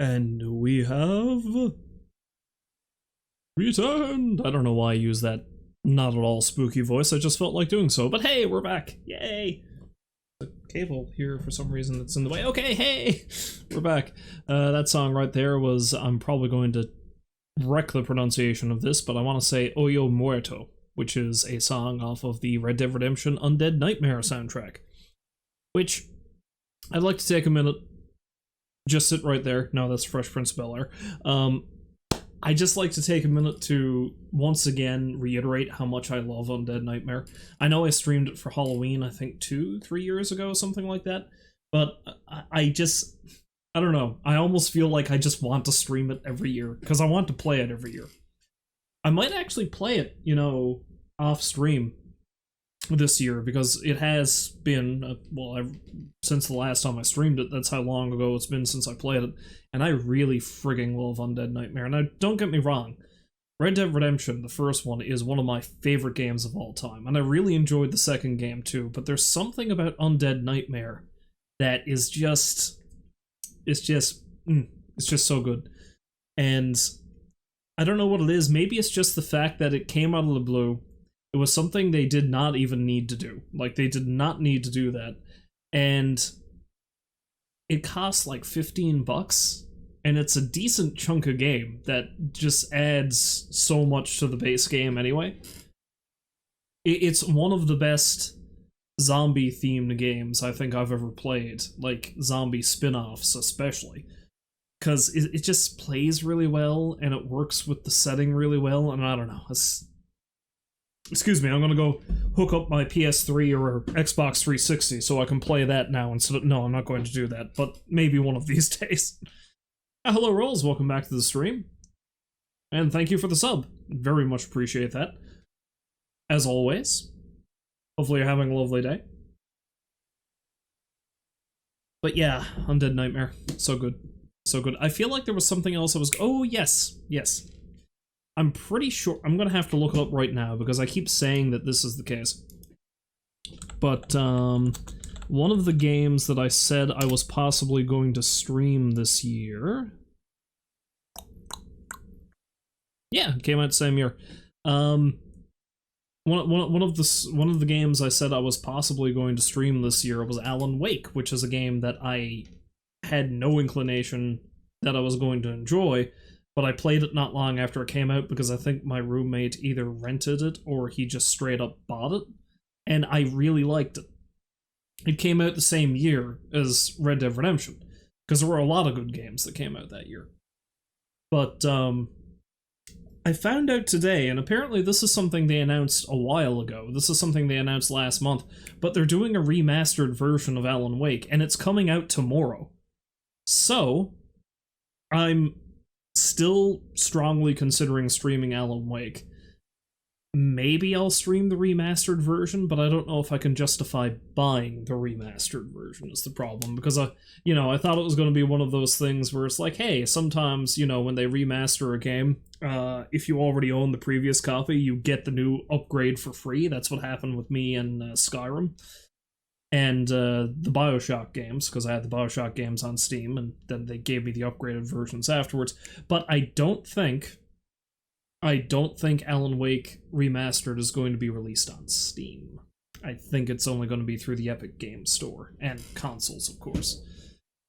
And we have returned. I don't know why I use that not at all spooky voice. I just felt like doing so. But hey, we're back. Yay. The cable here for some reason that's in the way. Okay, hey, we're back. That song right there was, I'm probably going to wreck the pronunciation of this, but I want to say Oyo Muerto, which is a song off of the Red Dead Redemption Undead Nightmare soundtrack. Which, I'd like to take a minute. Just sit right there. No, that's Fresh Prince of Bel-Air. I just like to take a minute to once again reiterate how much I love Undead Nightmare. I know I streamed it for Halloween, I think 2-3 years ago, something like that. But I don't know. I almost feel like I just want to stream it every year, because I want to play it every year. I might actually play it, you know, off stream this year, because it has been, since the last time I streamed it, that's how long ago it's been since I played it, and I really frigging love Undead Nightmare. Now, don't get me wrong, Red Dead Redemption, the first one, is one of my favorite games of all time, and I really enjoyed the second game too, but there's something about Undead Nightmare that is just, it's just so good. And I don't know what it is. Maybe it's just the fact that it came out of the blue. It was something they did not even need to do. Like, they did not need to do that. And it costs like $15, and it's a decent chunk of game that just adds so much to the base game anyway. It's one of the best zombie-themed games I think I've ever played. Like, zombie spin-offs especially. Because it just plays really well, and it works with the setting really well, and I don't know, excuse me, I'm gonna go hook up my PS3 or Xbox 360 so I can play that now instead of... No, I'm not going to do that, but maybe one of these days. Hello, Rolls, welcome back to the stream. And thank you for the sub. Very much appreciate that. As always. Hopefully you're having a lovely day. But yeah, Undead Nightmare. So good. So good. I feel like there was something else I was... Oh, yes. Yes. I'm pretty sure... I'm gonna have to look it up right now, because I keep saying that this is the case. But, one of the games that I said I was possibly going to stream this year... Yeah, it came out the same year. One of the games I said I was possibly going to stream this year was Alan Wake, which is a game that I had no inclination that I was going to enjoy, but I played it not long after it came out because I think my roommate either rented it or he just straight up bought it, and I really liked it. It came out the same year as Red Dead Redemption, because there were a lot of good games that came out that year. But, I found out today, and apparently this is something they announced a while ago. This is something they announced last month, but they're doing a remastered version of Alan Wake, and it's coming out tomorrow. So, I'm still strongly considering streaming Alan Wake. Maybe I'll stream the remastered version, but I don't know if I can justify buying the remastered version is the problem, because I thought it was going to be one of those things where it's like, hey, sometimes, when they remaster a game, if you already own the previous copy, you get the new upgrade for free. That's what happened with me and Skyrim. And the Bioshock games, because I had the Bioshock games on Steam, and then they gave me the upgraded versions afterwards. But I don't think Alan Wake Remastered is going to be released on Steam. I think it's only going to be through the Epic Games Store, and consoles, of course.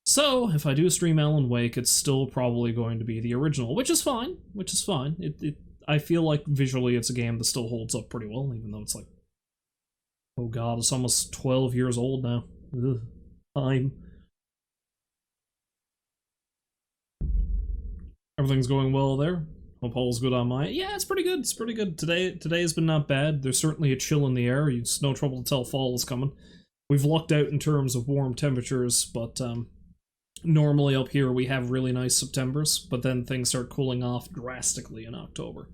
So, if I do stream Alan Wake, it's still probably going to be the original, which is fine. I feel like visually it's a game that still holds up pretty well, even though it's like, oh god, it's almost 12 years old now. Ugh. Time. Everything's going well there. Hope all's good on my... Yeah, it's pretty good. It's pretty good. Today's been not bad. There's certainly a chill in the air. It's no trouble to tell fall is coming. We've lucked out in terms of warm temperatures, but normally up here we have really nice Septembers, but then things start cooling off drastically in October.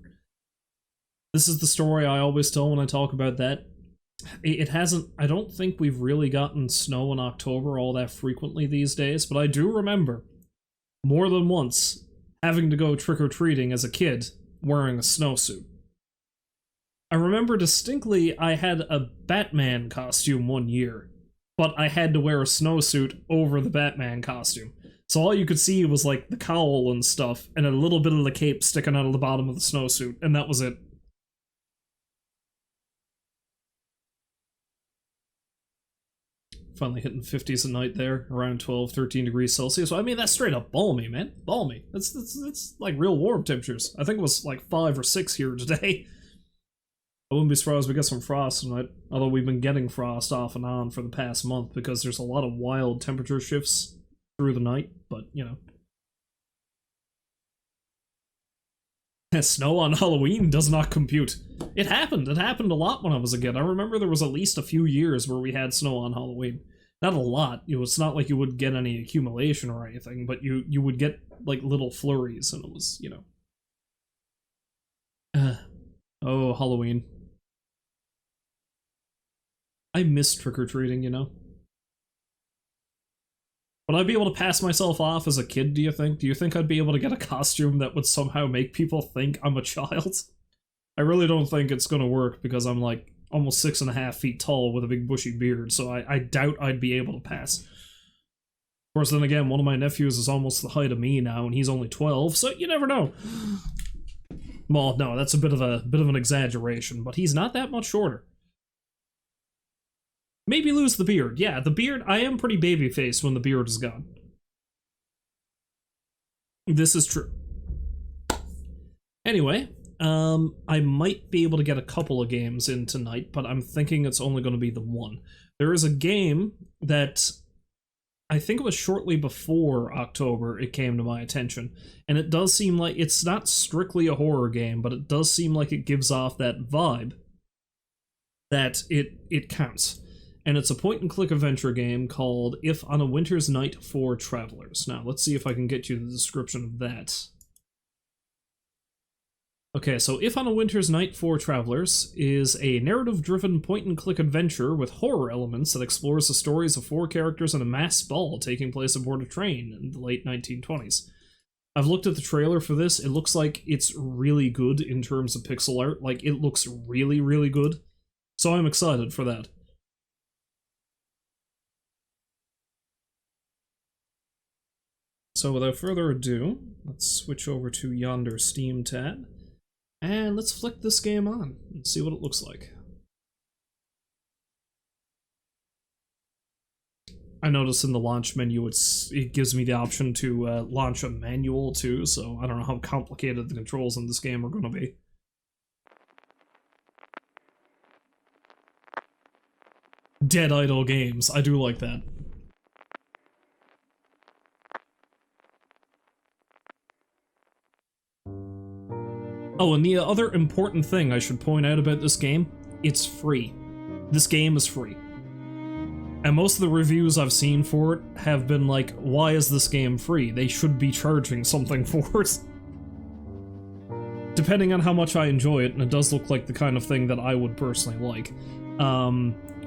This is the story I always tell when I talk about that. It hasn't... I don't think we've really gotten snow in October all that frequently these days, but I do remember more than once having to go trick-or-treating as a kid wearing a snowsuit. I remember distinctly I had a Batman costume one year, but I had to wear a snowsuit over the Batman costume. So all you could see was like the cowl and stuff, and a little bit of the cape sticking out of the bottom of the snowsuit, and that was it. Finally hitting 50s at night there, around 12, 13 degrees Celsius. I mean, that's straight up balmy, man. Balmy. That's like real warm temperatures. I think it was like 5 or 6 here today. I wouldn't be surprised if we get some frost tonight, although we've been getting frost off and on for the past month because there's a lot of wild temperature shifts through the night, but, you know. Snow on Halloween does not compute. It happened a lot when I was a kid. I remember there was at least a few years where we had snow on Halloween. Not a lot. It's not like you would get any accumulation or anything, but you would get, like, little flurries, and it was, you know. Oh, Halloween. I miss trick-or-treating, you know? Would I be able to pass myself off as a kid, do you think? Do you think I'd be able to get a costume that would somehow make people think I'm a child? I really don't think it's gonna work because I'm like almost 6.5 feet tall with a big bushy beard, so I doubt I'd be able to pass. Of course, then again, one of my nephews is almost the height of me now, and he's only 12, so you never know. Well, no, that's a bit of an exaggeration, but he's not that much shorter. Maybe lose the beard. Yeah, the beard, I am pretty baby-faced when the beard is gone. This is true. Anyway, I might be able to get a couple of games in tonight, but I'm thinking it's only going to be the one. There is a game that I think it was shortly before October it came to my attention, and it does seem like it's not strictly a horror game, but it does seem like it gives off that vibe that it counts. And it's a point-and-click adventure game called If on a Winter's Night for Travelers. Now, let's see if I can get you the description of that. Okay, so If on a Winter's Night for Travelers is a narrative-driven point-and-click adventure with horror elements that explores the stories of 4 characters in a mass ball taking place aboard a train in the late 1920s. I've looked at the trailer for this. It looks like it's really good in terms of pixel art. Like, it looks really, really good. So I'm excited for that. So without further ado, let's switch over to yonder Steam tab, and let's flick this game on and see what it looks like. I noticed in the launch menu it gives me the option to launch a manual too, so I don't know how complicated the controls in this game are going to be. Dead Idle Games, I do like that. Oh, and the other important thing I should point out about this game, it's free. This game is free. And most of the reviews I've seen for it have been like, why is this game free? They should be charging something for it. Depending on how much I enjoy it, and it does look like the kind of thing that I would personally like.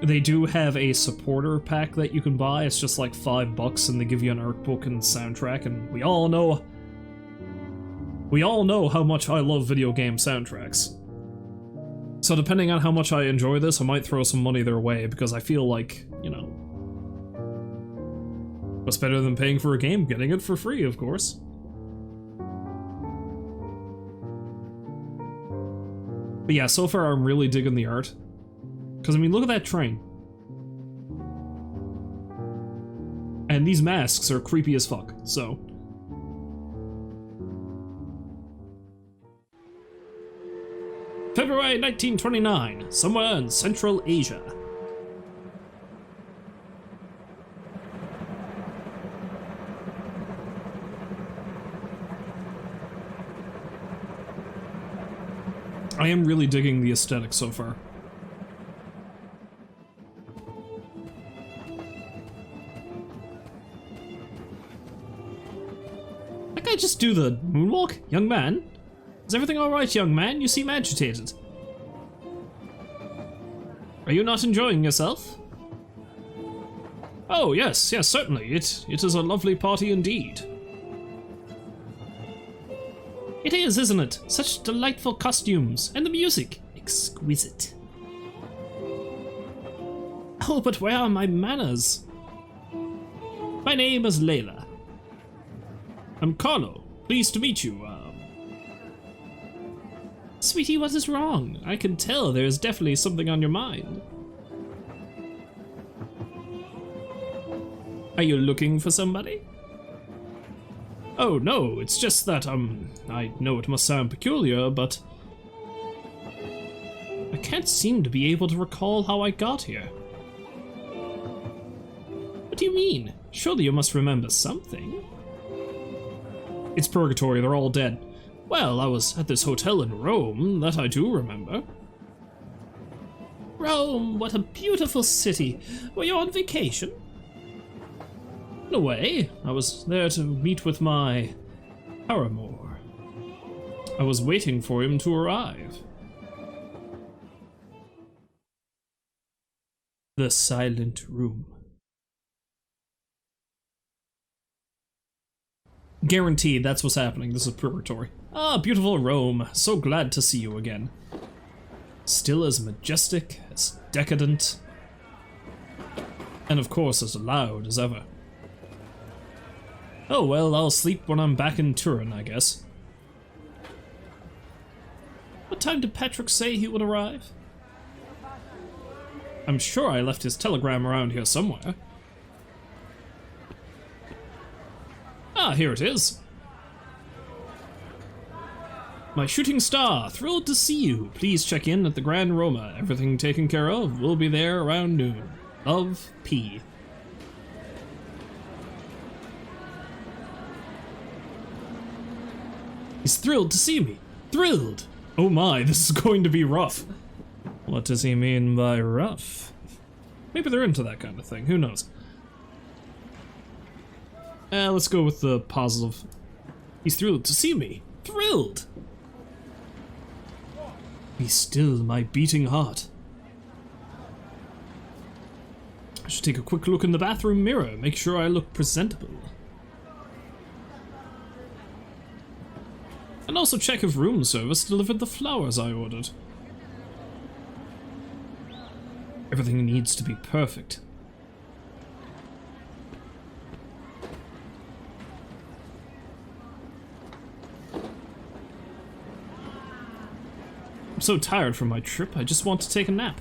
They do have a supporter pack that you can buy. It's just like $5 and they give you an art book and soundtrack, and we all know how much I love video game soundtracks. So depending on how much I enjoy this, I might throw some money their way, because I feel like, you know, what's better than paying for a game? Getting it for free, of course. But yeah, so far I'm really digging the art. Because, I mean, look at that train. And these masks are creepy as fuck, so... February 1929, somewhere in Central Asia. I am really digging the aesthetic so far. That guy just do the moonwalk? Young man? Is everything alright, young man? You seem agitated. Are you not enjoying yourself? Oh, yes, certainly. It is a lovely party indeed. It is, isn't it? Such delightful costumes, and the music, exquisite. Oh, but where are my manners? My name is Layla. I'm Carlo. Pleased to meet you. Sweetie, what is wrong? I can tell there is definitely something on your mind. Are you looking for somebody? Oh no, it's just that, I know it must sound peculiar, but I can't seem to be able to recall how I got here. What do you mean? Surely you must remember something. It's purgatory, they're all dead. Well, I was at this hotel in Rome, that I do remember. Rome, what a beautiful city. Were you on vacation? In a way, I was there to meet with my paramour. I was waiting for him to arrive. The Silent Room. Guaranteed that's what's happening. This is purgatory. Ah, beautiful Rome. So glad to see you again. Still as majestic, as decadent, and of course as loud as ever. Oh well, I'll sleep when I'm back in Turin, I guess. What time did Patrick say he would arrive? I'm sure I left his telegram around here somewhere. Ah, here it is. My shooting star, thrilled to see you. Please check in at the Grand Roma. Everything taken care of. We'll be there around noon. Love, P. He's thrilled to see me. Thrilled! Oh my, this is going to be rough. What does he mean by rough? Maybe they're into that kind of thing, who knows? Let's go with the positive. He's thrilled to see me. Thrilled! Be still, my beating heart. I should take a quick look in the bathroom mirror, make sure I look presentable. And also check if room service delivered the flowers I ordered. Everything needs to be perfect. I'm so tired from my trip, I just want to take a nap.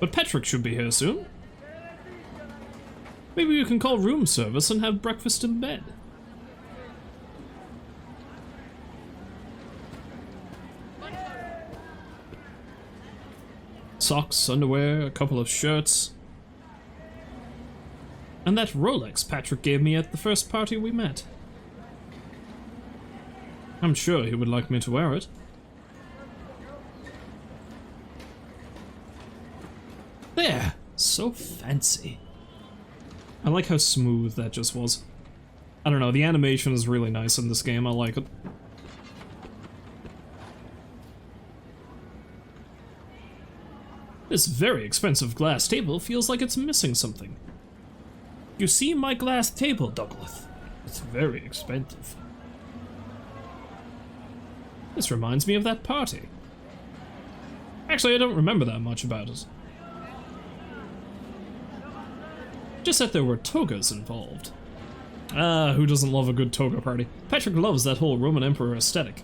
But Patrick should be here soon. Maybe you can call room service and have breakfast in bed. Socks, underwear, a couple of shirts. And that Rolex Patrick gave me at the first party we met. I'm sure he would like me to wear it. There! So fancy. I like how smooth that just was. I don't know, the animation is really nice in this game, I like it. This very expensive glass table feels like it's missing something. You see my glass table, Douglas? It's very expensive. This reminds me of that party. Actually, I don't remember that much about it. Just that there were togas involved. Ah, who doesn't love a good toga party? Patrick loves that whole Roman Emperor aesthetic.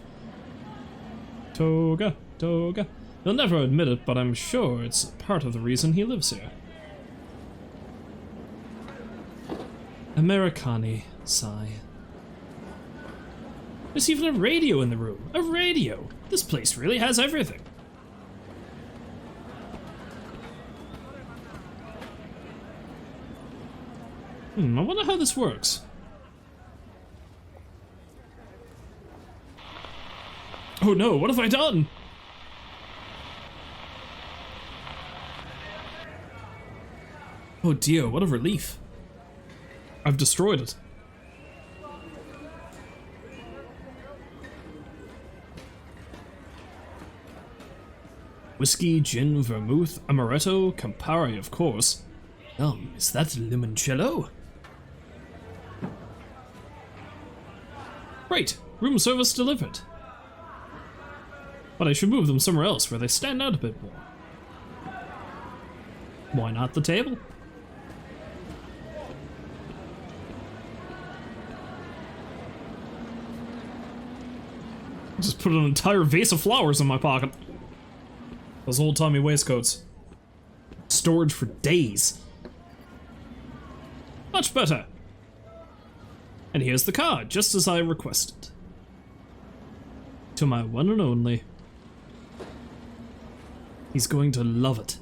Toga, toga. He'll never admit it, but I'm sure it's part of the reason he lives here. Americani, sigh. There's even a radio in the room. A radio! This place really has everything. I wonder how this works. Oh no, what have I done? Oh dear, what a relief. I've destroyed it. Whiskey, gin, vermouth, amaretto, Campari, of course. Is that limoncello? Right, room service delivered. But I should move them somewhere else where they stand out a bit more. Why not the table? Just put an entire vase of flowers in my pocket. Those old-timey waistcoats. Storage for days. Much better. And here's the card, just as I requested. To my one and only. He's going to love it.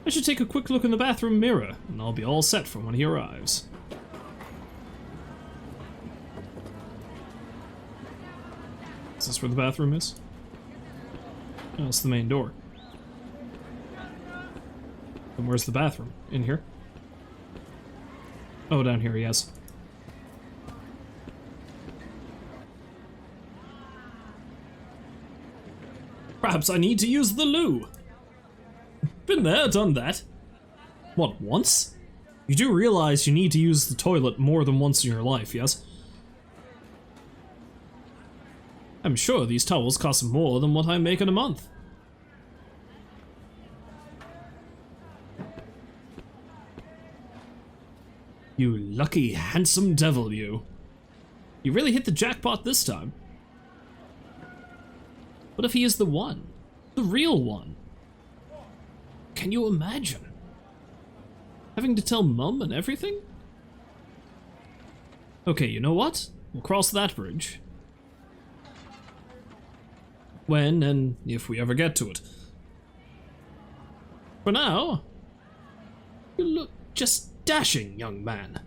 I should take a quick look in the bathroom mirror, and I'll be all set for when he arrives. Is this where the bathroom is? Oh, it's the main door. And where's the bathroom? In here? Oh, down here, yes. Perhaps I need to use the loo. Been there, done that. What, once? You do realize you need to use the toilet more than once in your life, yes? I'm sure these towels cost more than what I make in a month. You lucky, handsome devil, you. You really hit the jackpot this time. What if he is the one? The real one? Can you imagine? Having to tell Mum and everything? Okay, you know what? We'll cross that bridge. When and if we ever get to it. For now, you look just dashing, young man.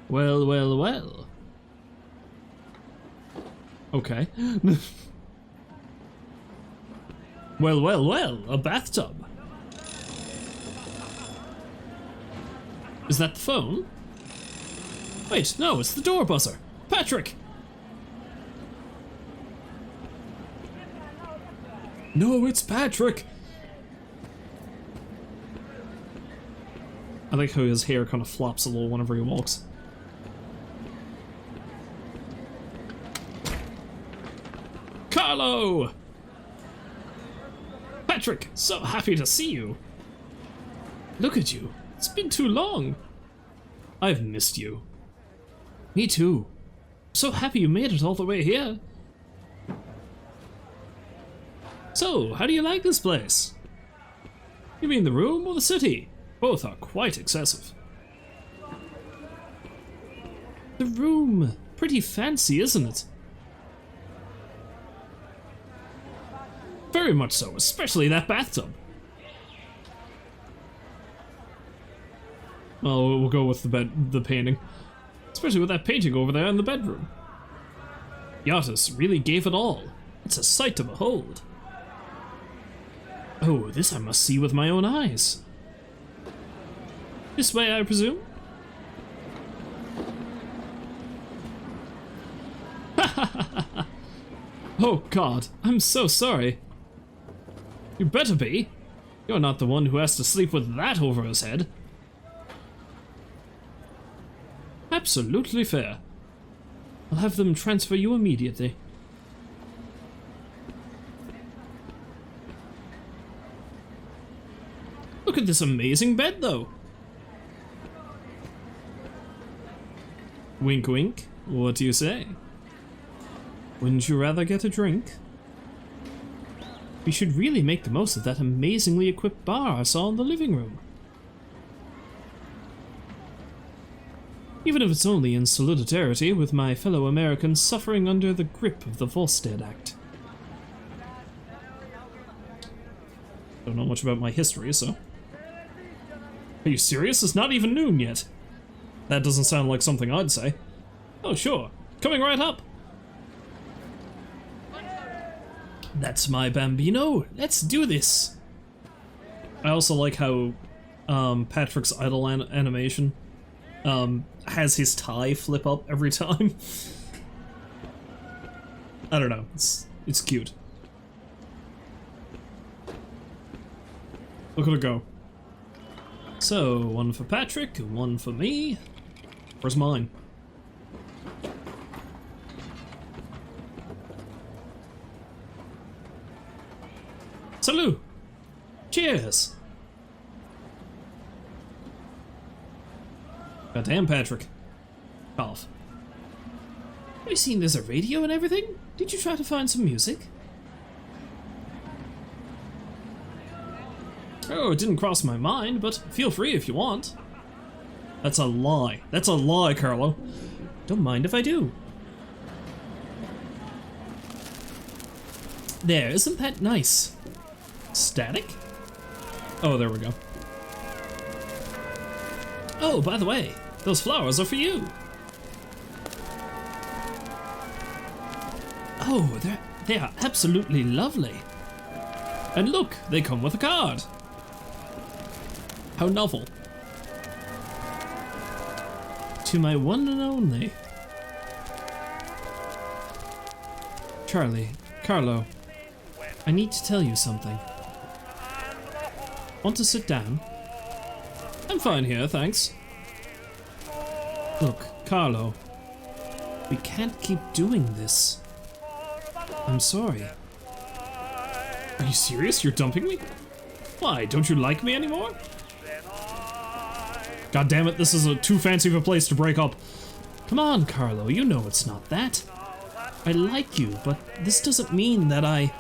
Well, well, well. Okay. Well, well, well, a bathtub. Is that the phone? Wait, no, it's the door buzzer. Patrick! No, it's Patrick! I like how his hair kind of flops a little whenever he walks. Carlo! Patrick, so happy to see you. Look at you. It's been too long. I've missed you. Me too. So happy you made it all the way here. So, how do you like this place? You mean the room or the city? Both are quite excessive. The room. Pretty fancy, isn't it? Very much so, especially that bathtub. Oh, we'll go with the painting. Especially with that painting over there in the bedroom. The artist really gave it all. It's a sight to behold. Oh, this I must see with my own eyes. This way, I presume? Oh God, I'm so sorry. You better be. You're not the one who has to sleep with that over his head. Absolutely fair. I'll have them transfer you immediately. Look at this amazing bed, though. Wink, wink. What do you say? Wouldn't you rather get a drink? We should really make the most of that amazingly equipped bar I saw in the living room. Even if it's only in solidarity with my fellow Americans suffering under the grip of the Volstead Act. Don't know much about my history, so... Are you serious? It's not even noon yet. That doesn't sound like something I'd say. Oh, sure. Coming right up. That's my bambino. Let's do this. I also like how Patrick's idle animation has his tie flip up every time. I don't know. It's cute. Look at it go. So, one for Patrick, one for me. Where's mine? Salute! Cheers! Goddamn, Patrick. Cough. Have you seen there's a radio and everything? Did you try to find some music? Oh, it didn't cross my mind, but feel free if you want. That's a lie. That's a lie, Carlo. Don't mind if I do. There, isn't that nice? Static? Oh, there we go. Oh, by the way, those flowers are for you. Oh, they are absolutely lovely. And look, they come with a card. How novel. To my one and only. Carlo, I need to tell you something. Want to sit down? I'm fine here, thanks. Look, Carlo, we can't keep doing this. I'm sorry. Are you serious? You're dumping me? Why, don't you like me anymore? God damn it, this is too fancy of a place to break up. Come on, Carlo, you know it's not that. I like you, but this doesn't mean that I...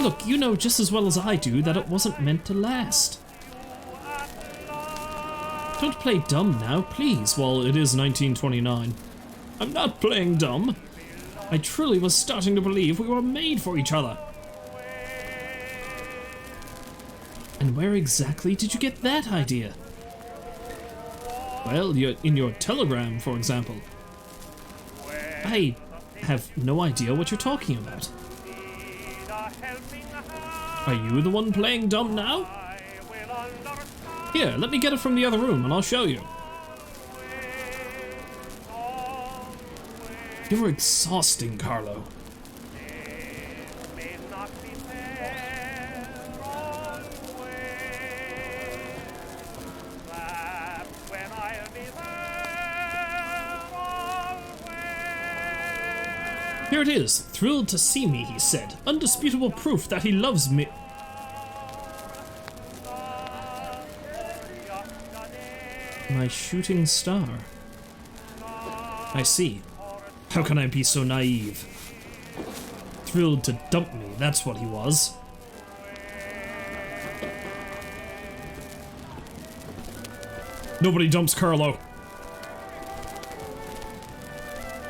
Look, you know just as well as I do that it wasn't meant to last. Don't play dumb now, please. Well, it is 1929. I'm not playing dumb. I truly was starting to believe we were made for each other. And where exactly did you get that idea? Well, in your telegram, for example. I have no idea what you're talking about. Are you the one playing dumb now? Here, let me get it from the other room and I'll show you. You're exhausting, Carlo. Here it is. Thrilled to see me, he said. Undisputable proof that he loves me. My shooting star. I see. How can I be so naive? Thrilled to dump me, that's what he was. Nobody dumps Carlo.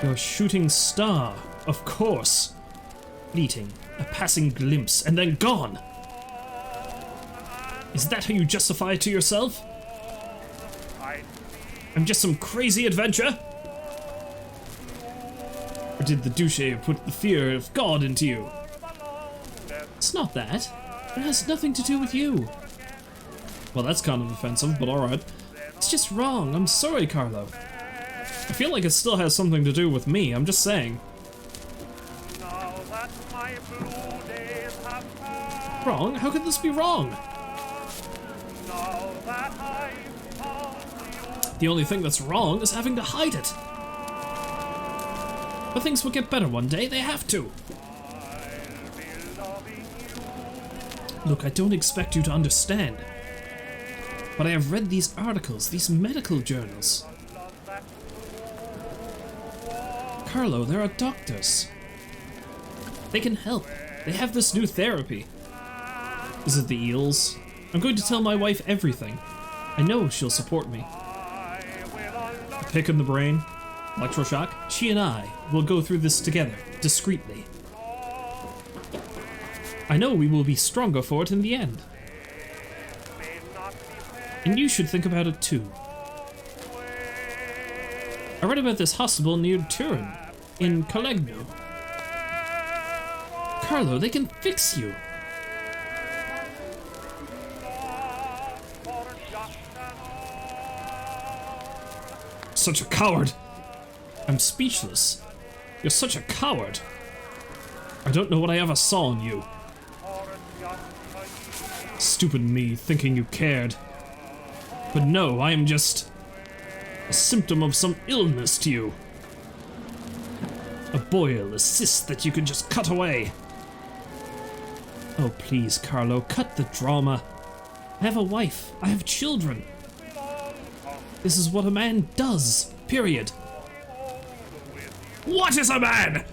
Your shooting star, of course. Fleeting, a passing glimpse, and then gone. Is that how you justify it to yourself? I'm just some crazy adventure? Or did the douche put the fear of God into you? It's not that. It has nothing to do with you. Well, that's kind of offensive, but alright. It's just wrong. I'm sorry, Carlo. I feel like it still has something to do with me. I'm just saying. Wrong? How could this be wrong? The only thing that's wrong is having to hide it. But things will get better one day, they have to. Look, I don't expect you to understand. But I have read these articles, these medical journals. Carlo, there are doctors. They can help. They have this new therapy. Is it the eels? I'm going to tell my wife everything. I know she'll support me. A pick in the brain, electroshock. She and I will go through this together, discreetly. I know we will be stronger for it in the end. And you should think about it too. I read about this hospital near Turin, in Calegno. Carlo, they can fix you. Such a coward. I'm speechless. You're such a coward. I don't know what I ever saw in you. Stupid me, thinking you cared. But no, I am just a symptom of some illness to you. A boil, a cyst that you can just cut away. Oh, please, Carlo, cut the drama. I have a wife. I have children. This is what a man does. Period. What is a man?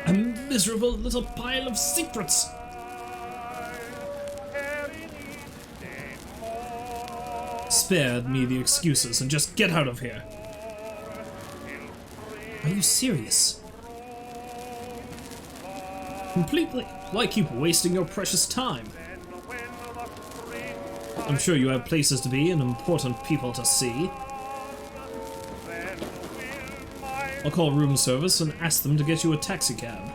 A miserable little pile of secrets. Spare me the excuses and just get out of here. Are you serious? Completely. Why keep wasting your precious time? I'm sure you have places to be and important people to see. I'll call room service and ask them to get you a taxi cab.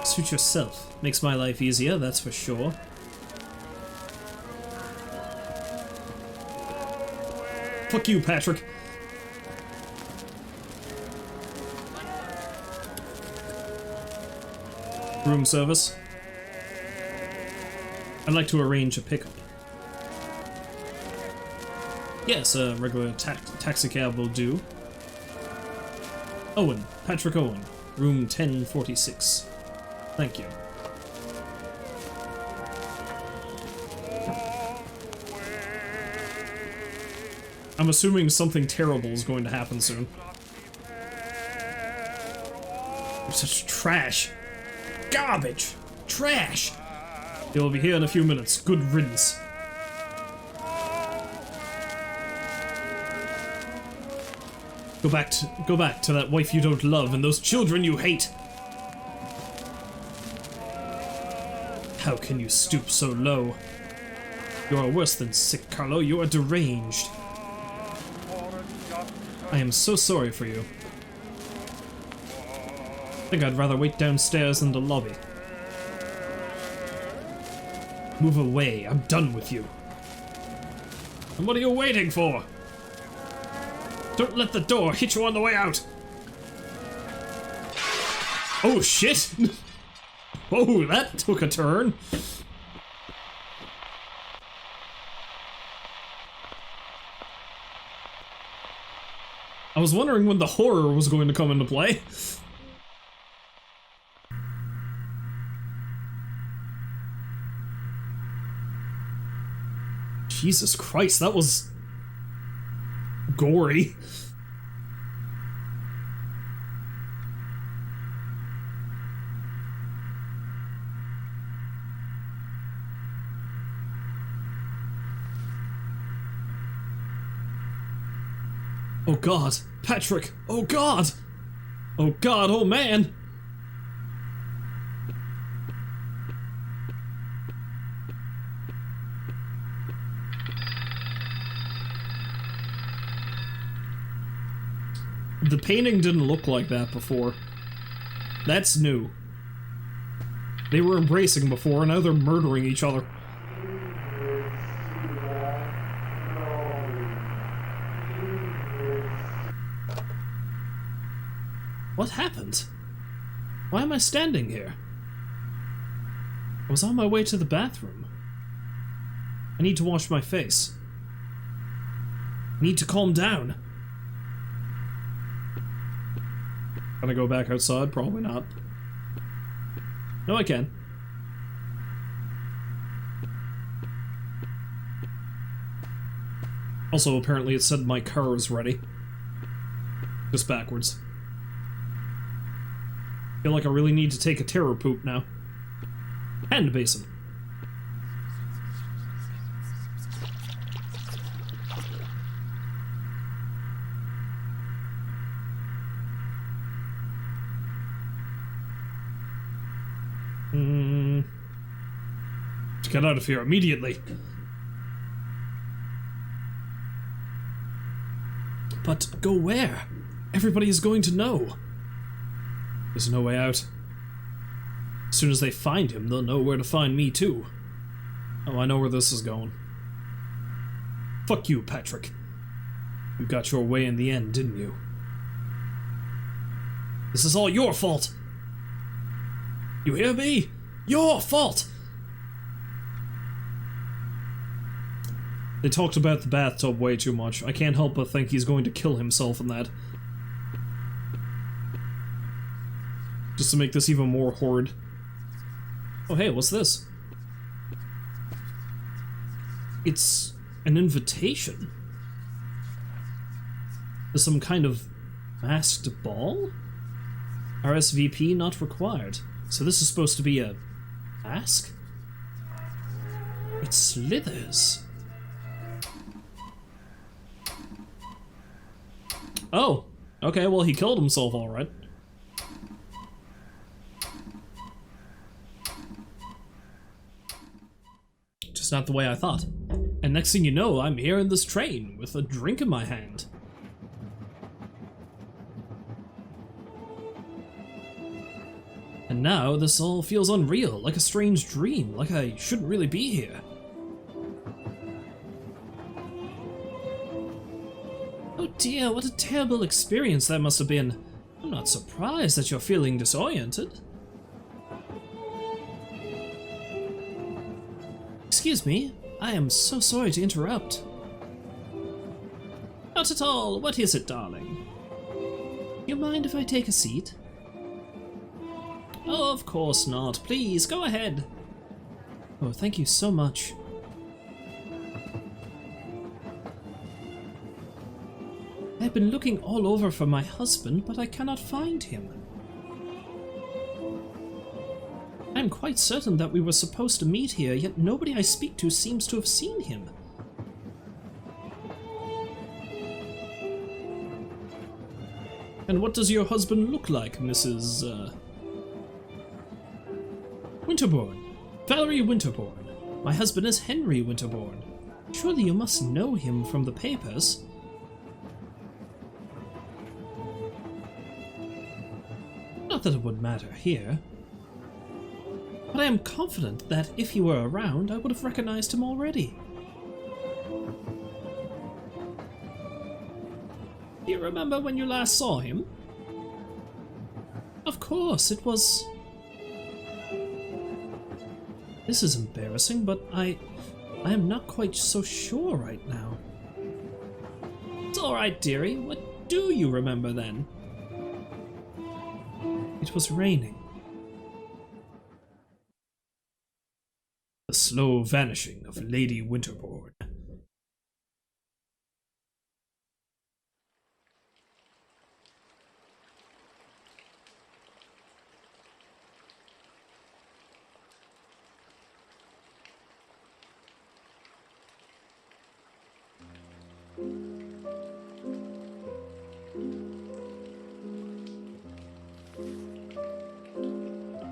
Suit yourself. Makes my life easier, that's for sure. Fuck you, Patrick. Room service. I'd like to arrange a pickup. Yes, a regular taxi cab will do. Owen, Patrick Owen, room 1046. Thank you. I'm assuming something terrible is going to happen soon. You're such trash. Garbage! Trash! You'll be here in a few minutes. Good riddance. Go back to that wife you don't love and those children you hate. How can you stoop so low? You are worse than sick, Carlo. You are deranged. I am so sorry for you. I think I'd rather wait downstairs in the lobby. Move away. I'm done with you. And what are you waiting for? Don't let the door hit you on the way out. Oh shit! Oh, that took a turn. I was wondering when the horror was going to come into play. Jesus Christ, that was gory. Oh God, Patrick! Oh God! Oh God, oh man! The painting didn't look like that before. That's new. They were embracing before, and now they're murdering each other. What happened? Why am I standing here? I was on my way to the bathroom. I need to wash my face. I need to calm down. Can I go back outside? Probably not. No, I can. Also, apparently it said my car is ready. Just backwards. Feel like I really need to take a terror poop now. Hand basin. Get out of here immediately. But go where? Everybody is going to know. There's no way out. As soon as they find him, they'll know where to find me too. Oh, I know where this is going. Fuck you, Patrick. You got your way in the end, didn't you? This is all your fault. You hear me? Your fault! They talked about the bathtub way too much. I can't help but think he's going to kill himself in that. just to make this even more horrid. Oh hey, what's this? It's an invitation to some kind of masked ball? RSVP not required. So this is supposed to be a mask? It slithers. Oh, okay, well he killed himself alright. Just not the way I thought. And next thing you know, I'm here in this train with a drink in my hand. And now this all feels unreal, like a strange dream, like I shouldn't really be here. Oh dear, what a terrible experience that must have been. I'm not surprised that you're feeling disoriented. Excuse me, I am so sorry to interrupt. Not at all, what is it, darling? You mind if I take a seat? Oh, of course not. Please, go ahead. Oh, thank you so much. I've been looking all over for my husband, but I cannot find him. I'm quite certain that we were supposed to meet here, yet nobody I speak to seems to have seen him. And what does your husband look like, Mrs. Winterbourne? Valerie Winterbourne. My husband is Henry Winterbourne. Surely you must know him from the papers. Not that it would matter here. But I am confident that if he were around, I would have recognized him already. Do you remember when you last saw him? Of course, it was... This is embarrassing, but I am not quite so sure right now. It's alright, dearie. What do you remember then? It was raining. The slow vanishing of Lady Winterbourne.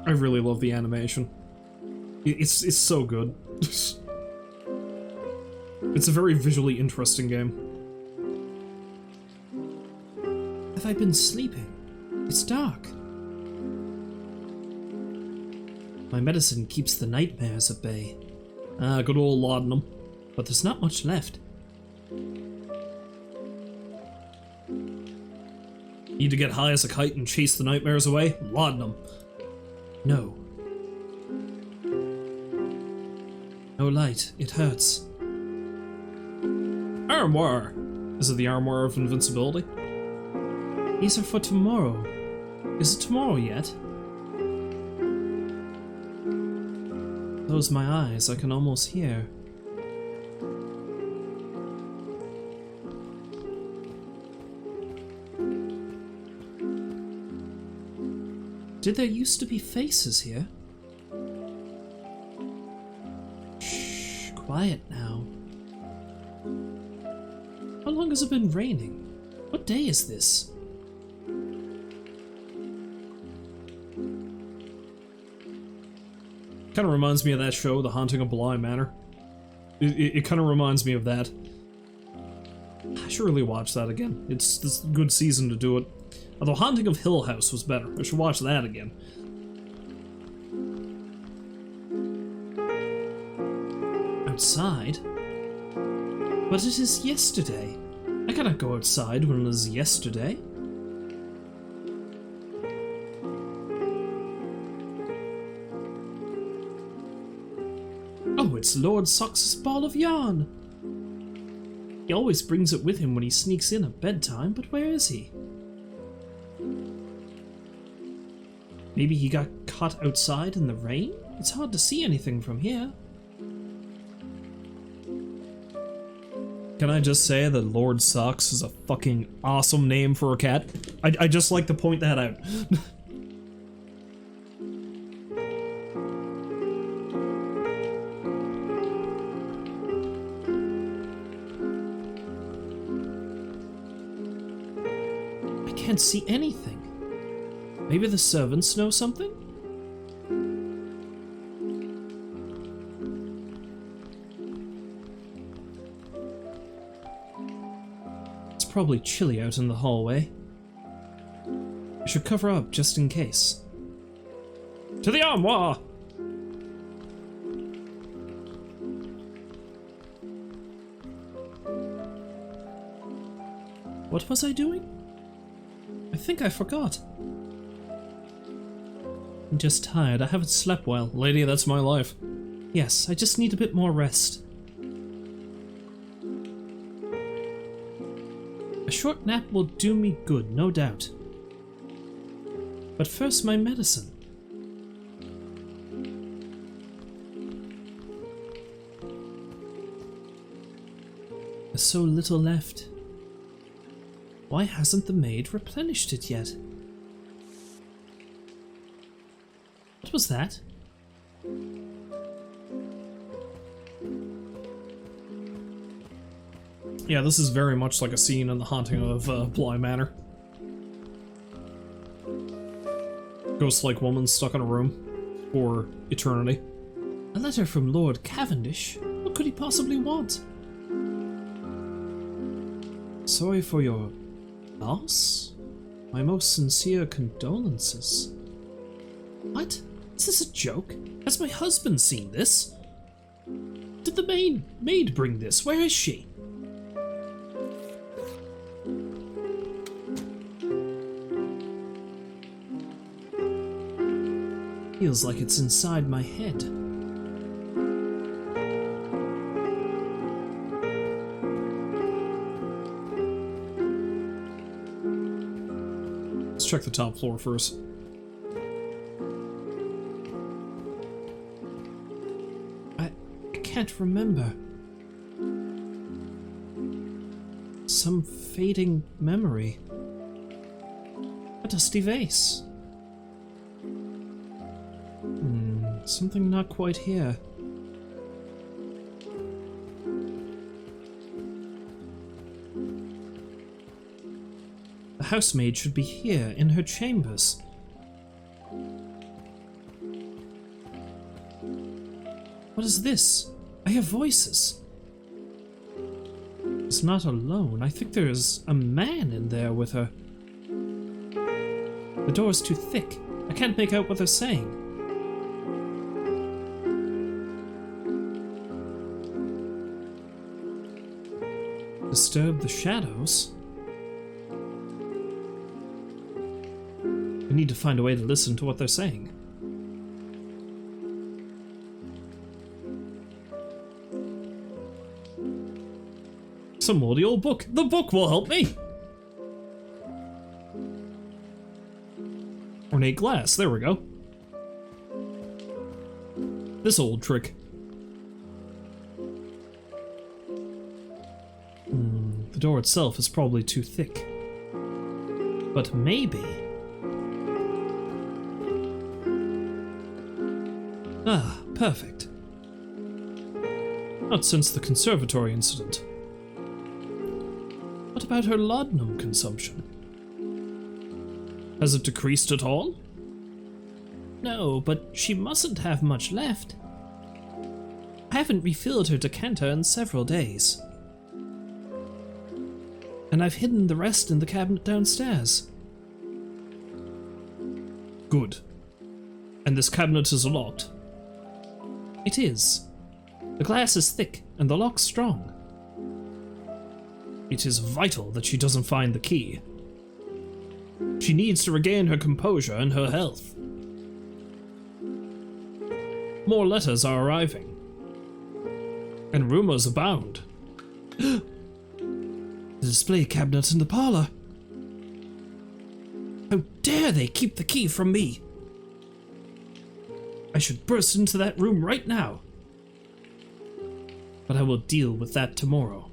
I really love the animation. It's so good. It's a very visually interesting game. Have I been sleeping? It's dark. My medicine keeps the nightmares at bay. Ah, good old laudanum. But there's not much left. Need to get high as a kite and chase the nightmares away? Laudanum. No. No light. It hurts. Armoire! Is it the armoire of invincibility? These are for tomorrow. Is it tomorrow yet? Close my eyes. I can almost hear. Did there used to be faces here? Shh, quiet now. How long has it been raining? What day is this? Kind of reminds me of that show, The Haunting of Bly Manor. It kind of reminds me of that. I should really watch that again. It's this good season to do it. Although Haunting of Hill House was better. I should watch that again. Outside? But it is yesterday. I cannot go outside when it is yesterday. Oh, it's Lord Sox's ball of yarn. He always brings it with him when he sneaks in at bedtime, but where is he? Maybe he got caught outside in the rain? It's hard to see anything from here. Can I just say that Lord Socks is a fucking awesome name for a cat? I just like to point that out. I can't see anything. Maybe the servants know something? Probably chilly out in the hallway. I should cover up just in case. To the armoire! What was I doing? I think I forgot. I'm just tired. I haven't slept well. Lady, that's my life. Yes, I just need a bit more rest. A short nap will do me good, no doubt. But first, my medicine. There's so little left. Why hasn't the maid replenished it yet? What was that? Yeah, this is very much like a scene in The Haunting of Bly Manor. Ghost-like woman stuck in a room for eternity. A letter from Lord Cavendish? What could he possibly want? Sorry for your loss? My most sincere condolences. What? Is this a joke? Has my husband seen this? Did the maid bring this? Where is she? Feels like it's inside my head. Let's check the top floor first. I can't remember. Some fading memory. A dusty vase. Something not quite here. The housemaid should be here, in her chambers. What is this? I hear voices. It's not alone. I think there's a man in there with her. The door is too thick. I can't make out what they're saying. Disturb the shadows? We need to find a way to listen to what they're saying. Some moldy old book. The book will help me! Ornate glass. There we go. This old trick. The door itself is probably too thick. But maybe... Ah, perfect. Not since the conservatory incident. What about her laudanum consumption? Has it decreased at all? No, but she mustn't have much left. I haven't refilled her decanter in several days. And I've hidden the rest in the cabinet downstairs. Good. And this cabinet is locked? It is. The glass is thick and the lock strong. It is vital that she doesn't find the key. She needs to regain her composure and her health. More letters are arriving. And rumors abound. The display cabinet in the parlor. How dare they keep the key from me? I should burst into that room right now. But I will deal with that tomorrow.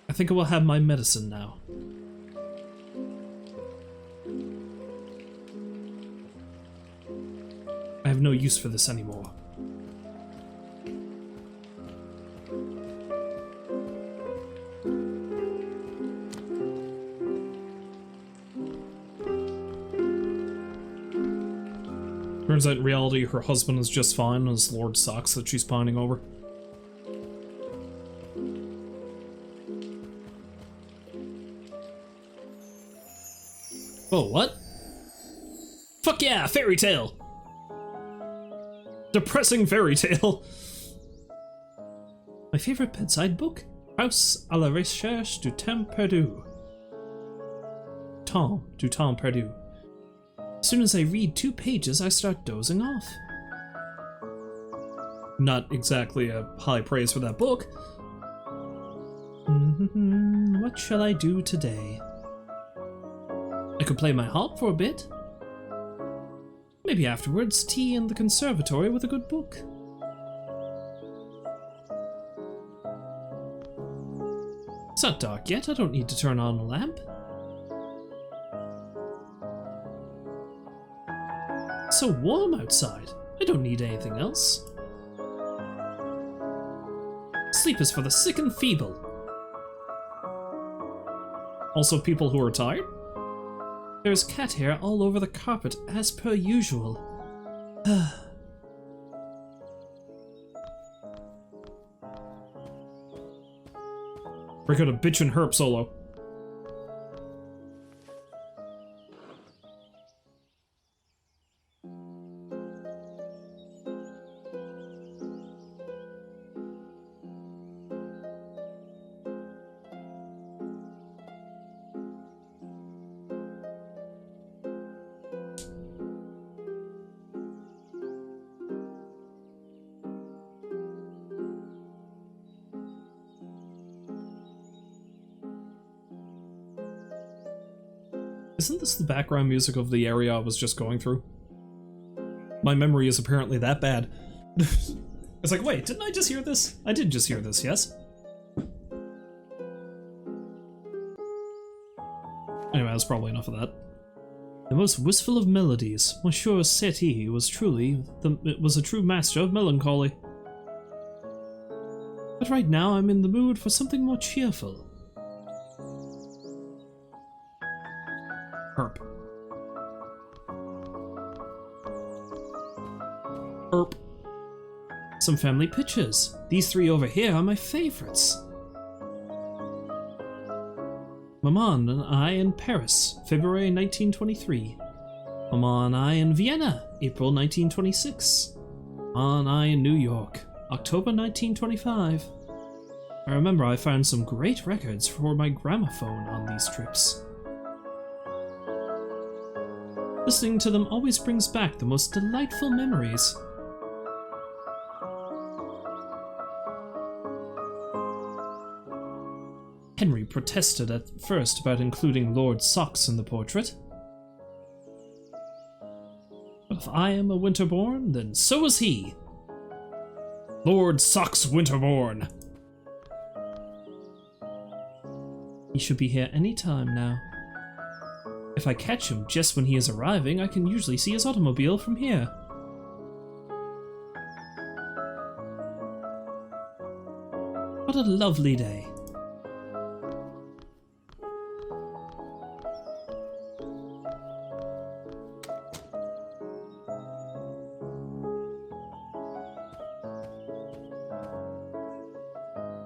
I think I will have my medicine now. I have no use for this anymore. Turns out in reality her husband is just fine as Lord Socks that she's pining over. Oh, what? Fuck yeah, fairy tale! Depressing fairy tale! My favorite bedside book? House à la recherche du temps perdu. Temps du temps perdu. As soon as I read 2 pages, I start dozing off. Not exactly a high praise for that book. What shall I do today? I could play my harp for a bit. Maybe afterwards, tea in the conservatory with a good book. It's not dark yet, I don't need to turn on a lamp. It's so warm outside, I don't need anything else. Sleep is for the sick and feeble. Also people who are tired? There's cat hair all over the carpet, as per usual. Break out a bitch and herp solo. Isn't this the background music of the area I was just going through? My memory is apparently that bad. It's like, wait, didn't I just hear this? I did just hear this, yes? Anyway, that's probably enough of that. The most wistful of melodies, Monsieur Setti was a true master of melancholy. But right now I'm in the mood for something more cheerful. Herp. Herp. Some family pictures. These 3 over here are my favorites. Maman and I in Paris, February 1923. Maman and I in Vienna, April 1926. Maman and I in New York, October 1925. I remember I found some great records for my gramophone on these trips. Listening to them always brings back the most delightful memories. Henry protested at first about including Lord Socks in the portrait. But if I am a Winterborn, then so is he. Lord Socks Winterborn. He should be here any time now. If I catch him just when he is arriving, I can usually see his automobile from here. What a lovely day.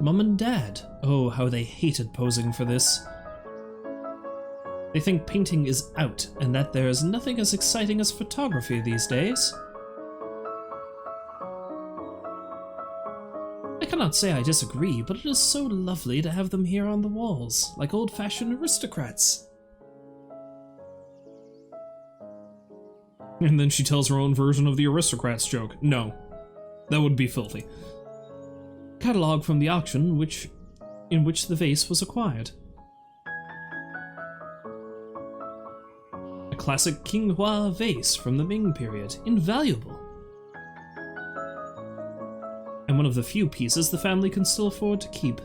Mum and Dad. Oh, how they hated posing for this. They think painting is out, and that there is nothing as exciting as photography these days. I cannot say I disagree, but it is so lovely to have them here on the walls, like old-fashioned aristocrats. And then she tells her own version of the aristocrats joke. No, that would be filthy. Catalogue from the auction in which the vase was acquired. A classic Qinghua vase from the Ming period. Invaluable. And one of the few pieces the family can still afford to keep.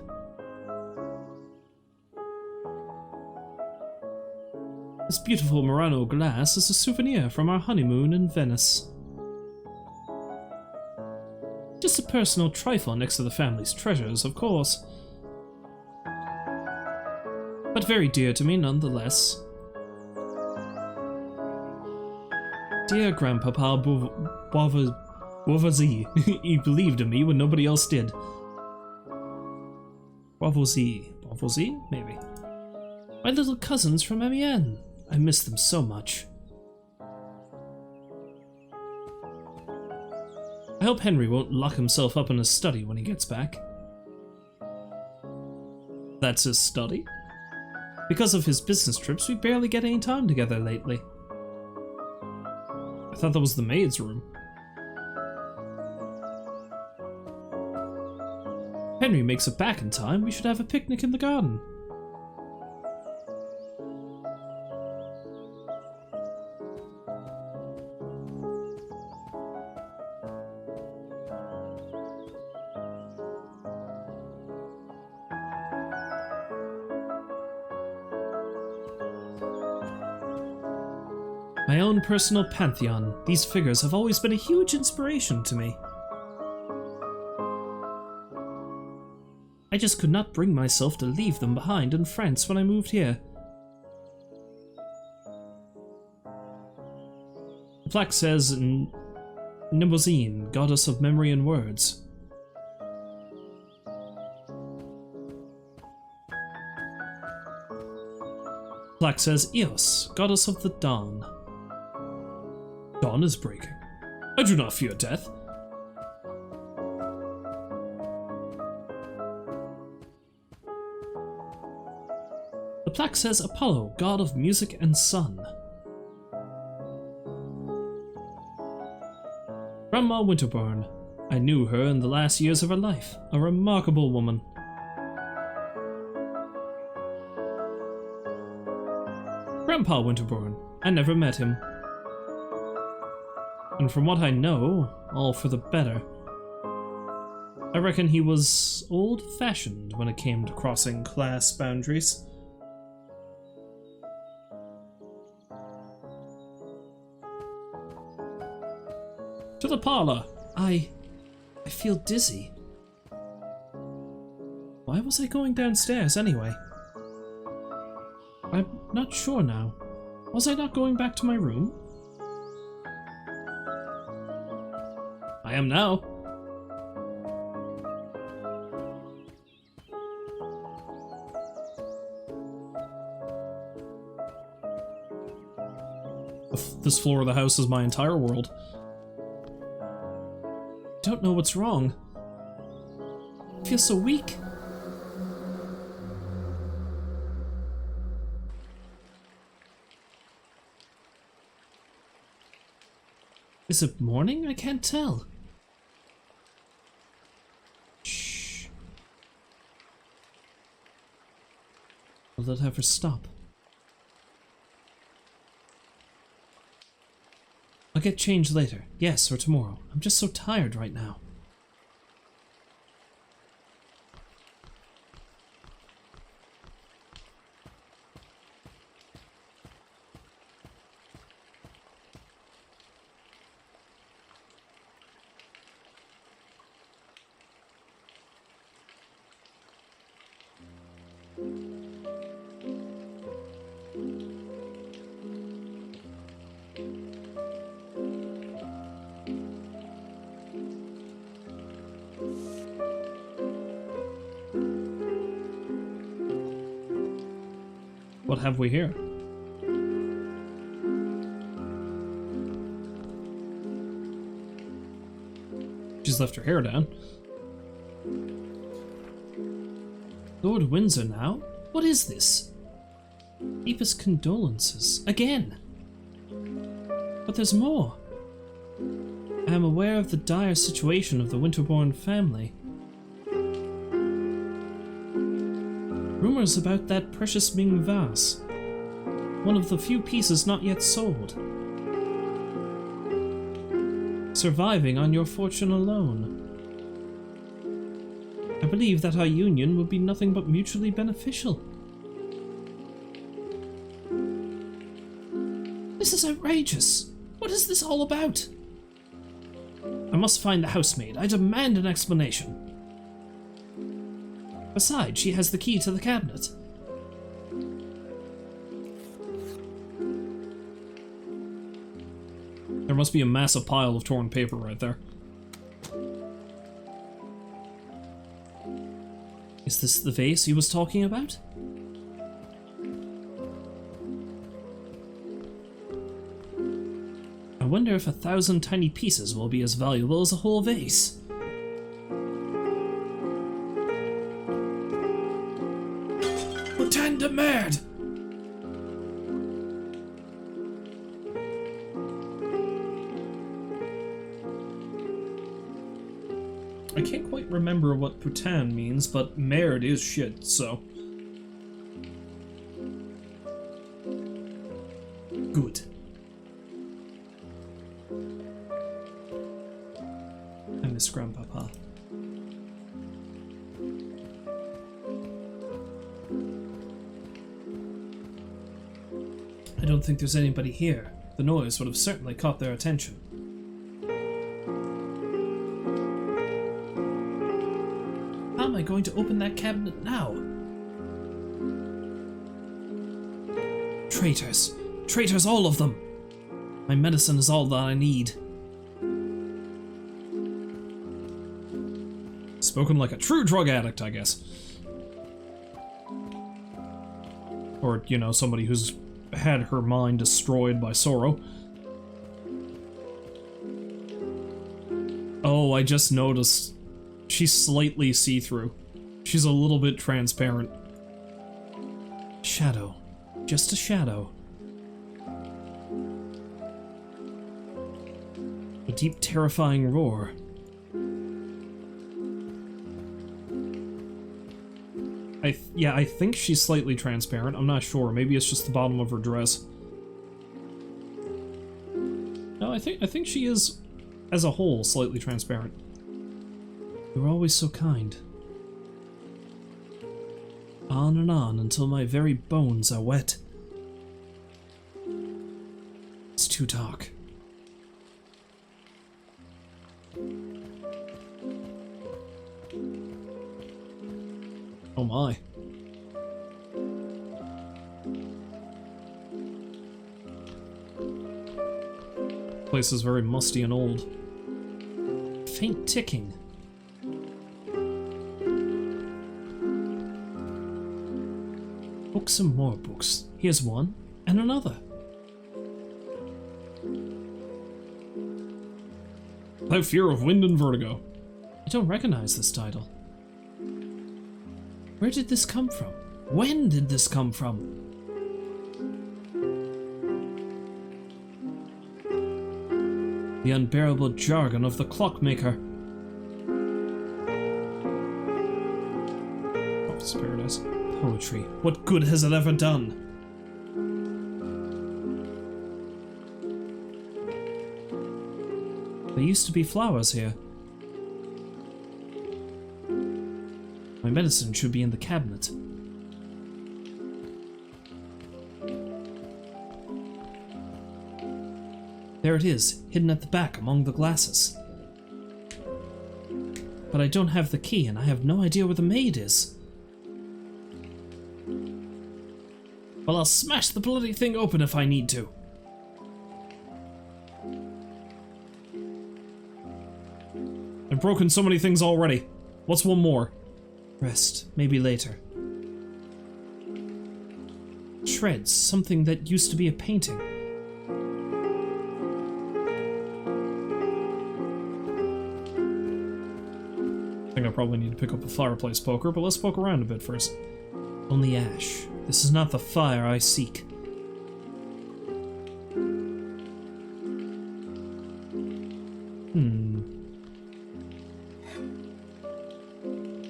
This beautiful Murano glass is a souvenir from our honeymoon in Venice. Just a personal trifle next to the family's treasures, of course. But very dear to me nonetheless. Dear Grandpapa Boavozy, he believed in me when nobody else did. Boavozy? Maybe. My little cousins from Amiens. I miss them so much. I hope Henry won't lock himself up in his study when he gets back. That's his study? Because of his business trips, we barely get any time together lately. I thought that was the maid's room. Henry makes it back in time. We should have a picnic in the garden. My own personal pantheon, these figures have always been a huge inspiration to me. I just could not bring myself to leave them behind in France when I moved here. The plaque says Nimozine, goddess of memory and words. The plaque says Eos, goddess of the dawn. Dawn is breaking. I do not fear death. The plaque says Apollo, god of music and sun. Grandma Winterbourne. I knew her in the last years of her life. A remarkable woman. Grandpa Winterbourne. I never met him. And from what I know, all for the better. I reckon he was old-fashioned when it came to crossing class boundaries. To the parlor! I feel dizzy. Why was I going downstairs anyway? I'm not sure now. Was I not going back to my room? I am now. This floor of the house is my entire world. I don't know what's wrong. I feel so weak. Is it morning? I can't tell. Shh. Will that ever stop? I'll get changed later. Yes, or tomorrow. I'm just so tired right now. What have we here? She's left her hair down. Lord Windsor now? What is this? Deepest condolences. Again! But there's more. I am aware of the dire situation of the Winterbourne family. Rumors about that precious Ming vase. One of the few pieces not yet sold. Surviving on your fortune alone. I believe that our union would be nothing but mutually beneficial. This is outrageous. What is this all about? I must find the housemaid. I demand an explanation. Besides, she has the key to the cabinet. There must be a massive pile of torn paper right there. Is this the vase he was talking about? I wonder if 1,000 tiny pieces will be as valuable as a whole vase. Putain de merde! I can't quite remember what putain means, but merde is shit, so... Good. I miss Grandpapa. I don't think there's anybody here. The noise would have certainly caught their attention. How am I going to open that cabinet now? Traitors. Traitors, all of them! My medicine is all that I need. Spoken like a true drug addict, I guess. Or, you know, somebody who's had her mind destroyed by sorrow. Oh, I just noticed. She's slightly see-through. She's a little bit transparent. Shadow. Just a shadow. A deep, terrifying roar. I think she's slightly transparent. I'm not sure. Maybe it's just the bottom of her dress. No, I think she is, as a whole, slightly transparent. You're always so kind. On and on until my very bones are wet. It's too dark. Oh my. Place is very musty and old. Faint ticking. Books and more books. Here's one, and another. Without fear of wind and vertigo. I don't recognize this title. Where did this come from? When did this come from? The unbearable jargon of the clockmaker. Office Paradise. Poetry. What good has it ever done? There used to be flowers here. My medicine should be in the cabinet. There it is, hidden at the back among the glasses. But I don't have the key, and I have no idea where the maid is. Well, I'll smash the bloody thing open if I need to. I've broken so many things already. What's one more? Rest, maybe later. Shreds, something that used to be a painting. I think I probably need to pick up a fireplace poker, but let's poke around a bit first. Only ash. This is not the fire I seek.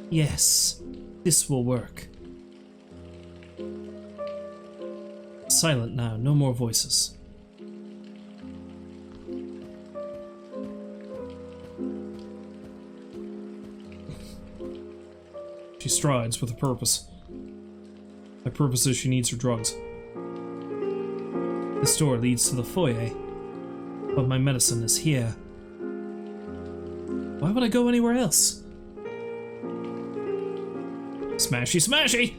Yes, this will work. Silent now, no more voices. She strides with a purpose. My purpose is she needs her drugs. This door leads to the foyer, but my medicine is here. Why would I go anywhere else? Smashy, smashy!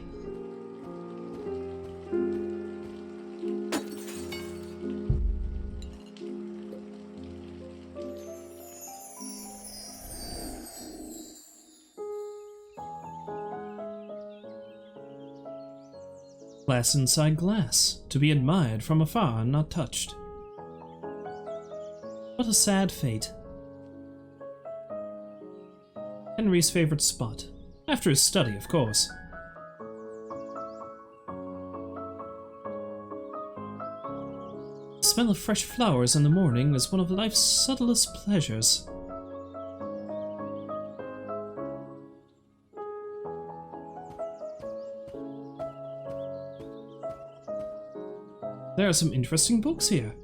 Glass inside glass, to be admired from afar and not touched. What a sad fate. Henry's favorite spot. After his study, of course. The smell of fresh flowers in the morning is one of life's subtlest pleasures. There are some interesting books here.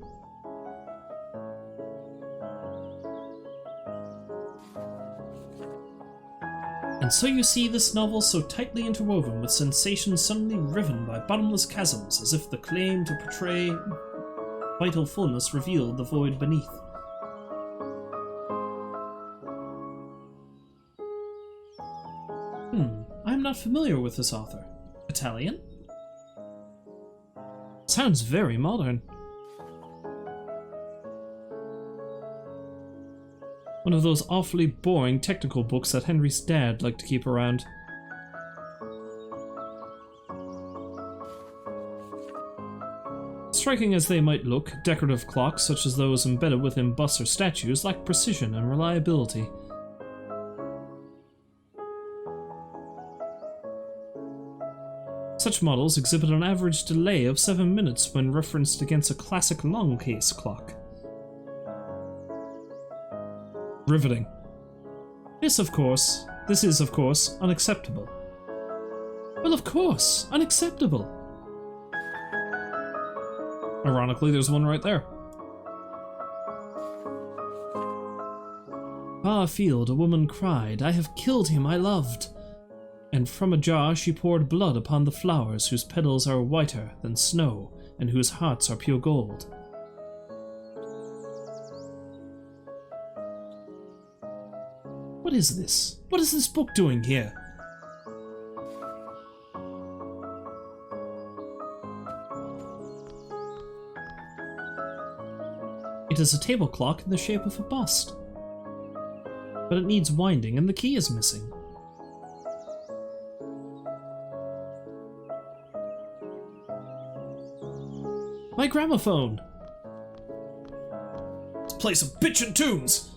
And so you see this novel so tightly interwoven with sensations suddenly riven by bottomless chasms, as if the claim to portray vital fullness revealed the void beneath. I'm not familiar with this author. Italian? Sounds very modern. One of those awfully boring technical books that Henry's dad liked to keep around. Striking as they might look, decorative clocks such as those embedded within busts or statues lack precision and reliability. Such models exhibit an average delay of 7 minutes when referenced against a classic long case clock. Riveting. This is of course unacceptable. Well, of course, unacceptable. Ironically, there's one right there. Far afield, a woman cried, "I have killed him I loved." And from a jar she poured blood upon the flowers whose petals are whiter than snow and whose hearts are pure gold. What is this? What is this book doing here? It is a table clock in the shape of a bust. But it needs winding and the key is missing. My gramophone! Let's play some bitchin' tunes!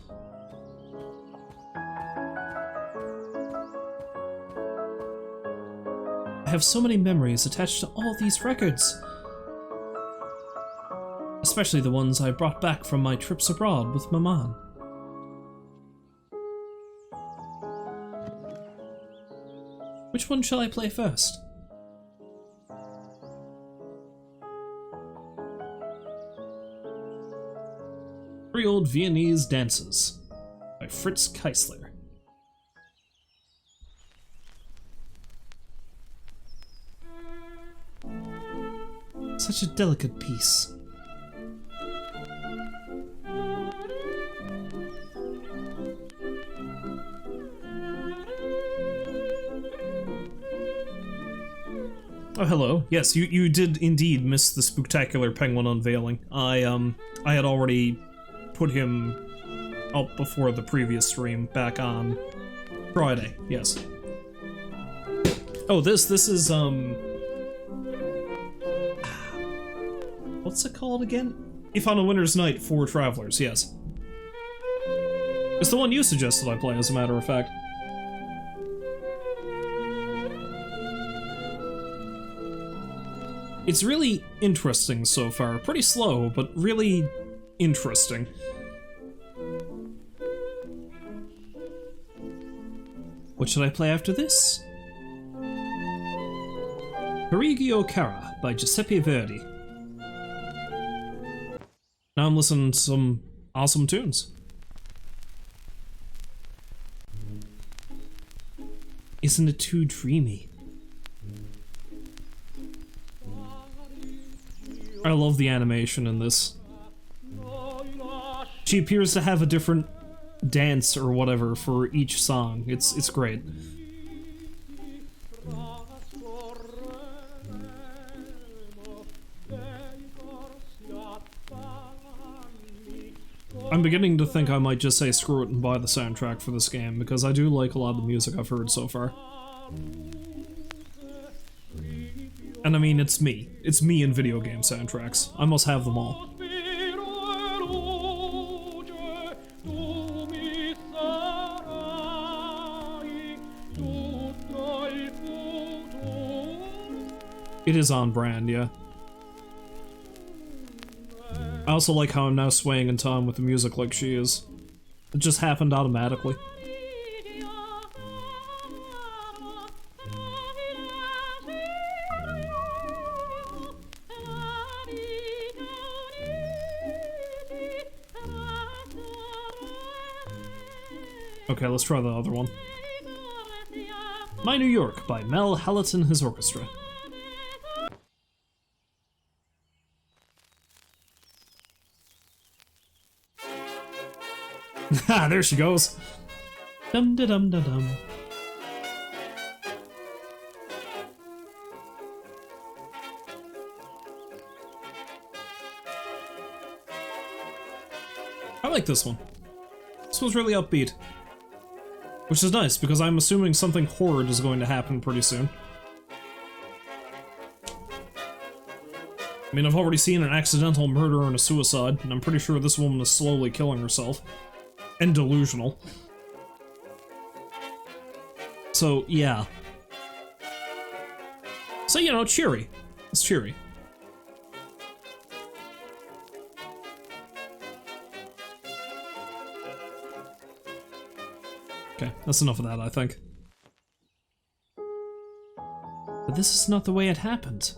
I have so many memories attached to all these records. Especially the ones I brought back from my trips abroad with Maman. Which one shall I play first? Three Old Viennese Dances by Fritz Keisler. Such a delicate piece. Oh, hello. Yes, you did indeed miss the Spooktacular Penguin unveiling. I had already put him up before the previous stream back on Friday. Yes. Oh, this is what's it called again? If on a Winter's Night for Travelers. Yes. It's the one you suggested I play, as a matter of fact. It's really interesting so far. Pretty slow, but really interesting. What should I play after this? Perigio Cara by Giuseppe Verdi. Now I'm listening to some awesome tunes. Isn't it too dreamy? I love the animation in this. She appears to have a different dance or whatever for each song. It's great. I'm beginning to think I might just say screw it and buy the soundtrack for this game, because I do like a lot of the music I've heard so far. And I mean, it's me. It's me in video game soundtracks. I must have them all. It is on brand, yeah. I also like how I'm now swaying in time with the music like she is. It just happened automatically. Okay, let's try the other one. My New York by Mel Hallett and his orchestra. Ha, there she goes. Dum da dum da dum. I like this one. This was really upbeat. Which is nice, because I'm assuming something horrid is going to happen pretty soon. I mean, I've already seen an accidental murder and a suicide, and I'm pretty sure this woman is slowly killing herself. And delusional. So, yeah. So, you know, cheery. It's cheery. Okay, that's enough of that, I think. But this is not the way it happened.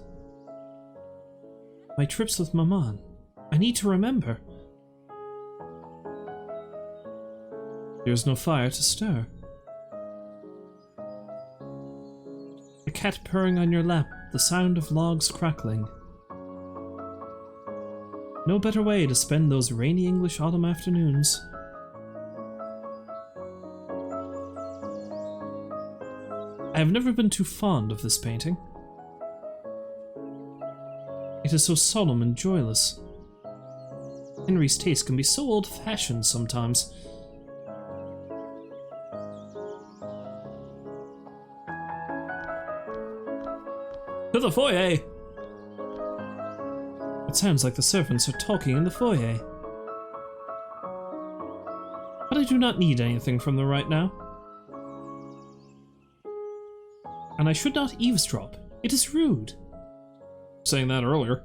My trips with Maman. I need to remember. There's no fire to stir. A cat purring on your lap, the sound of logs crackling. No better way to spend those rainy English autumn afternoons. I have never been too fond of this painting. It is so solemn and joyless. Henry's taste can be so old-fashioned sometimes. To the foyer! It sounds like the servants are talking in the foyer. But I do not need anything from them right now. And I should not eavesdrop. It is rude. Saying that earlier.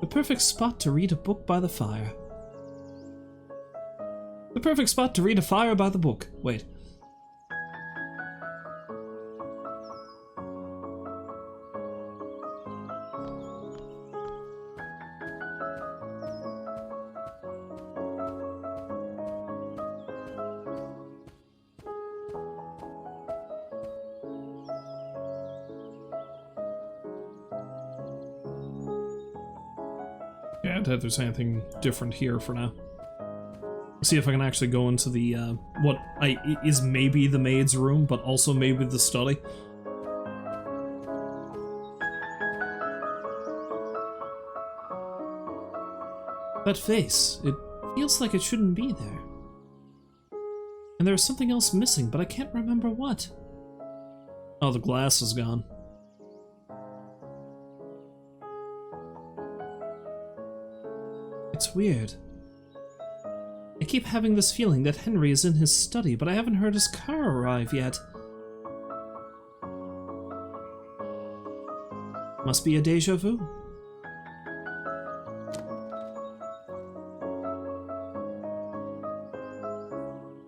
The perfect spot to read a book by the fire. The perfect spot to read a fire by the book. Wait. Yeah, I doubt there's anything different here for now. See if I can actually go into the, what is maybe the maid's room, but also maybe the study. That face, it feels like it shouldn't be there. And there's something else missing, but I can't remember what. Oh, the glass is gone. It's weird. I keep having this feeling that Henry is in his study, but I haven't heard his car arrive yet. Must be a déjà vu.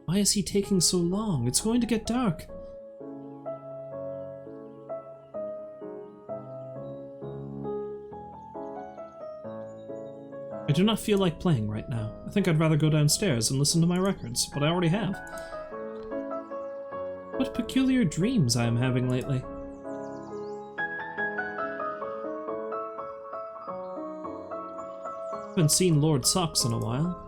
Why is he taking so long? It's going to get dark. do not feel like playing right now. I think I'd rather go downstairs and listen to my records, but I already have. What peculiar dreams I am having lately. Haven't seen Lord Socks in a while.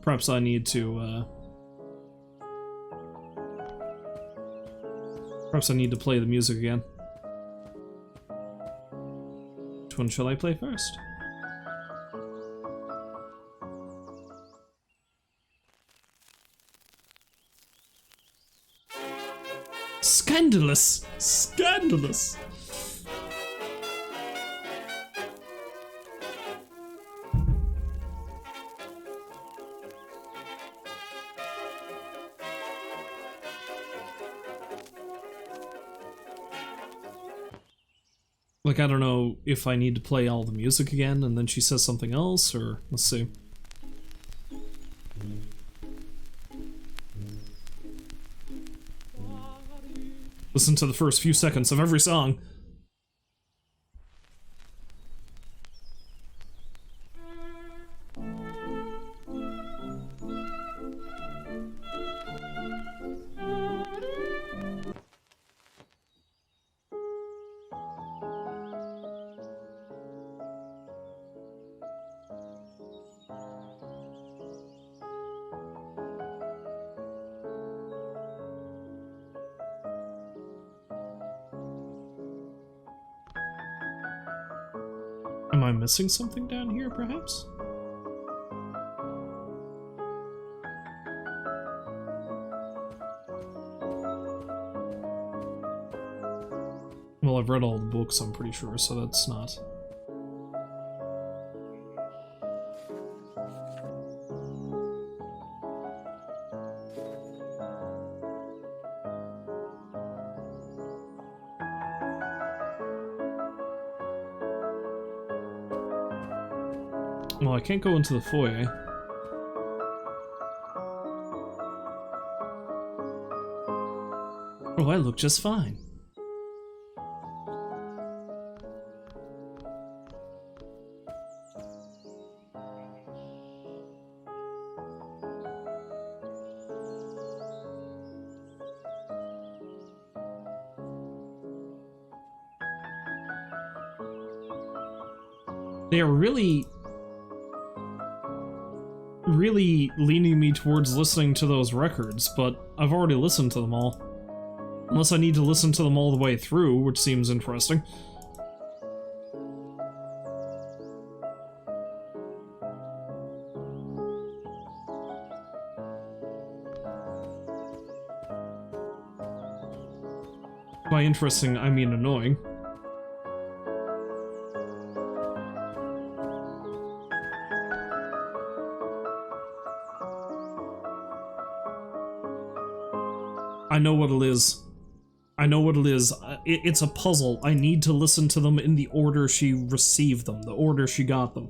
Perhaps I need to, perhaps I need to play the music again. Which one shall I play first? Scandalous! Scandalous! Like, I don't know if I need to play all the music again and then she says something else, or let's see. Listen to the first few seconds of every song. Am I missing something down here, perhaps? Well, I've read all the books, I'm pretty sure, so that's not... Well, I can't go into the foyer. Oh, I look just fine. They are really leaning me towards listening to those records, but I've already listened to them all. Unless I need to listen to them all the way through, which seems interesting. By interesting, I mean annoying. I know what it is. I know what it is. It's a puzzle. I need to listen to them in the order she received them, the order she got them.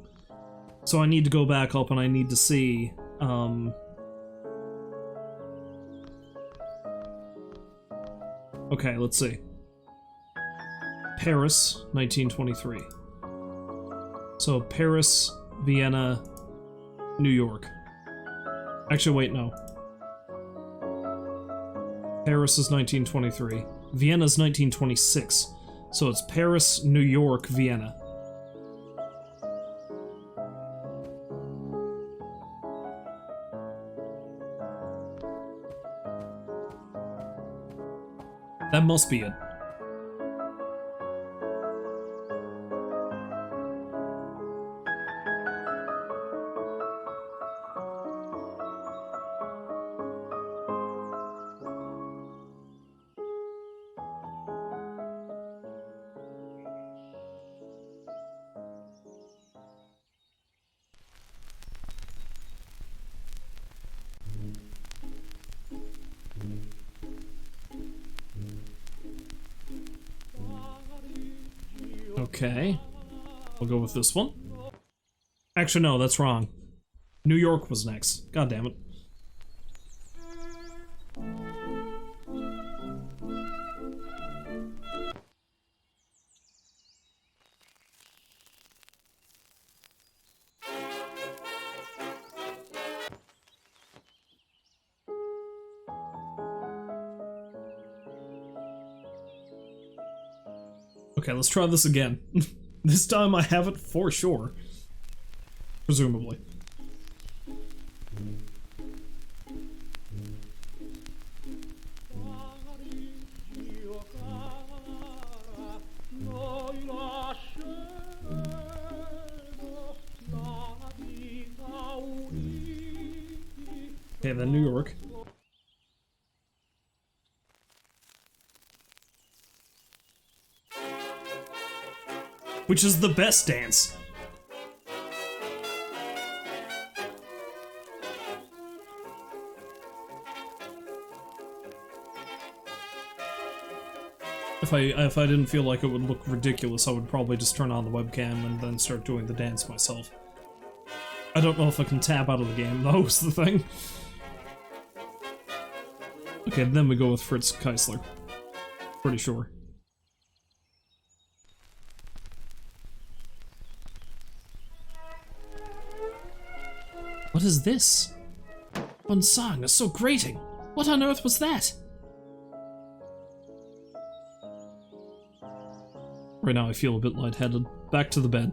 So I need to go back up and I need to see, okay, let's see. Paris, 1923. So Paris, Vienna, New York. Actually, wait, no. Paris is 1923. Vienna's 1926. So it's Paris, New York, Vienna. That must be it. Okay. We'll go with this one. Actually, no, that's wrong. New York was next. God damn it. Okay, let's try this again. This time I have it for sure. Presumably. Okay, then New York. Which is the best dance. If I didn't feel like it would look ridiculous, I would probably just turn on the webcam and then start doing the dance myself. I don't know if I can tab out of the game, though, is the thing. Okay, then we go with Fritz Keisler. Pretty sure. What is this? One song is so grating. What on earth was that? Right now I feel a bit lightheaded. Back to the bed.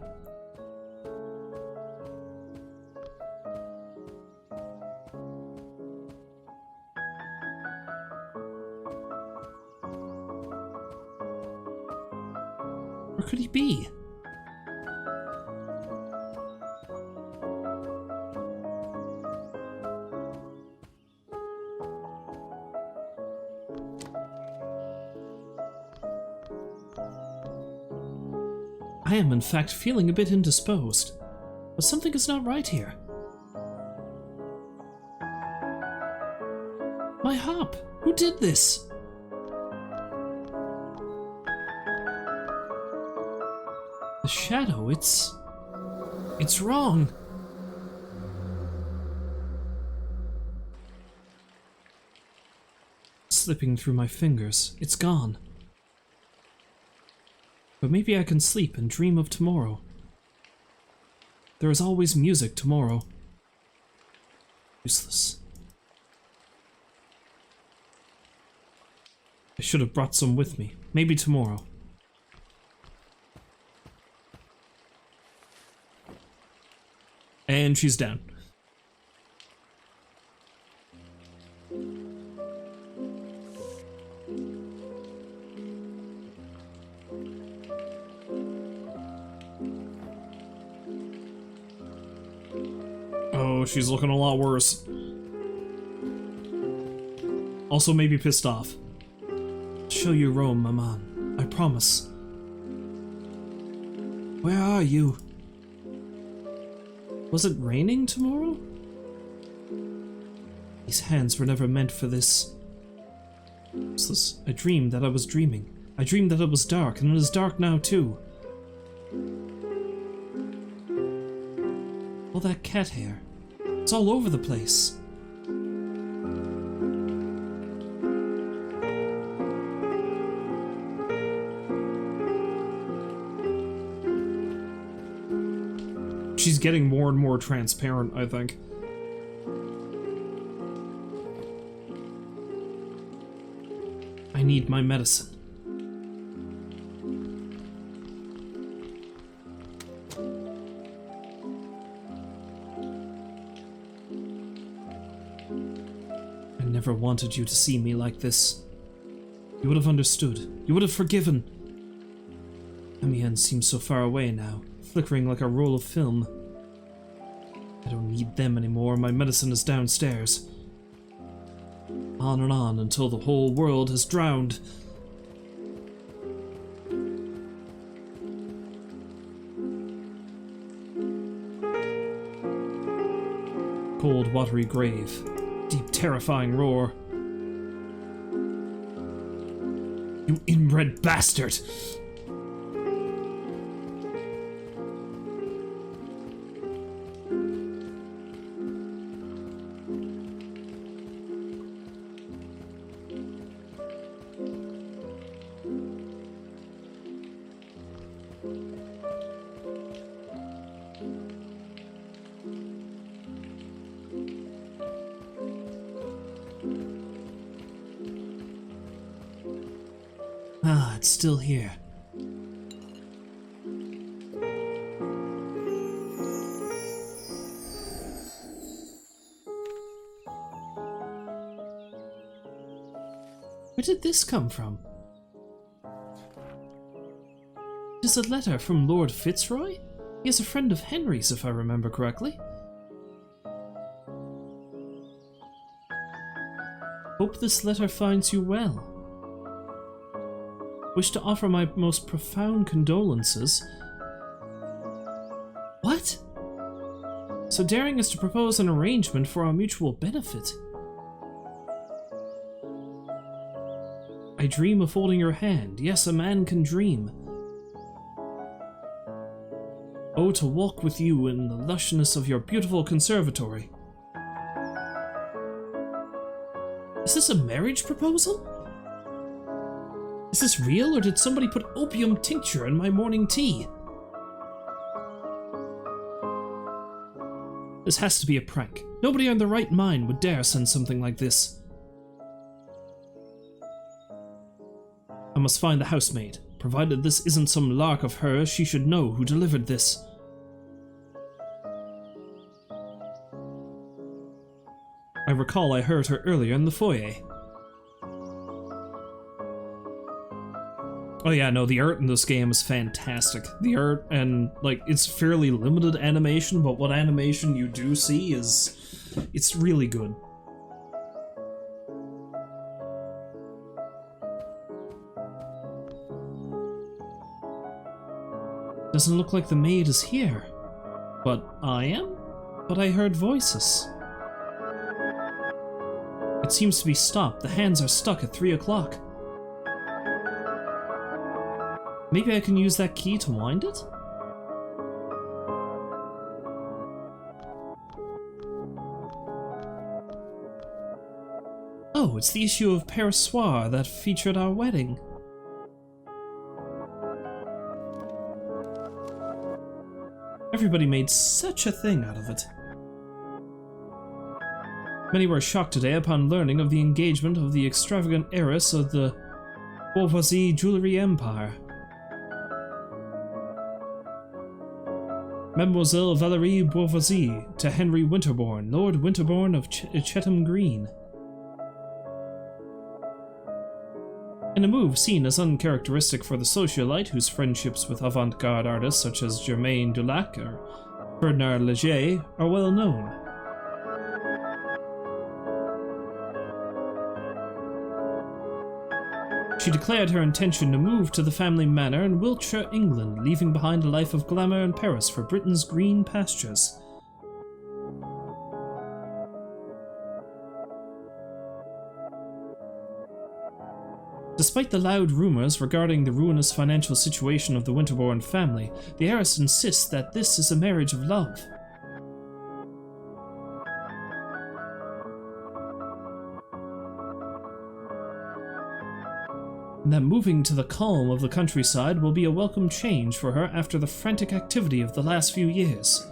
Where could he be? I am in fact feeling a bit indisposed, but something is not right here. My harp! Who did this? The shadow, it's wrong. Slipping through my fingers, it's gone. But maybe I can sleep and dream of tomorrow. There is always music tomorrow. Useless. I should have brought some with me. Maybe tomorrow. And she's down. Oh, she's looking a lot worse. Also maybe pissed off. Show you Rome, Maman. I promise. Where are you? Was it raining tomorrow? These hands were never meant for this. I dreamed that I was dreaming. I dreamed that it was dark, and it is dark now too. All that cat hair. It's all over the place. She's getting more and more transparent, I think. I need my medicine. I never wanted you to see me like this. You would have understood. You would have forgiven. Amiens seems so far away now, flickering like a roll of film. I don't need them anymore, my medicine is downstairs. On and on until the whole world has drowned. Cold, watery grave. Deep, terrifying roar. You inbred bastard! Ah, it's still here. did this come from? It is a letter from Lord Fitzroy? He is a friend of Henry's, if I remember correctly. Hope this letter finds you well. Wish to offer my most profound condolences. What? So daring as to propose an arrangement for our mutual benefit. I dream of holding your hand. Yes, a man can dream. Oh, to walk with you in the lushness of your beautiful conservatory. Is this a marriage proposal? Is this real, or did somebody put opium tincture in my morning tea? This has to be a prank. Nobody in their right mind would dare send something like this. I must find the housemaid. Provided this isn't some lark of hers, she should know who delivered this. I recall I heard her earlier in the foyer. Oh yeah, no, the art in this game is fantastic. The art, and like, it's fairly limited animation, but what animation you do see it's really good. Doesn't look like the maid is here. But I am? But I heard voices. It seems to be stopped. The hands are stuck at 3 o'clock. Maybe I can use that key to wind it? Oh, it's the issue of Paris Soir that featured our wedding. Everybody made such a thing out of it. Many were shocked today upon learning of the engagement of the extravagant heiress of the Beauvoisis jewelry empire. Mademoiselle Valérie Beauvoisis to Henry Winterbourne, Lord Winterbourne of Chetham Green. In a move seen as uncharacteristic for the socialite whose friendships with avant-garde artists such as Germaine Dulac or Bernard Léger are well known. She declared her intention to move to the family manor in Wiltshire, England, leaving behind a life of glamour in Paris for Britain's green pastures. Despite the loud rumors regarding the ruinous financial situation of the Winterbourne family, the heiress insists that this is a marriage of love. And that moving to the calm of the countryside will be a welcome change for her after the frantic activity of the last few years.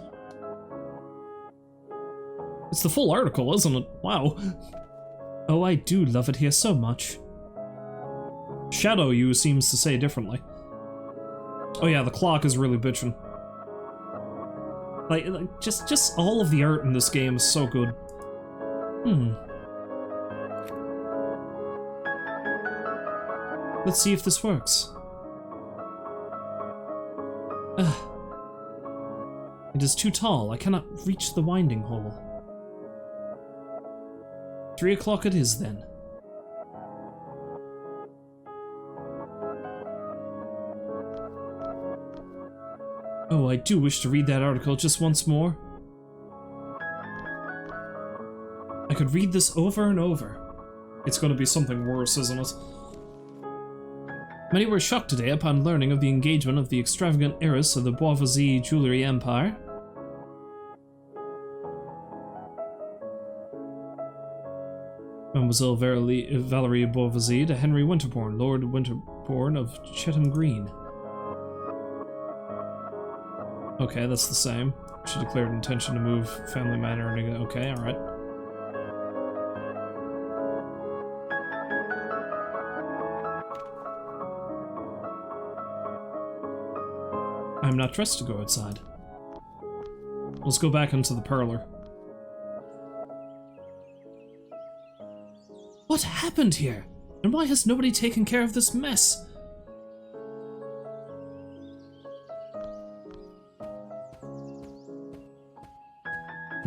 It's the full article, isn't it? Wow. Oh, I do love it here so much. Shadow You seems to say differently. Oh yeah, the clock is really bitchin'. Like just all of the art in this game is so good. Let's see if this works. It is too tall. I cannot reach the winding hole. 3 o'clock it is then. Oh, I do wish to read that article just once more. I could read this over and over. It's gonna be something worse, isn't it? Many were shocked today upon learning of the engagement of the extravagant heiress of the Beauvoisis jewelry empire. Mademoiselle Valérie Beauvoisis to Henry Winterbourne, Lord Winterbourne of Chetham Green. Okay, that's the same. She declared intention to move family manor and okay, alright. I'm not dressed to go outside. Let's go back into the parlor. What happened here? And why has nobody taken care of this mess?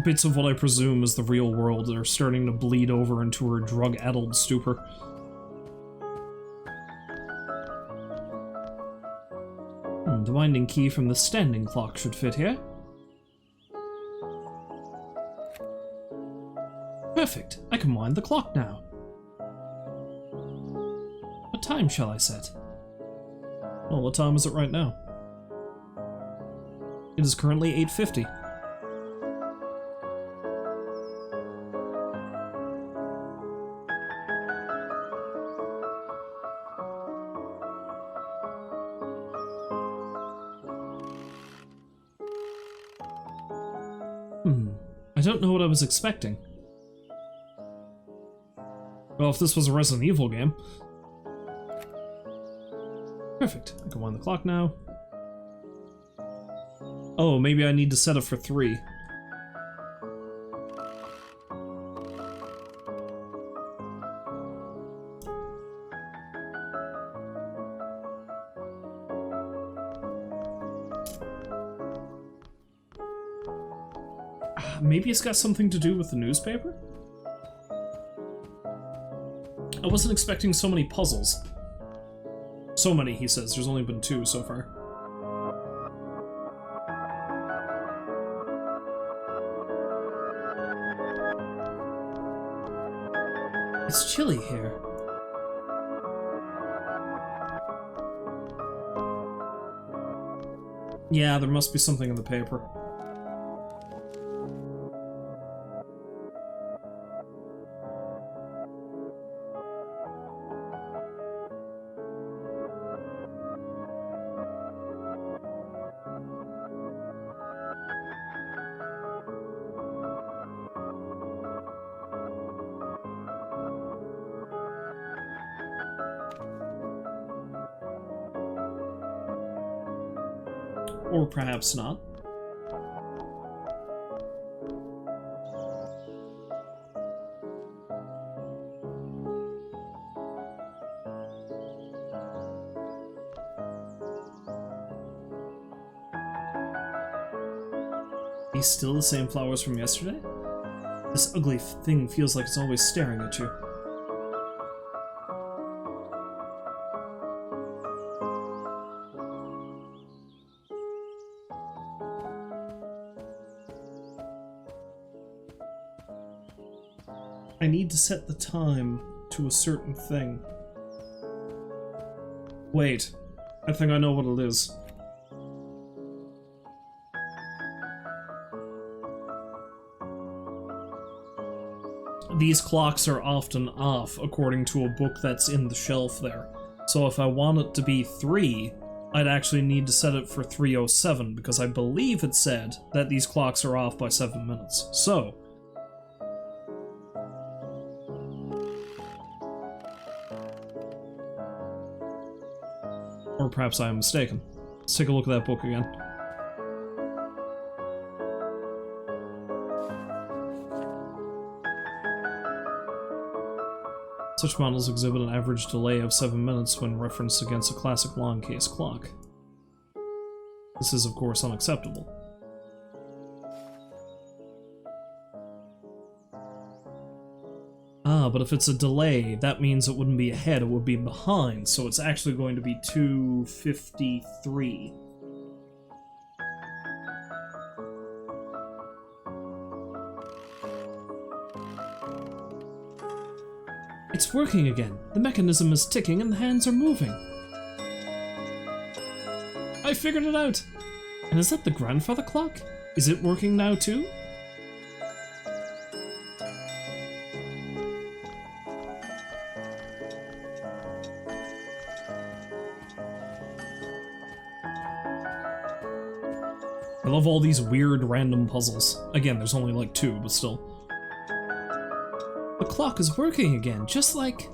Bits of what I presume is the real world are starting to bleed over into her drug-addled stupor. The winding key from the standing clock should fit here. Perfect. I can wind the clock now. What time shall I set? Well, what time is it right now? It is currently 8:50. I don't know what I was expecting. Well, if this was a Resident Evil game. Perfect. I can wind the clock now. Oh, maybe I need to set it for 3. Maybe it's got something to do with the newspaper? I wasn't expecting so many puzzles. So many, he says. There's only been 2 so far. It's chilly here. Yeah, there must be something in the paper. Or perhaps not. These still the same flowers from yesterday? This ugly thing feels like it's always staring at you. I need to set the time to a certain thing. Wait, I think I know what it is. These clocks are often off, according to a book that's in the shelf there. So if I want it to be 3, I'd actually need to set it for 3:07, because I believe it said that these clocks are off by 7 minutes. So, or perhaps I am mistaken. Let's take a look at that book again. Such models exhibit an average delay of 7 minutes when referenced against a classic long case clock. This is, of course, unacceptable. Ah, but if it's a delay, that means it wouldn't be ahead, it would be behind, so it's actually going to be 2:53. It's working again. The mechanism is ticking and the hands are moving. I figured it out! And is that the grandfather clock? Is it working now too? I love all these weird random puzzles. Again, there's only like 2, but still. The clock is working again, just like...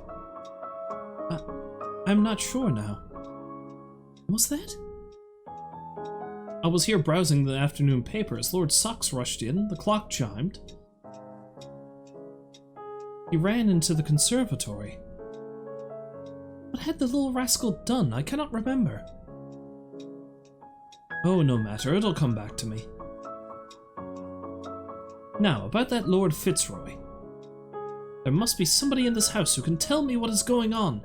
I'm not sure now. What's that? I was here browsing the afternoon papers. Lord Socks rushed in, the clock chimed. He ran into the conservatory. What had the little rascal done? I cannot remember. Oh, no matter, it'll come back to me. Now, about that Lord Fitzroy. There must be somebody in this house who can tell me what is going on.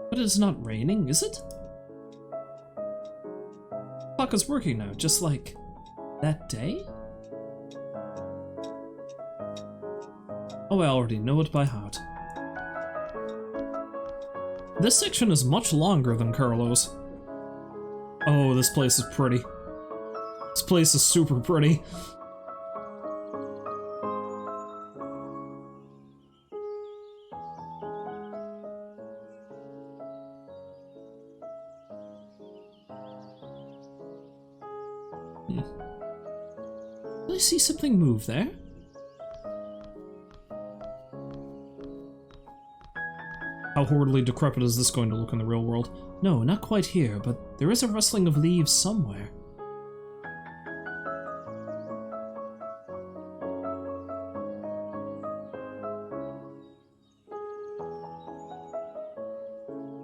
But it's not raining, is it? The clock is working now, just like that day? Oh, I already know it by heart. This section is much longer than Carlo's. Oh, this place is pretty. This place is super pretty. Did I see something move there? How horribly decrepit is this going to look in the real world? No, not quite here, but there is a rustling of leaves somewhere.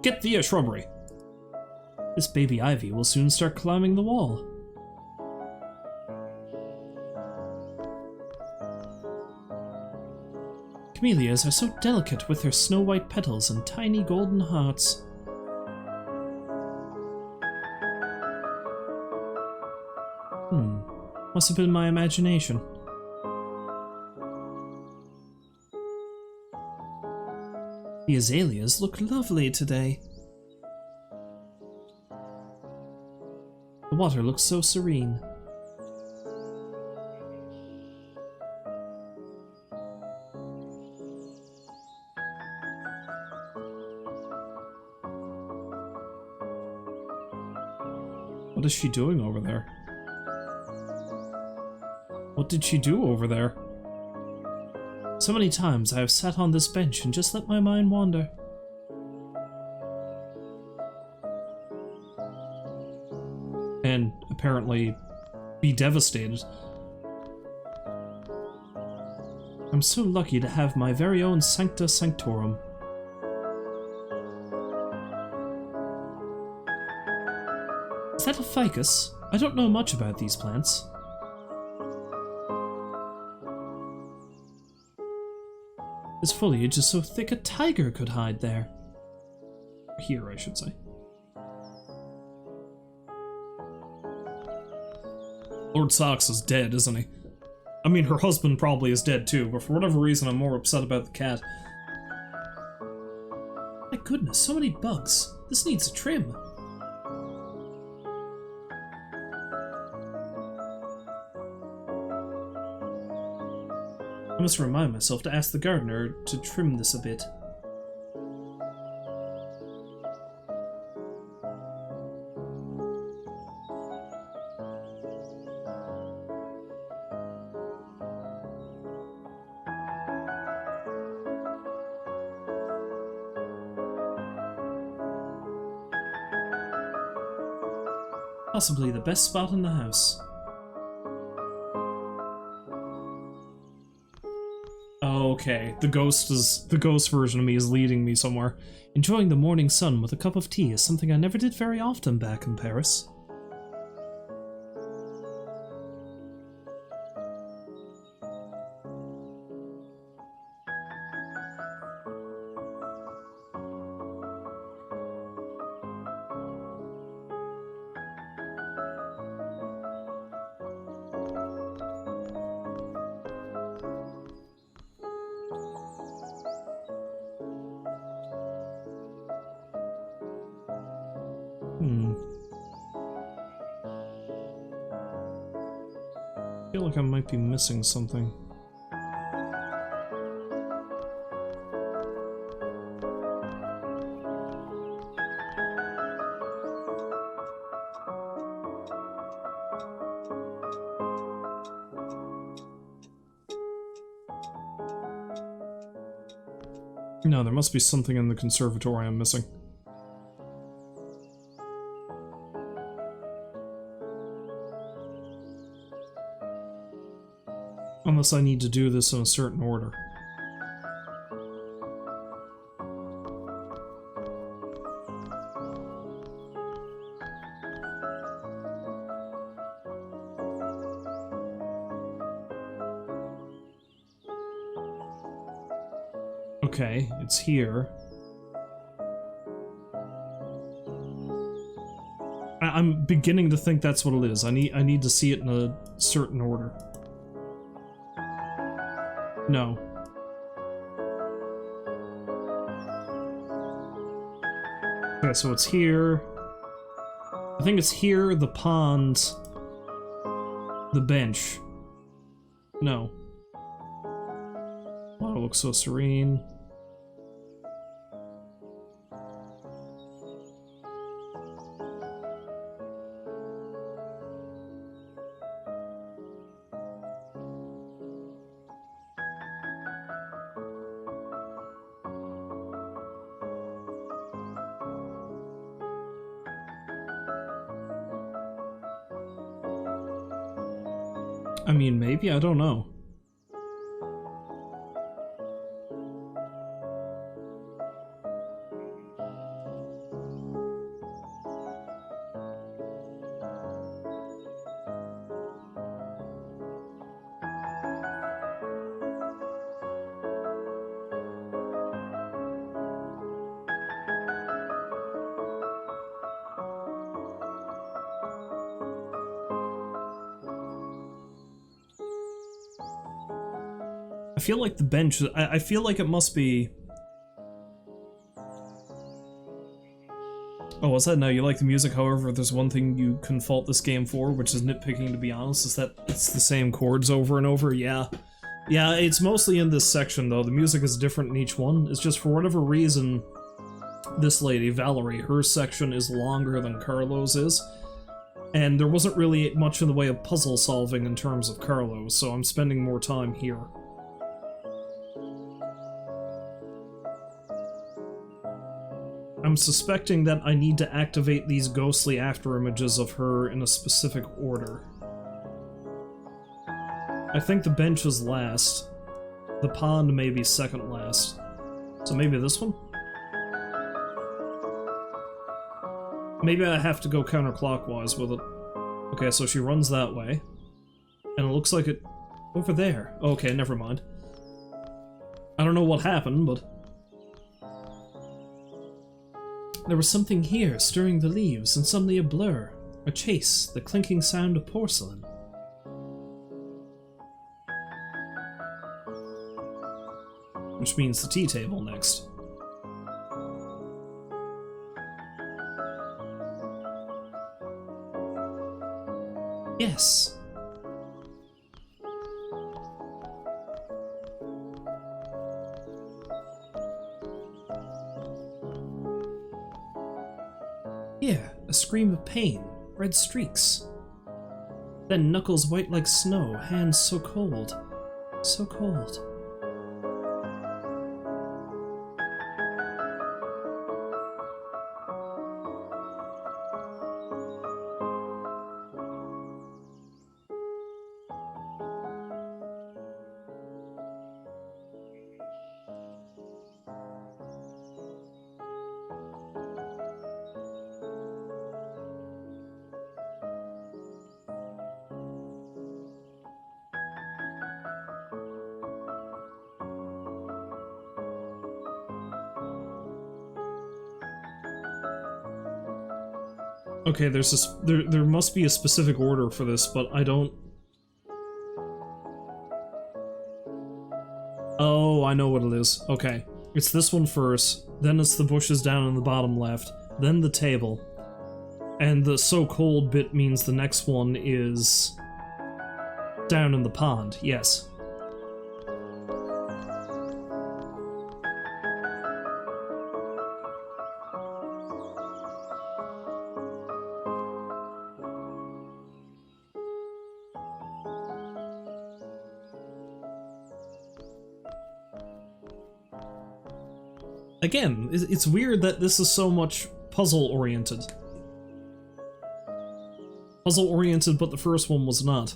Get the shrubbery! This baby ivy will soon start climbing the wall. Camellias are so delicate with their snow-white petals and tiny golden hearts. Must have been my imagination. The azaleas look lovely today. The water looks so serene. What is she doing over there? What did she do over there? So many times I have sat on this bench and just let my mind wander. And apparently be devastated. I'm so lucky to have my very own Sancta Sanctorum. Is that a ficus? I don't know much about these plants. This foliage is so thick a tiger could hide there. Here, I should say. Lord Socks is dead, isn't he? I mean, her husband probably is dead too, but for whatever reason I'm more upset about the cat. My goodness, so many bugs. This needs a trim. I must remind myself to ask the gardener to trim this a bit. Possibly the best spot in the house. Okay, the ghost version of me is leading me somewhere. Enjoying the morning sun with a cup of tea is something I never did very often back in Paris. I feel like I might be missing something. No, there must be something in the conservatory I'm missing. promise I need to do this in a certain order. Okay, it's here. I'm beginning to think that's what it is. I need to see it in a certain order. No. Okay, so it's here. I think it's here, the pond, the bench. No. Wow, it looks so serene. I mean, maybe, I don't know. I feel like the bench, I feel like it must be... Oh, what's that? No, you like the music, however, there's one thing you can fault this game for, which is nitpicking, to be honest, is that it's the same chords over and over, yeah. Yeah, it's mostly in this section, though. The music is different in each one. It's just, for whatever reason, this lady, Valerie, her section is longer than Carlo's is. And there wasn't really much in the way of puzzle solving in terms of Carlo's, so I'm spending more time here. I'm suspecting that I need to activate these ghostly afterimages of her in a specific order. I think the bench is last. The pond may be second last. So maybe this one? Maybe I have to go counterclockwise with it. Okay, so she runs that way. And it looks like it... over there. Okay, never mind. I don't know what happened, but... There was something here, stirring the leaves, and suddenly a blur. A chase, the clinking sound of porcelain. Which means the tea table next. Yes. Here, a scream of pain, red streaks. Then knuckles white like snow, hands so cold. So cold. Okay, there's this. There must be a specific order for this, but I don't. Oh, I know what it is. Okay, it's this one first. Then it's the bushes down in the bottom left. Then the table, and the so cold bit means the next one is down in the pond. Yes. Again, it's weird that this is so much puzzle-oriented. Puzzle-oriented, but the first one was not.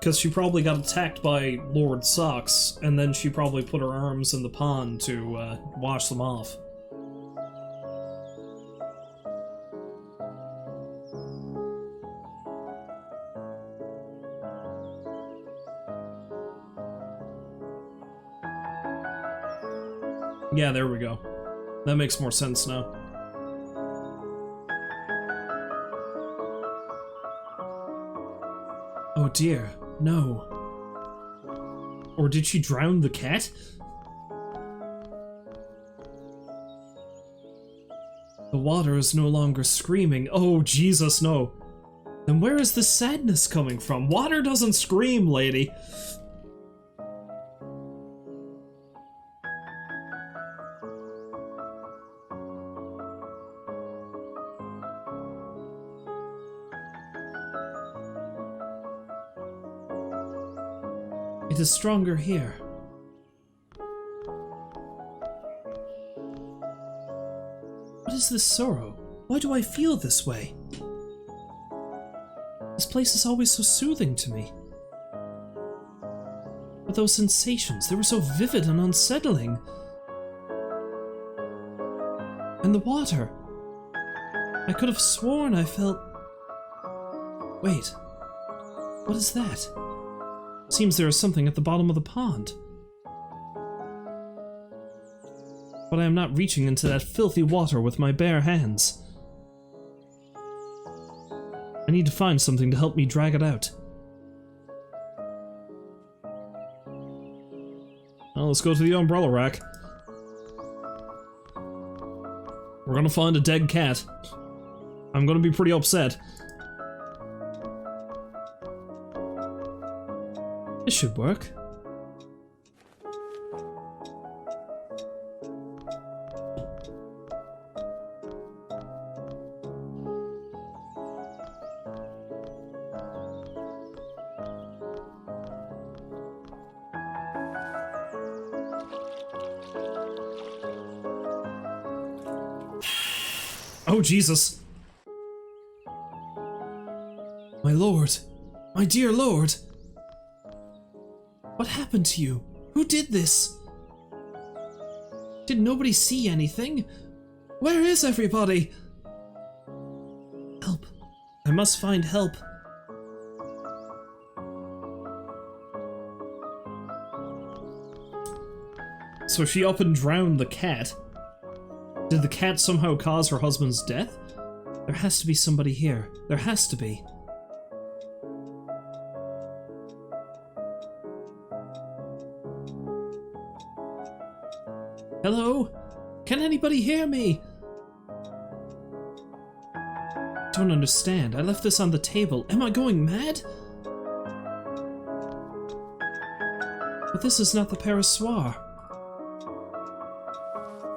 Because she probably got attacked by Lord Socks, and then she probably put her arms in the pond to wash them off. Yeah, there we go. That makes more sense now. Oh dear, no. Or did she drown the cat? The water is no longer screaming. Oh, Jesus, no. Then where is the sadness coming from? Water doesn't scream, lady. It is stronger here. What is this sorrow? Why do I feel this way? This place is always so soothing to me. But those sensations, they were so vivid and unsettling. And the water. I could have sworn I felt... Wait. What is that? Seems there is something at the bottom of the pond. But I am not reaching into that filthy water with my bare hands. I need to find something to help me drag it out. Well, let's go to the umbrella rack. We're gonna find a dead cat. I'm gonna be pretty upset. This should work. Oh, Jesus. My lord. My dear lord. What happened to you? Who did this? Did nobody see anything? Where is everybody? Help. I must find help. So she up and drowned the cat. Did the cat somehow cause her husband's death? There has to be somebody here. There has to be. Hello? Can anybody hear me? Don't understand. I left this on the table. Am I going mad? But this is not the Paris Soir.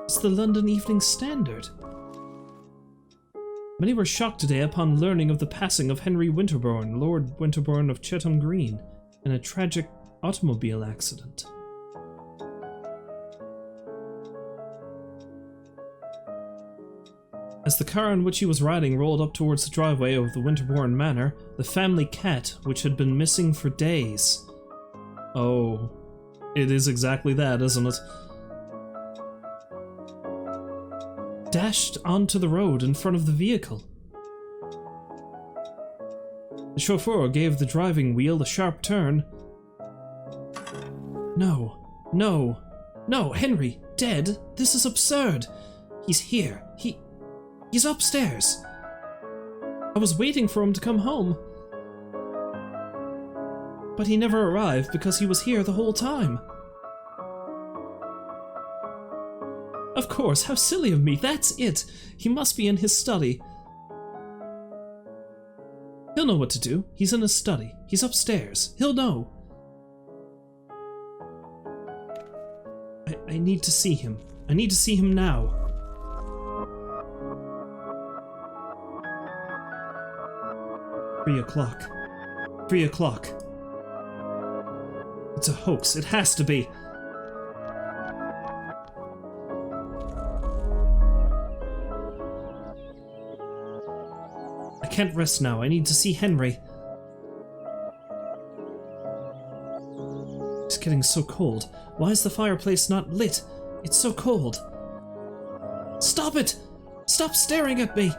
It's the London Evening Standard. Many were shocked today upon learning of the passing of Henry Winterbourne, Lord Winterbourne of Chetham Green, in a tragic automobile accident. As the car in which he was riding rolled up towards the driveway of the Winterbourne Manor, the family cat, which had been missing for days... Oh, it is exactly that, isn't it? Dashed onto the road in front of the vehicle. The chauffeur gave the driving wheel a sharp turn. No, no, no, Henry, dead? This is absurd. He's here. He's upstairs. I was waiting for him to come home. But he never arrived because he was here the whole time. Of course, how silly of me, that's it. He must be in his study. He'll know what to do. He's in his study. He's upstairs. He'll know. I need to see him. I need to see him now. Three o'clock. 3 o'clock. It's a hoax. It has to be. I can't rest now. I need to see Henry. getting so cold. Why is the fireplace not lit? It's so cold. Stop it! Stop staring at me!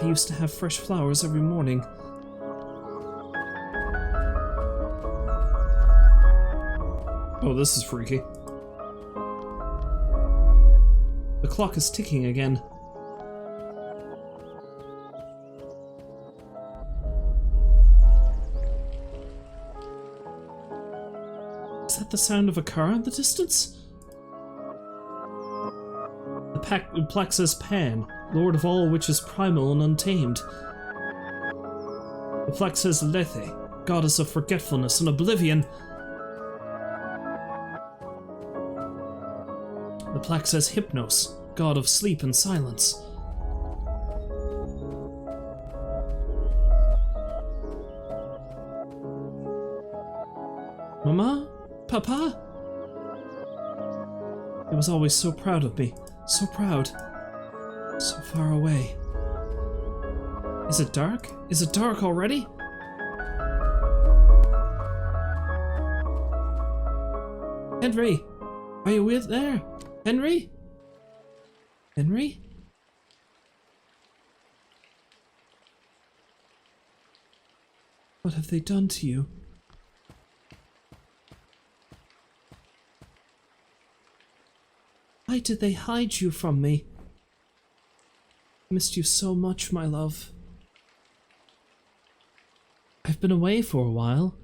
I used to have fresh flowers every morning. Oh, this is freaky. The clock is ticking again. Is that the sound of a car in the distance? The plaque says Pan, Lord of all which is primal and untamed. The plaque says Lethe, goddess of forgetfulness and oblivion. The plaque says Hypnos, god of sleep and silence. Mama? Papa? He was always so proud of me. So proud. So far away. Is it dark? Is it dark already? Henry! Are you with there? Henry? Henry? What have they done to you? Why did they hide you from me? I missed you so much, my love. I've been away for a while,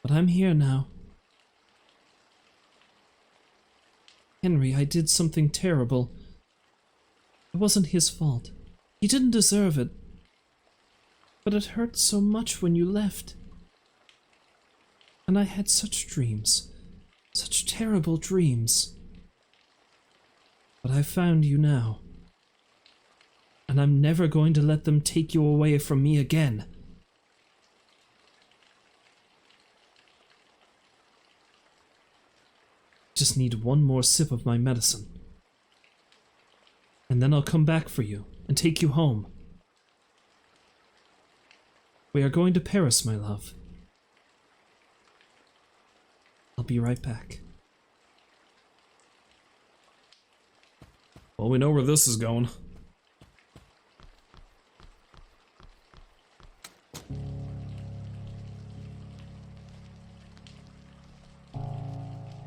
but I'm here now. Henry, I did something terrible. It wasn't his fault. He didn't deserve it. But it hurt so much when you left. And I had such dreams. Such terrible dreams. But I found you now. And I'm never going to let them take you away from me again. Just need one more sip of my medicine. And then I'll come back for you and take you home. We are going to Paris, my love. I'll be right back. Well, we know where this is going.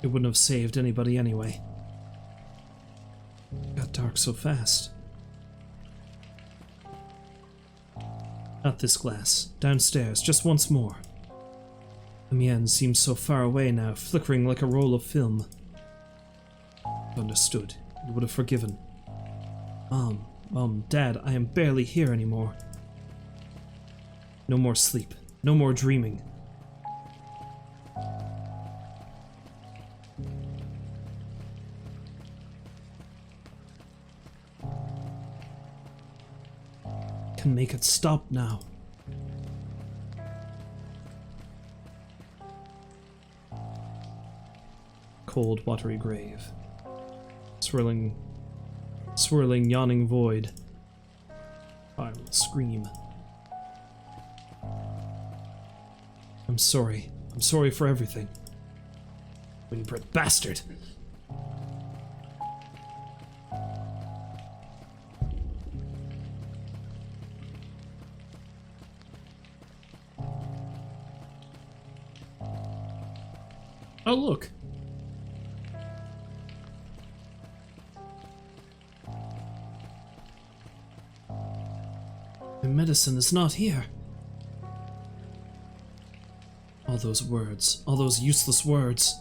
It wouldn't have saved anybody anyway. It got dark so fast. Not this glass. Downstairs, just once more. Amiens seems so far away now, flickering like a roll of film. Understood. You would have forgiven. Dad, I am barely here anymore. No more sleep. No more dreaming. Can make it stop now. Cold, watery grave. Swirling, yawning void. I will scream. I'm sorry. I'm sorry for everything. Windbread bastard! Oh, look. My medicine is not here. All those words, all those useless words.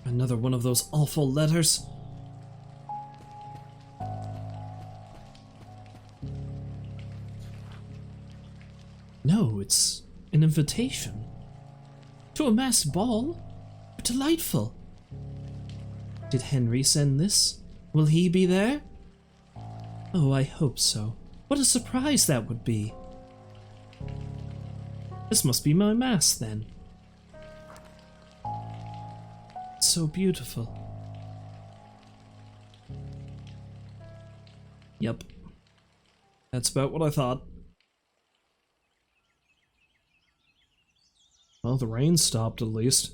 Another one of those awful letters. No, it's an invitation. To a masked ball? Delightful. Did Henry send this? Will he be there? Oh, I hope so. What a surprise that would be. This must be my mask, then. It's so beautiful. Yep. That's about what I thought. Well, the rain stopped at least.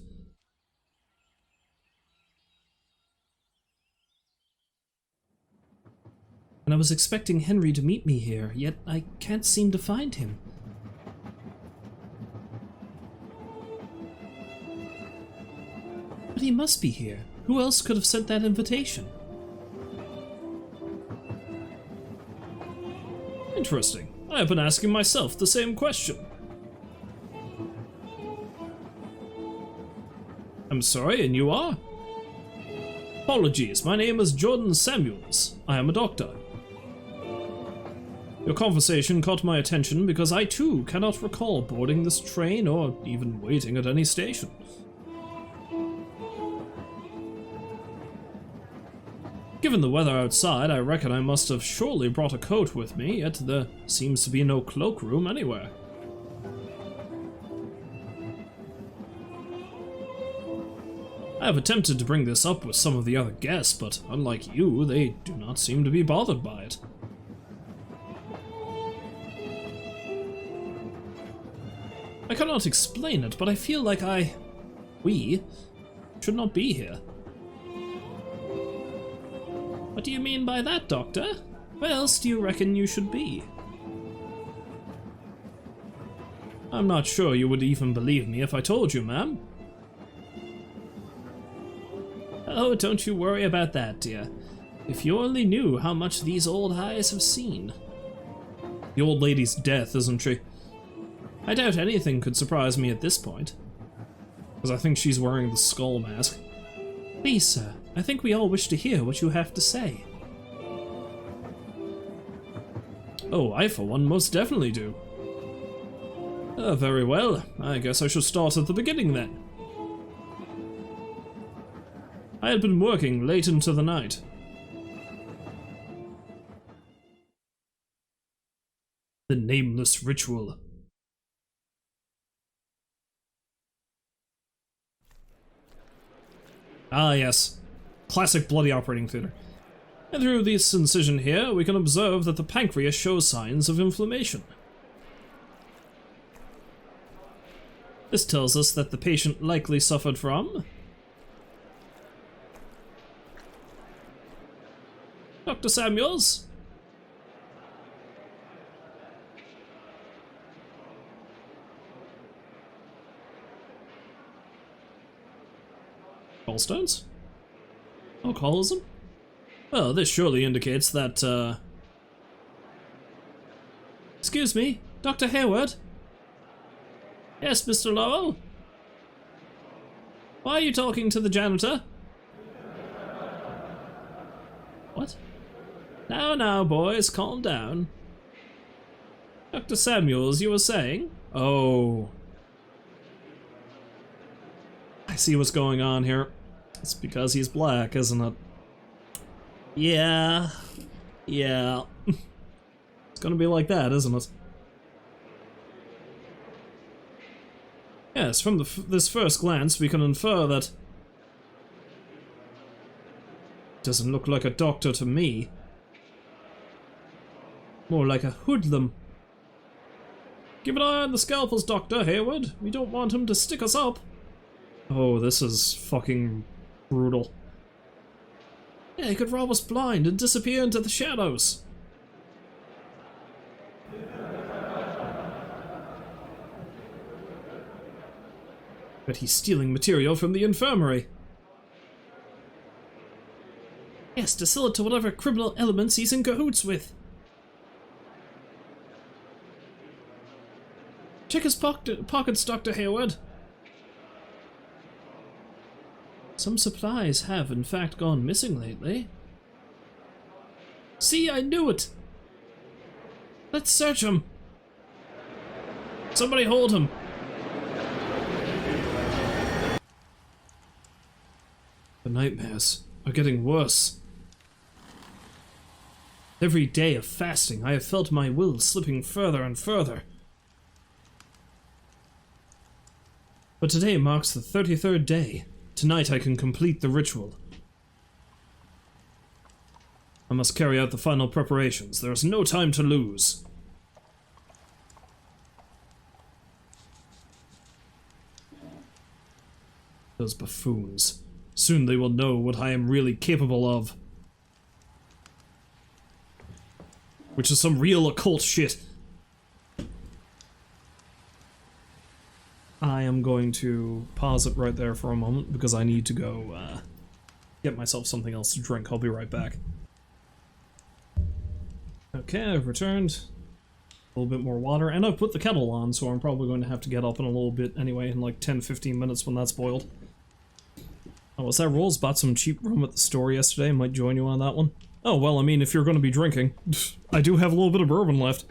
And I was expecting Henry to meet me here, yet I can't seem to find him. But he must be here. Who else could have sent that invitation? Interesting. I have been asking myself the same question. I'm sorry, and you are? Apologies, my name is Jordan Samuels. I am a doctor. Your conversation caught my attention because I too cannot recall boarding this train or even waiting at any station. Given the weather outside, I reckon I must have surely brought a coat with me, yet there seems to be no cloakroom anywhere. I have attempted to bring this up with some of the other guests, but unlike you, they do not seem to be bothered by it. I cannot explain it, but I feel like we should not be here. What do you mean by that, Doctor? Where else do you reckon you should be? I'm not sure you would even believe me if I told you, ma'am. Oh, don't you worry about that, dear. If you only knew how much these old eyes have seen. The old lady's death, isn't she? I doubt anything could surprise me at this point. Because I think she's wearing the skull mask. Please, sir, I think we all wish to hear what you have to say. Oh, I for one most definitely do. Very well. I guess I shall start at the beginning then. I had been working late into the night. The nameless ritual. Ah, yes. Classic bloody operating theater. And through this incision here, we can observe that the pancreas shows signs of inflammation. This tells us that the patient likely suffered from Dr. Samuels? Gallstones? Alcoholism? Well, this surely indicates that, Excuse me, Dr. Hayward? Yes, Mr. Lowell? Why are you talking to the janitor? What? Now, boys, calm down. Dr. Samuels, you were saying? Oh. I see what's going on here. It's because he's black, isn't it? Yeah. It's gonna be like that, isn't it? Yes, from this first glance, we can infer that... Doesn't look like a doctor to me. More like a hoodlum. Keep an eye on the scalpels, Dr. Hayward. We don't want him to stick us up. Oh, this is fucking brutal. Yeah, he could rob us blind and disappear into the shadows. But he's stealing material from the infirmary. Yes, to sell it to whatever criminal elements he's in cahoots with. Check his pockets, Dr. Hayward. Some supplies have, in fact, gone missing lately. See, I knew it! Let's search him! Somebody hold him! The nightmares are getting worse. Every day of fasting, I have felt my will slipping further and further. But today marks the 33rd day. Tonight I can complete the ritual. I must carry out the final preparations. There is no time to lose. those buffoons. Soon they will know what I am really capable of. Which is some real occult shit. I am going to pause it right there for a moment because I need to go get myself something else to drink. I'll be right back. Okay, I've returned. A little bit more water, and I've put the kettle on, so I'm probably going to have to get up in a little bit anyway, in like 10-15 minutes when that's boiled. Oh, was that Rolls? Bought some cheap rum at the store yesterday. Might join you on that one. Oh, well, I mean, if you're going to be drinking, I do have a little bit of bourbon left.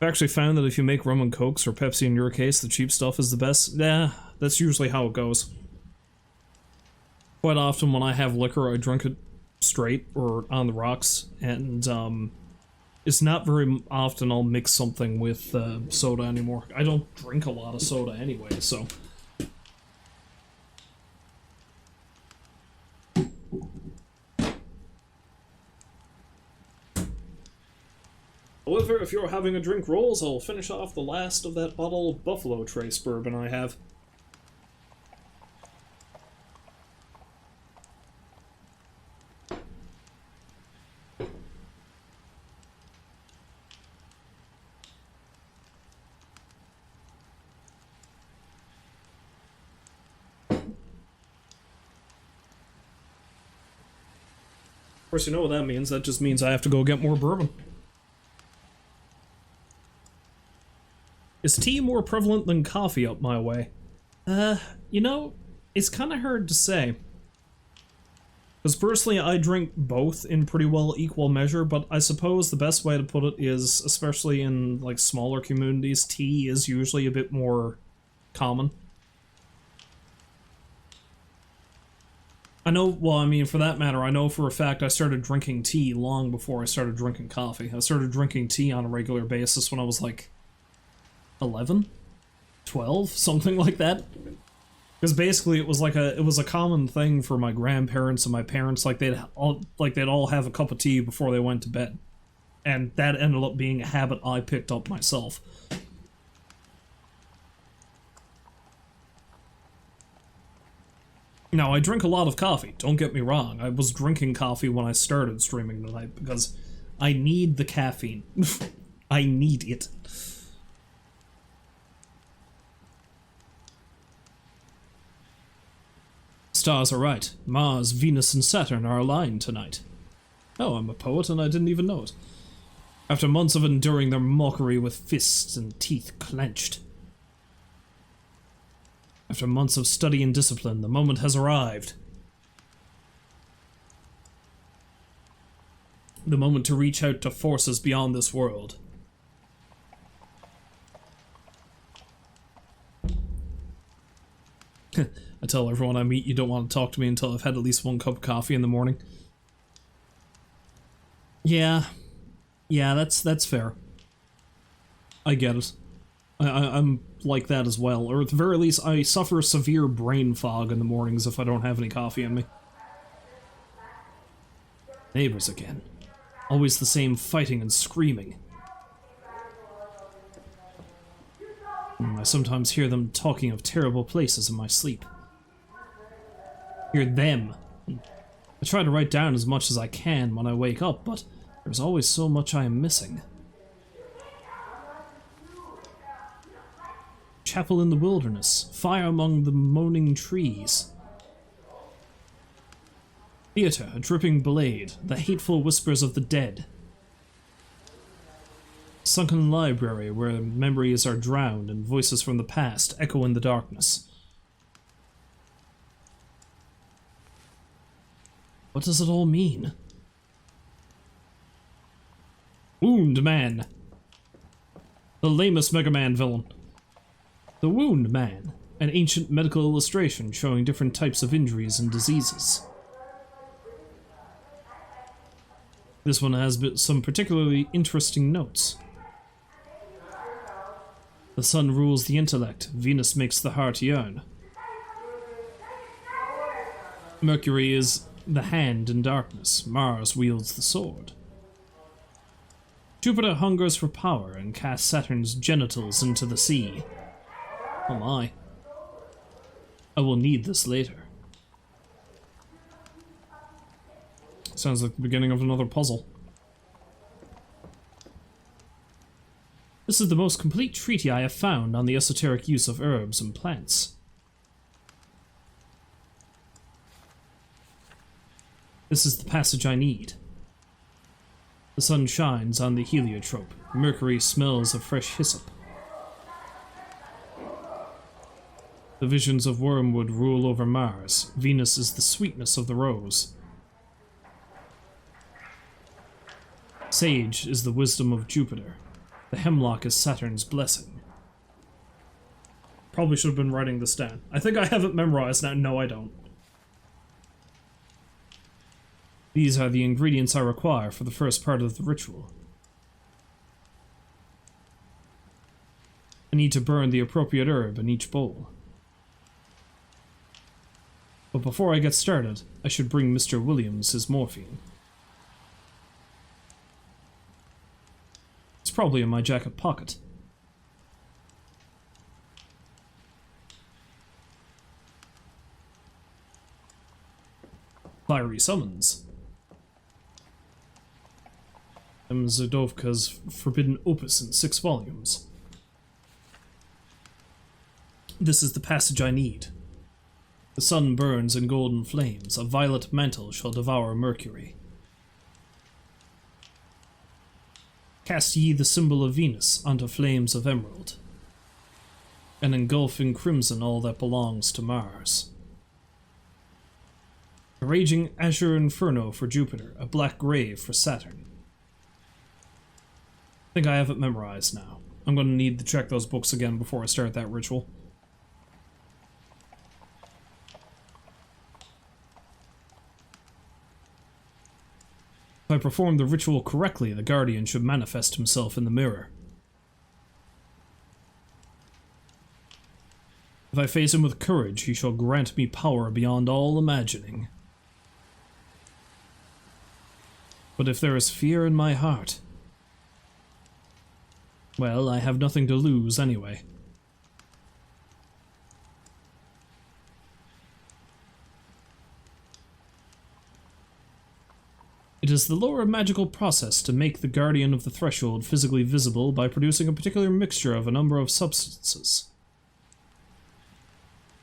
I've actually found that if you make rum and cokes, or Pepsi in your case, the cheap stuff is the best. Yeah, that's usually how it goes. Quite often when I have liquor, I drink it straight, or on the rocks, and, it's not very often I'll mix something with soda anymore. I don't drink a lot of soda anyway, so... However, if you're having a drink, Rolls, I'll finish off the last of that bottle of Buffalo Trace bourbon I have. Of course, you know what that means. That just means I have to go get more bourbon. Is tea more prevalent than coffee up my way? You know, it's kind of hard to say. Because personally, I drink both in pretty well equal measure, but I suppose the best way to put it is, especially in, like, smaller communities, tea is usually a bit more common. I know, well, I mean, for that matter, I know for a fact I started drinking tea long before I started drinking coffee. I started drinking tea on a regular basis when I was, like, 11? 12? Something like that. Because basically it was a common thing for my grandparents and my parents, like they'd all have a cup of tea before they went to bed. And that ended up being a habit I picked up myself. Now, I drink a lot of coffee, don't get me wrong. I was drinking coffee when I started streaming tonight because I need the caffeine. I need it. Stars are right. Mars, Venus, and Saturn are aligned tonight. Oh, I'm a poet and I didn't even know it. After months of enduring their mockery with fists and teeth clenched. After months of study and discipline, the moment has arrived. The moment to reach out to forces beyond this world. I tell everyone I meet you don't want to talk to me until I've had at least one cup of coffee in the morning. Yeah, that's fair. I get it. I'm like that as well, or at the very least, I suffer severe brain fog in the mornings if I don't have any coffee in me. Neighbors again. Always the same fighting and screaming. I sometimes hear them talking of terrible places in my sleep. Hear them. I try to write down as much as I can when I wake up, but there's always so much I am missing. Chapel in the wilderness, fire among the moaning trees. Theater, a dripping blade, the hateful whispers of the dead. Sunken library where memories are drowned and voices from the past echo in the darkness. What does it all mean? Wound Man. The lamest Mega Man villain. The Wound Man, an ancient medical illustration showing different types of injuries and diseases. This one has some particularly interesting notes. The sun rules the intellect, Venus makes the heart yearn. Mercury is the hand in darkness, Mars wields the sword. Jupiter hungers for power and casts Saturn's genitals into the sea. Oh my. I will need this later. Sounds like the beginning of another puzzle. This is the most complete treatise I have found on the esoteric use of herbs and plants. This is the passage I need. The sun shines on the heliotrope. Mercury smells of fresh hyssop. The visions of wormwood rule over Mars. Venus is the sweetness of the rose. Sage is the wisdom of Jupiter. The hemlock is Saturn's blessing. Probably should have been writing this down. I think I have it memorized now. No, I don't. These are the ingredients I require for the first part of the ritual. I need to burn the appropriate herb in each bowl. But before I get started, I should bring Mr. Williams his morphine. It's probably in my jacket pocket. Fiery summons. M. Zerdovka's forbidden opus in 6 volumes. This is the passage I need. The sun burns in golden flames. A violet mantle shall devour Mercury. Cast ye the symbol of Venus onto flames of emerald, and engulf in crimson all that belongs to Mars. A raging azure inferno for Jupiter, a black grave for Saturn. I think I have it memorized now. I'm going to need to check those books again before I start that ritual. If I perform the ritual correctly, the Guardian should manifest himself in the mirror. If I face him with courage, he shall grant me power beyond all imagining. But if there is fear in my heart, well, I have nothing to lose anyway. It is the lower magical process to make the Guardian of the Threshold physically visible by producing a particular mixture of a number of substances.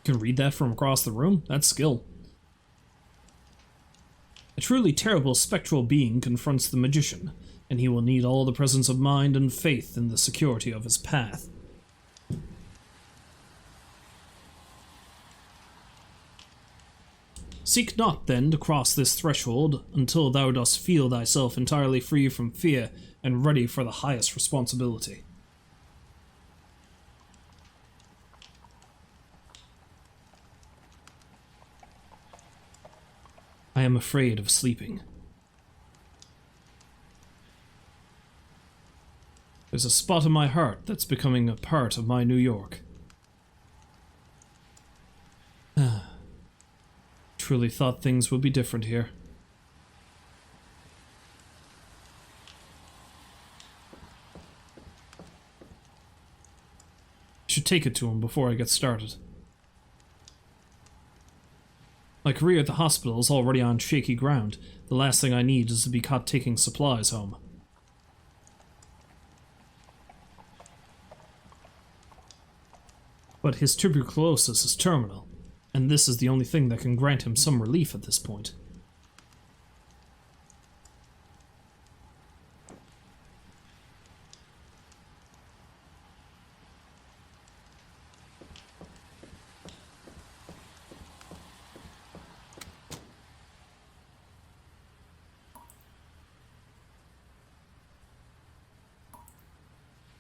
You can read that from across the room? That's skill. A truly terrible spectral being confronts the magician, and he will need all the presence of mind and faith in the security of his path. Seek not, then, to cross this threshold until thou dost feel thyself entirely free from fear and ready for the highest responsibility. I am afraid of sleeping. There's a spot in my heart that's becoming a part of my New York. Truly thought things would be different here. I should take it to him before I get started. My career at the hospital is already on shaky ground. The last thing I need is to be caught taking supplies home. But his tuberculosis is terminal, and this is the only thing that can grant him some relief at this point.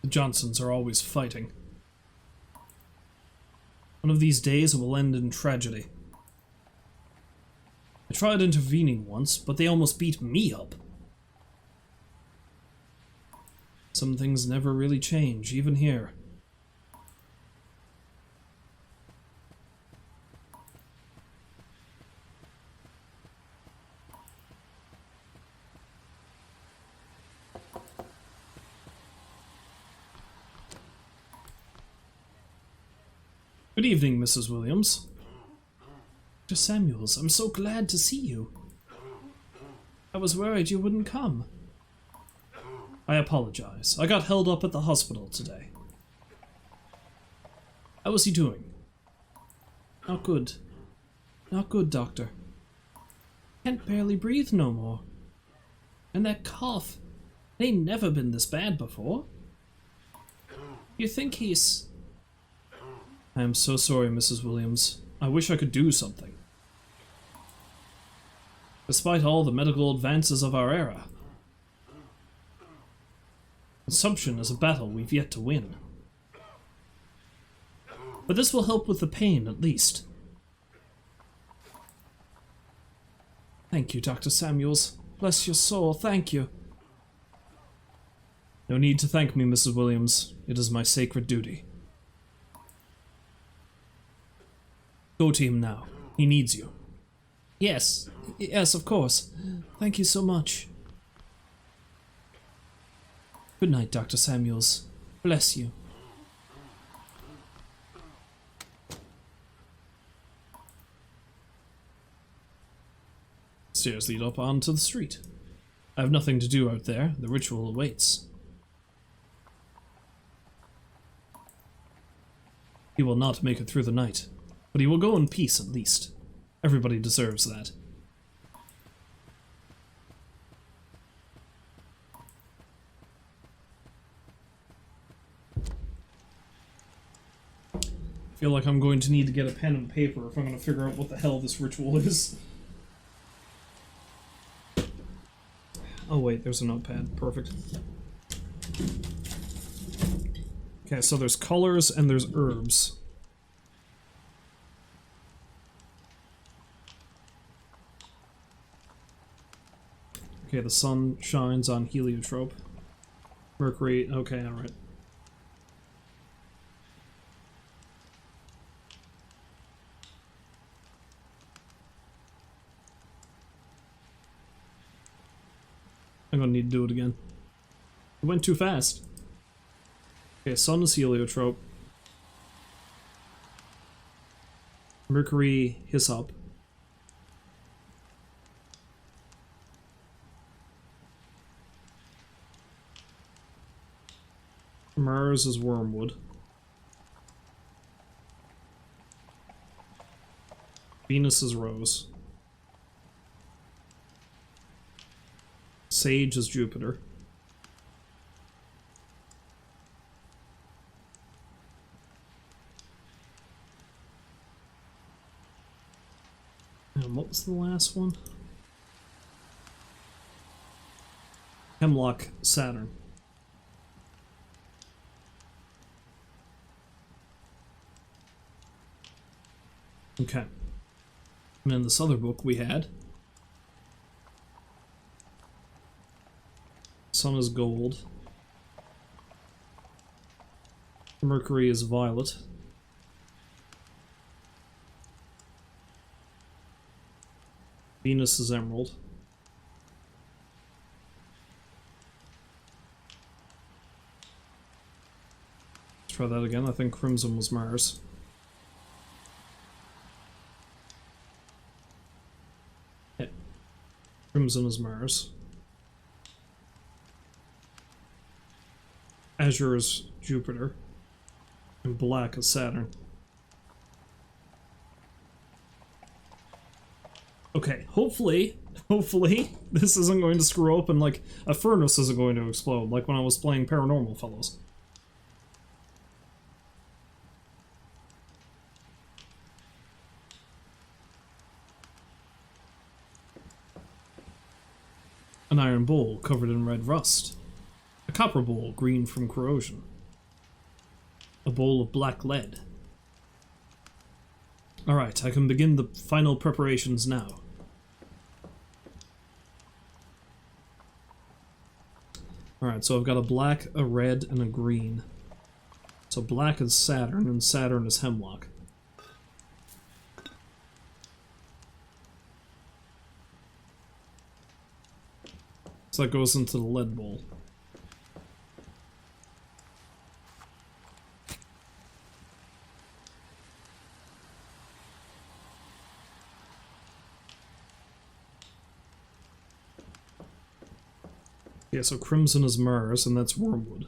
The Johnsons are always fighting. One of these days it will end in tragedy. I tried intervening once, but they almost beat me up. Some things never really change, even here. Good evening, Mrs. Williams. Dr. Samuels, I'm so glad to see you. I was worried you wouldn't come. I apologize. I got held up at the hospital today. How was he doing? Not good. Not good, Doctor. Can't barely breathe no more. And that cough. It ain't never been this bad before. You think he's... I am so sorry, Mrs. Williams. I wish I could do something. Despite all the medical advances of our era, consumption is a battle we've yet to win. But this will help with the pain, at least. Thank you, Dr. Samuels. Bless your soul, thank you. No need to thank me, Mrs. Williams. It is my sacred duty. Go to him now. He needs you. Yes. Yes, of course. Thank you so much. Good night, Dr. Samuels. Bless you. Stairs lead up onto the street. I have nothing to do out there. The ritual awaits. He will not make it through the night, but he will go in peace at least. Everybody deserves that. I feel like I'm going to need to get a pen and paper if I'm going to figure out what the hell this ritual is. Oh wait, there's a notepad. Perfect. Okay, so there's colors and there's herbs. Okay, the sun shines on heliotrope. Mercury, okay, alright. I'm gonna need to do it again. It went too fast. Okay, sun is heliotrope. Mercury, hyssop. Mars is wormwood. Venus is rose. Sage is Jupiter. And what was the last one? Hemlock, Saturn. Okay. And in this other book we had Sun is gold. Mercury is violet. Venus is emerald. Let's try that again. I think crimson was Mars. Yeah. Crimson is Mars. Azure is Jupiter. And black is Saturn. Okay, hopefully, this isn't going to screw up and, like, a furnace isn't going to explode, like when I was playing Paranormal Fellows. An iron bowl covered in red rust. A copper bowl green from corrosion. A bowl of black lead. Alright, I can begin the final preparations now. Alright, so I've got a black, a red, and a green. So black is Saturn, and Saturn is Hemlock. So that goes into the lead bowl. Yeah, so Crimson is Mars, and that's Wormwood.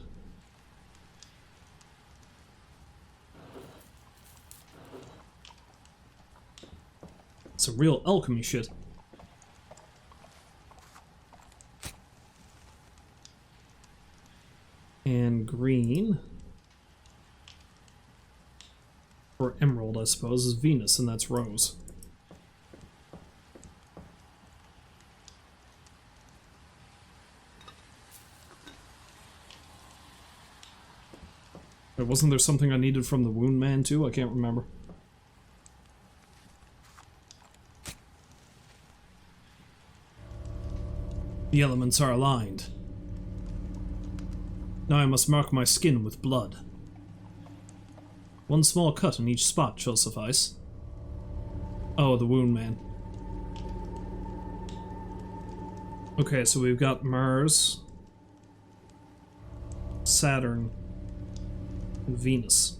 Some real alchemy shit. And green, or emerald, I suppose, is Venus, and that's Rose. Wait, wasn't there something I needed from the Wound Man too? I can't remember. The elements are aligned. Now I must mark my skin with blood. One small cut in each spot shall suffice. Oh, the Wound Man. Okay, so we've got Mars, Saturn, and Venus.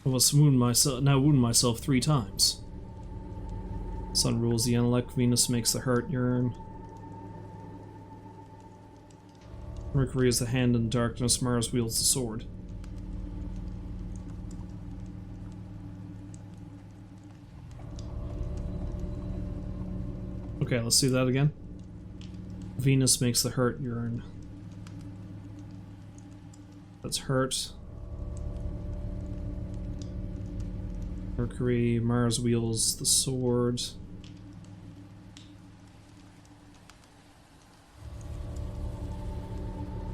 I must wound myself 3 times. Sun rules the intellect, Venus makes the heart yearn. Mercury is the hand in darkness, Mars wields the sword. Okay, let's see that again. Venus makes the heart yearn. That's hurt. Mercury, Mars wields the sword.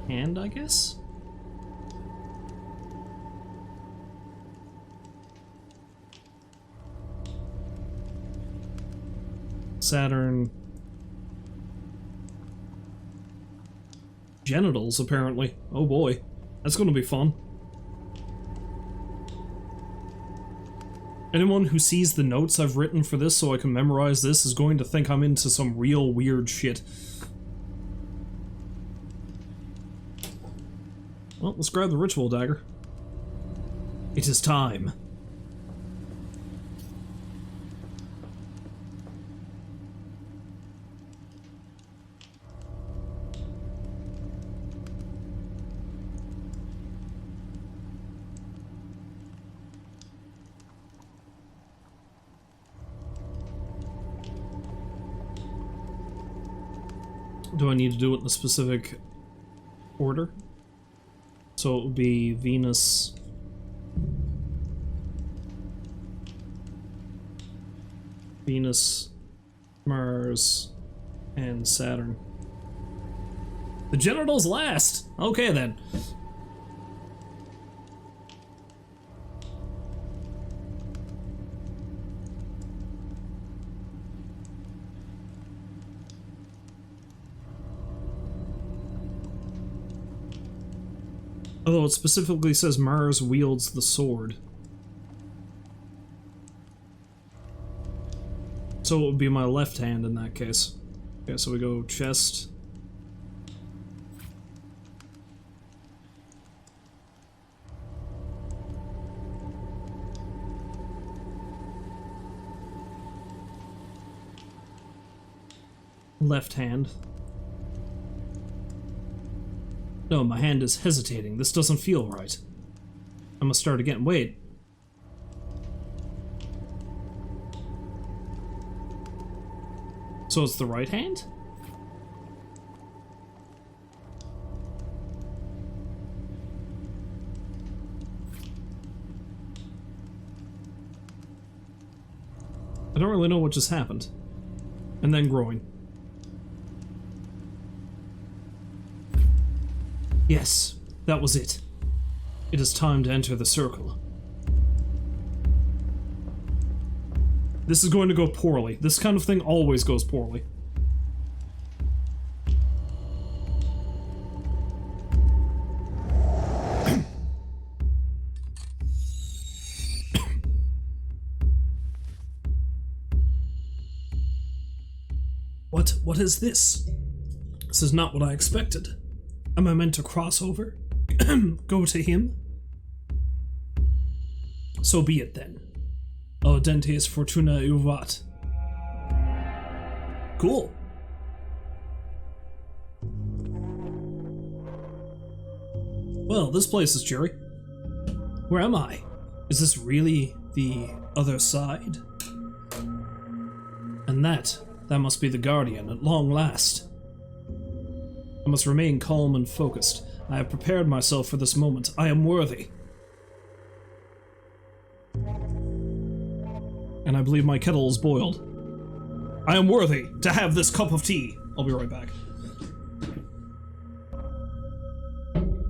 Hand, I guess? Saturn. Genitals, apparently. Oh boy. That's gonna be fun. Anyone who sees the notes I've written for this so I can memorize this is going to think I'm into some real weird shit. Well, let's grab the ritual dagger. It is time. Do I need to do it in a specific order? So it would be Venus, Mars, and Saturn. The genitals last! Okay then. Although it specifically says Mars wields the sword. So it would be my left hand in that case. Okay, so we go chest. Left hand. No, my hand is hesitating. This doesn't feel right. I must start again. Wait. So it's the right hand? I don't really know what just happened. And then groin. Yes, that was it. It is time to enter the circle. This is going to go poorly. This kind of thing always goes poorly. What is this? This is not what I expected. Am I meant to cross over? Go to him? So be it then. Audentes fortuna juvat. Cool. Well, this place is cheery. Where am I? Is this really the other side? And that must be the Guardian at long last. I must remain calm and focused. I have prepared myself for this moment. I am worthy. And I believe my kettle is boiled. I am worthy to have this cup of tea. I'll be right back.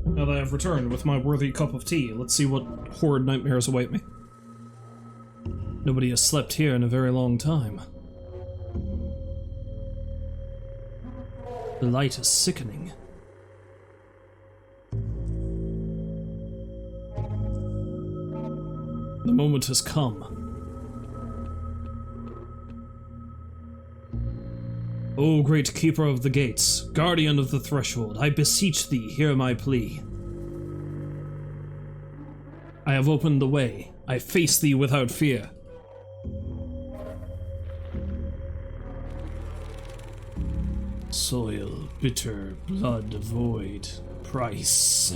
Now that I have returned with my worthy cup of tea, let's see what horrid nightmares await me. Nobody has slept here in a very long time. The light is sickening. The moment has come. O great keeper of the gates, guardian of the threshold, I beseech thee, hear my plea. I have opened the way. I face thee without fear. Soil, bitter, blood, void, price.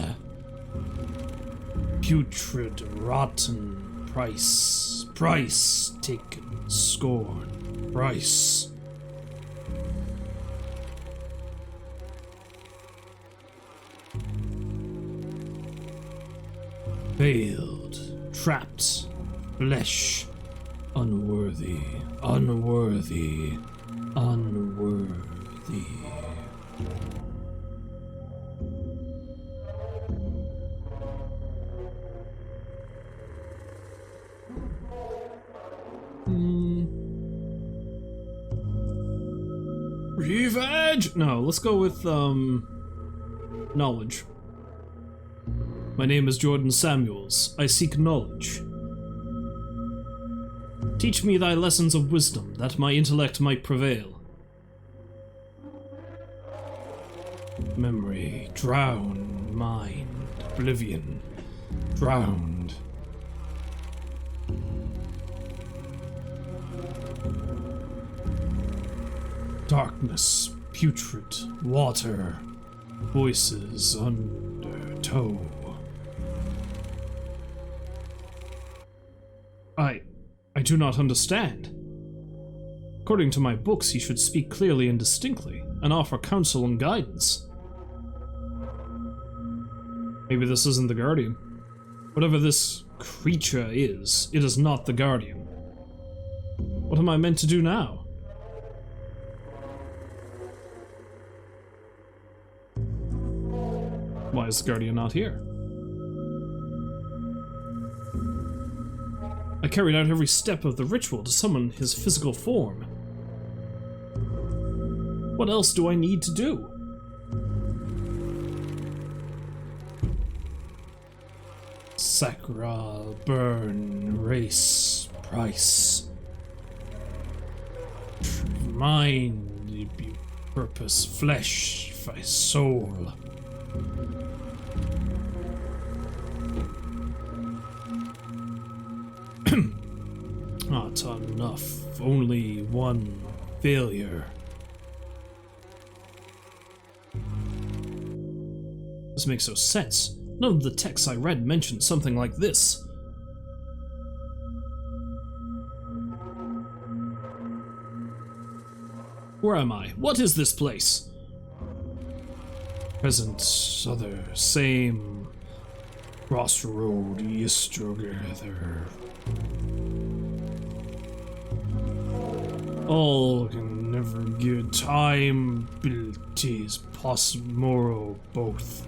Putrid, rotten, price. Price, taken, scorn, price. Failed, trapped, flesh, unworthy, unworthy, unworthy. Revenge! No, let's go with, knowledge. My name is Jordan Samuels. I seek knowledge. Teach me thy lessons of wisdom, that my intellect might prevail. Memory, drown, mind, oblivion, drowned. Darkness, putrid, water, voices undertow. I do not understand. According to my books, he should speak clearly and distinctly, and offer counsel and guidance. Maybe this isn't the Guardian. Whatever this creature is, it is not the Guardian. What am I meant to do now? Why is the Guardian not here? I carried out every step of the ritual to summon his physical form. What else do I need to do? Sakura, burn, race, price. Mind, purpose, flesh, soul. Not enough. Only one failure. This makes no sense. None of the texts I read mentioned something like this. Where am I? What is this place? Present, other, same. Crossroad, east together. All can never give time, abilities, possimoro, both.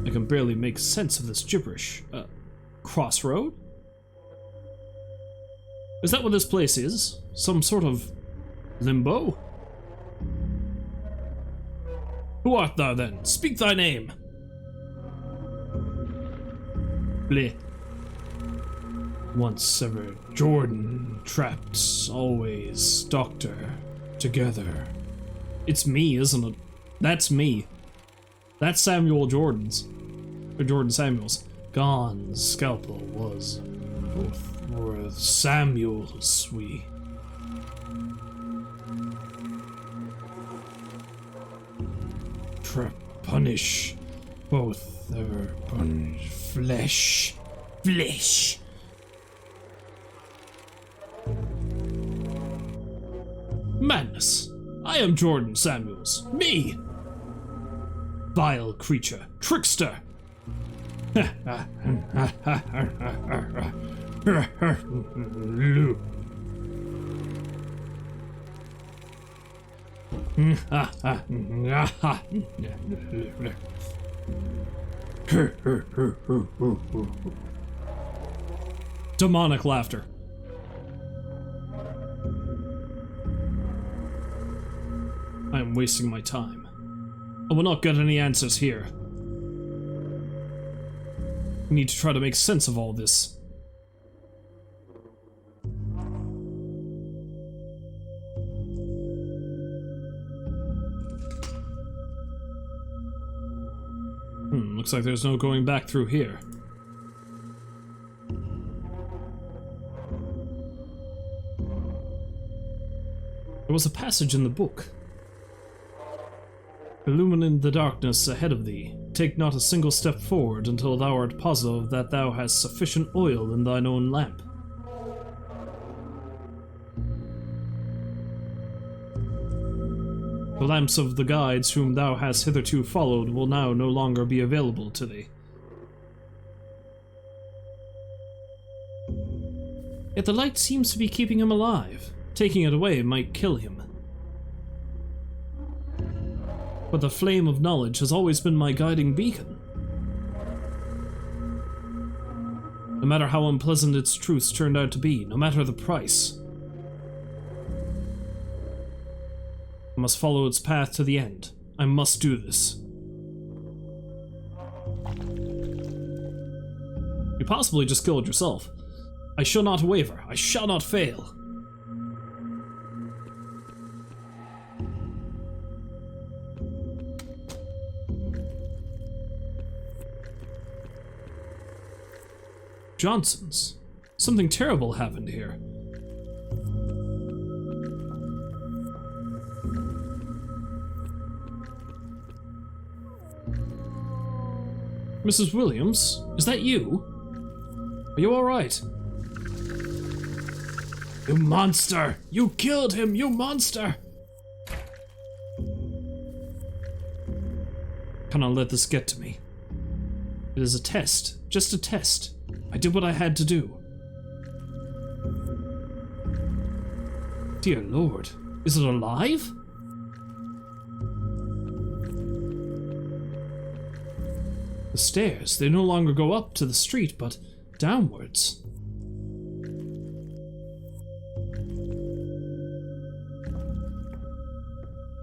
I can barely make sense of this gibberish. Crossroad? Is that what this place is? Some sort of limbo? Who art thou then? Speak thy name! Bleh. Once severed, Jordan, trapped, always, doctor, together. It's me, isn't it? That's me. That's Samuel Jordan's. Or Jordan Samuels. Gone, scalpel was Both were Samuels, we punish. Both ever punish. Flesh. Flesh. Madness. I am Jordan Samuels. Me! Vile creature. Trickster. Demonic laughter. I am wasting my time. I will not get any answers here. We need to try to make sense of all this. Looks like there's no going back through here. There was a passage in the book. Illumine the darkness ahead of thee. Take not a single step forward until thou art positive that thou hast sufficient oil in thine own lamp. The lamps of the guides whom thou hast hitherto followed will now no longer be available to thee. Yet the light seems to be keeping him alive. Taking it away might kill him. But the flame of knowledge has always been my guiding beacon. No matter how unpleasant its truths turned out to be, no matter the price, I must follow its path to the end. I must do this. You possibly just killed yourself. I shall not waver. I shall not fail. Johnson's. Something terrible happened here. Mrs. Williams, is that you? Are you alright? You monster! You killed him, you monster! Cannot let this get to me. It is a test, just a test. I did what I had to do. Dear Lord, is it alive? The stairs, they no longer go up to the street, but downwards.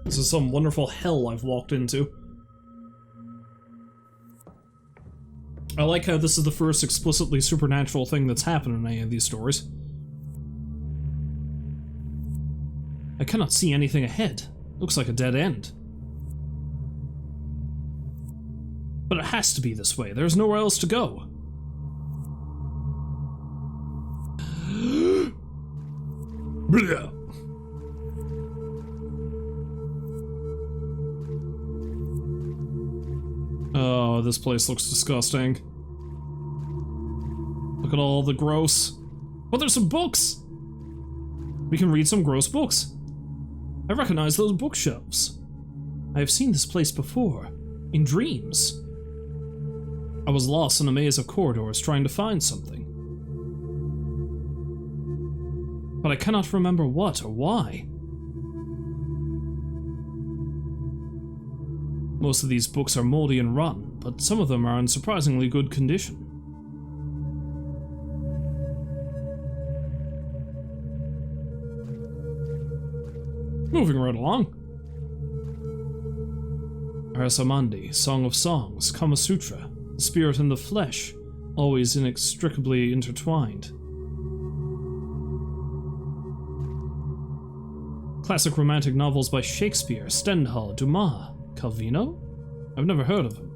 This is some wonderful hell I've walked into. I like how this is the first explicitly supernatural thing that's happened in any of these stories. I cannot see anything ahead. Looks like a dead end. But it has to be this way. There's nowhere else to go. Oh, this place looks disgusting. Look at all the gross. Oh, there's some books! We can read some gross books. I recognize those bookshelves. I have seen this place before, in dreams. I was lost in a maze of corridors trying to find something. But I cannot remember what or why. Most of these books are moldy and rotten, but some of them are in surprisingly good condition. Moving right along. Arasamandi, Song of Songs, Kama Sutra, the spirit and the flesh, always inextricably intertwined. Classic romantic novels by Shakespeare, Stendhal, Dumas, Calvino? I've never heard of him.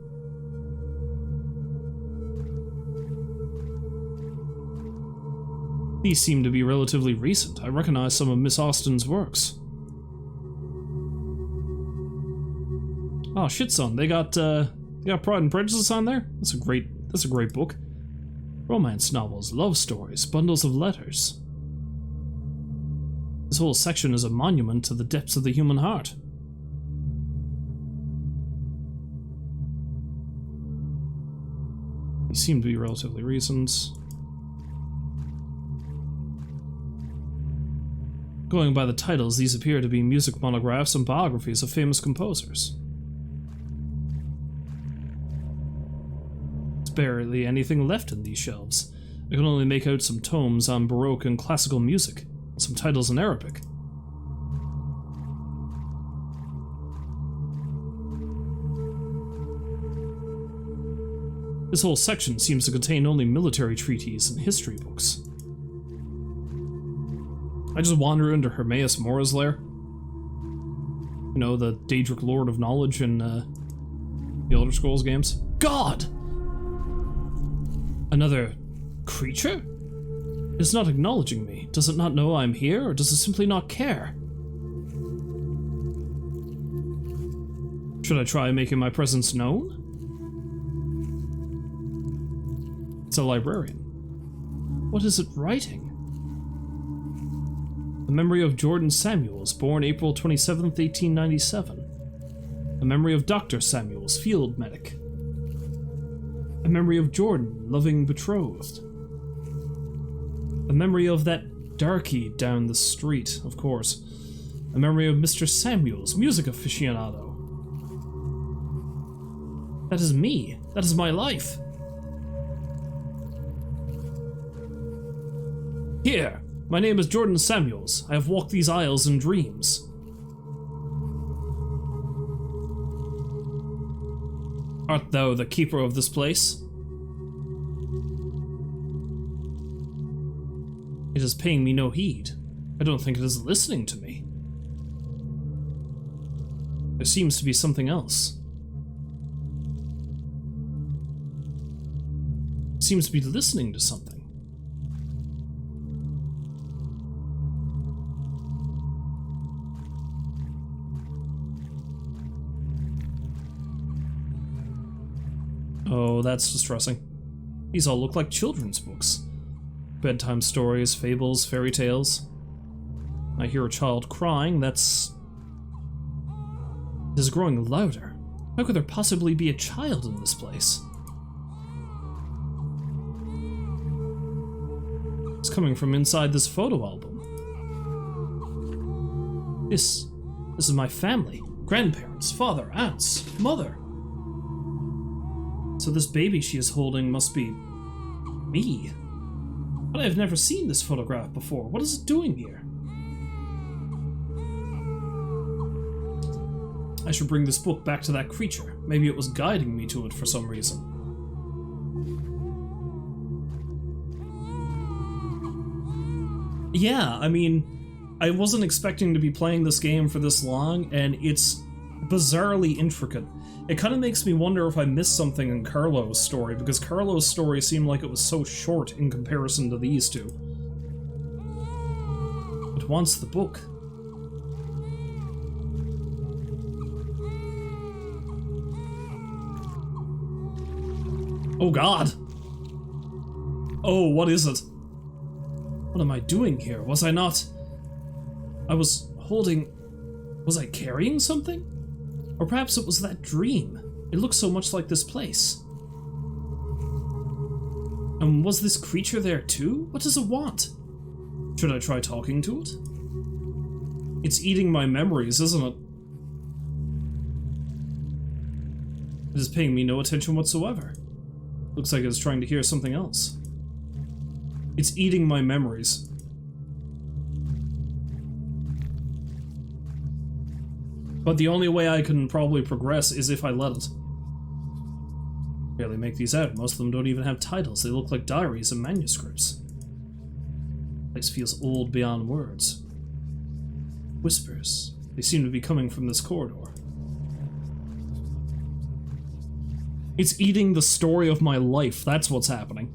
These seem to be relatively recent. I recognize some of Miss Austen's works. Oh shit, son. They got Pride and Prejudice on there? That's a great book. Romance novels, love stories, bundles of letters. This whole section is a monument to the depths of the human heart. These seem to be relatively recent. Going by the titles, these appear to be music monographs and biographies of famous composers. There's barely anything left in these shelves. I can only make out some tomes on Baroque and classical music, and some titles in Arabic. This whole section seems to contain only military treaties and history books. I just wander into Hermaeus Mora's lair. You know, the Daedric Lord of Knowledge in the Elder Scrolls games. God! Another creature? It is not acknowledging me. Does it not know I'm here, or does it simply not care? Should I try making my presence known? It's a librarian. What is it writing? The memory of Jordan Samuels, born April 27th, 1897. A memory of Dr. Samuels, field medic. A memory of Jordan, loving betrothed. A memory of that darky down the street, of course. A memory of Mr. Samuels, music aficionado. That is me. That is my life. Here, my name is Jordan Samuels. I have walked these aisles in dreams. Art thou the keeper of this place? It is paying me no heed. I don't think it is listening to me. There seems to be something else. It seems to be listening to something. Oh, that's distressing. These all look like children's books. Bedtime stories, fables, fairy tales. I hear a child crying. It is growing louder. How could there possibly be a child in this place? It's coming from inside this photo album. This is my family. Grandparents, father, aunts, mother. So this baby she is holding must be me. But I have never seen this photograph before. What is it doing here? I should bring this book back to that creature. Maybe it was guiding me to it for some reason. Yeah, I mean, I wasn't expecting to be playing this game for this long, and it's bizarrely intricate. It kind of makes me wonder if I missed something in Carlo's story, because Carlo's story seemed like it was so short in comparison to these two. It wants the book. Oh god! Oh, what is it? What am I doing here? Was I not... I was holding... Was I carrying something? Or perhaps it was that dream. It looks so much like this place. And was this creature there too? What does it want? Should I try talking to it? It's eating my memories, isn't it? It is paying me no attention whatsoever. Looks like it's trying to hear something else. It's eating my memories. But the only way I can probably progress is if I let it. Barely make these out. Most of them don't even have titles. They look like diaries and manuscripts. The place feels old beyond words. Whispers. They seem to be coming from this corridor. It's eating the story of my life. That's what's happening.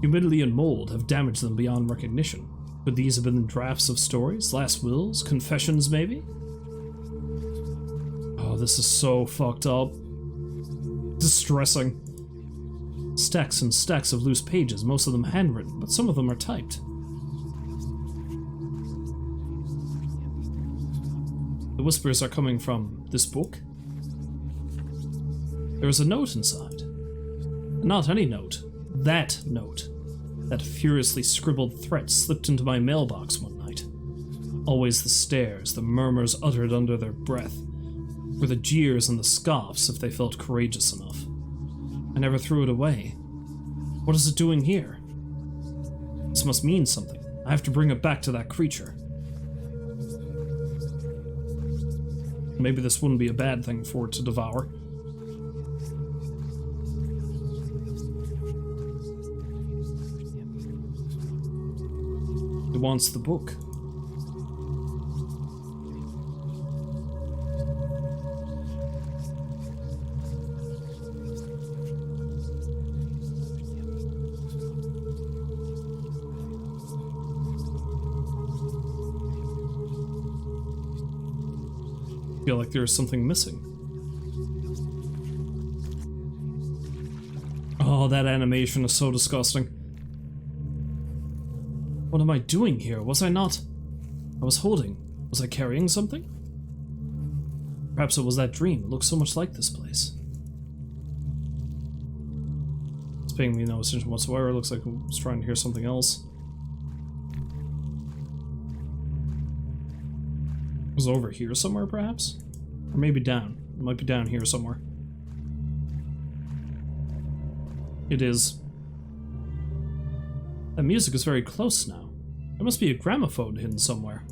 Humidity and mold have damaged them beyond recognition. Could these have been drafts of stories, last wills, confessions maybe? Oh, this is so fucked up. Distressing. Stacks and stacks of loose pages, most of them handwritten, but some of them are typed. The whispers are coming from this book. There is a note inside. Not any note. That note. That furiously scribbled threat slipped into my mailbox one night. Always the stares, the murmurs uttered under their breath, or the jeers and the scoffs if they felt courageous enough. I never threw it away. What is it doing here? This must mean something. I have to bring it back to that creature. Maybe this wouldn't be a bad thing for it to devour. It wants the book. I feel like there's something missing. Oh, that animation is so disgusting. What am I doing here? Was I not? I was holding. Was I carrying something? Perhaps it was that dream. It looks so much like this place. It's paying me no attention whatsoever. It looks like I was trying to hear something else. It was over here somewhere, perhaps? Or maybe down. It might be down here somewhere. It is. That music is very close now. There must be a gramophone hidden somewhere.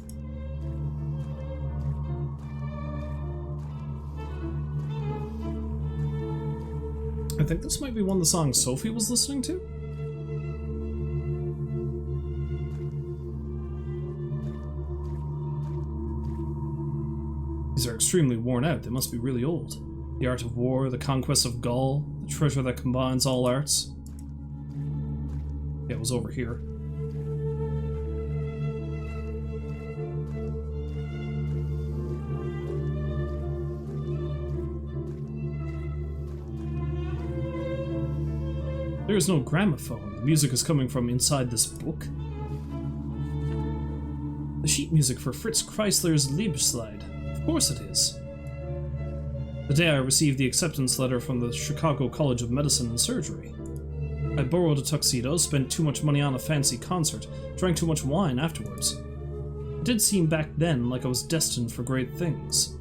I think this might be one of the songs Sophie was listening to. These are extremely worn out. They must be really old. The Art of War, The Conquest of Gaul, the treasure that combines all arts. Yeah, it was over here. There is no gramophone. The music is coming from inside this book. The sheet music for Fritz Kreisler's Liebeslied. Of course it is. The day I received the acceptance letter from the Chicago College of Medicine and Surgery. I borrowed a tuxedo, spent too much money on a fancy concert, drank too much wine afterwards. It did seem back then like I was destined for great things.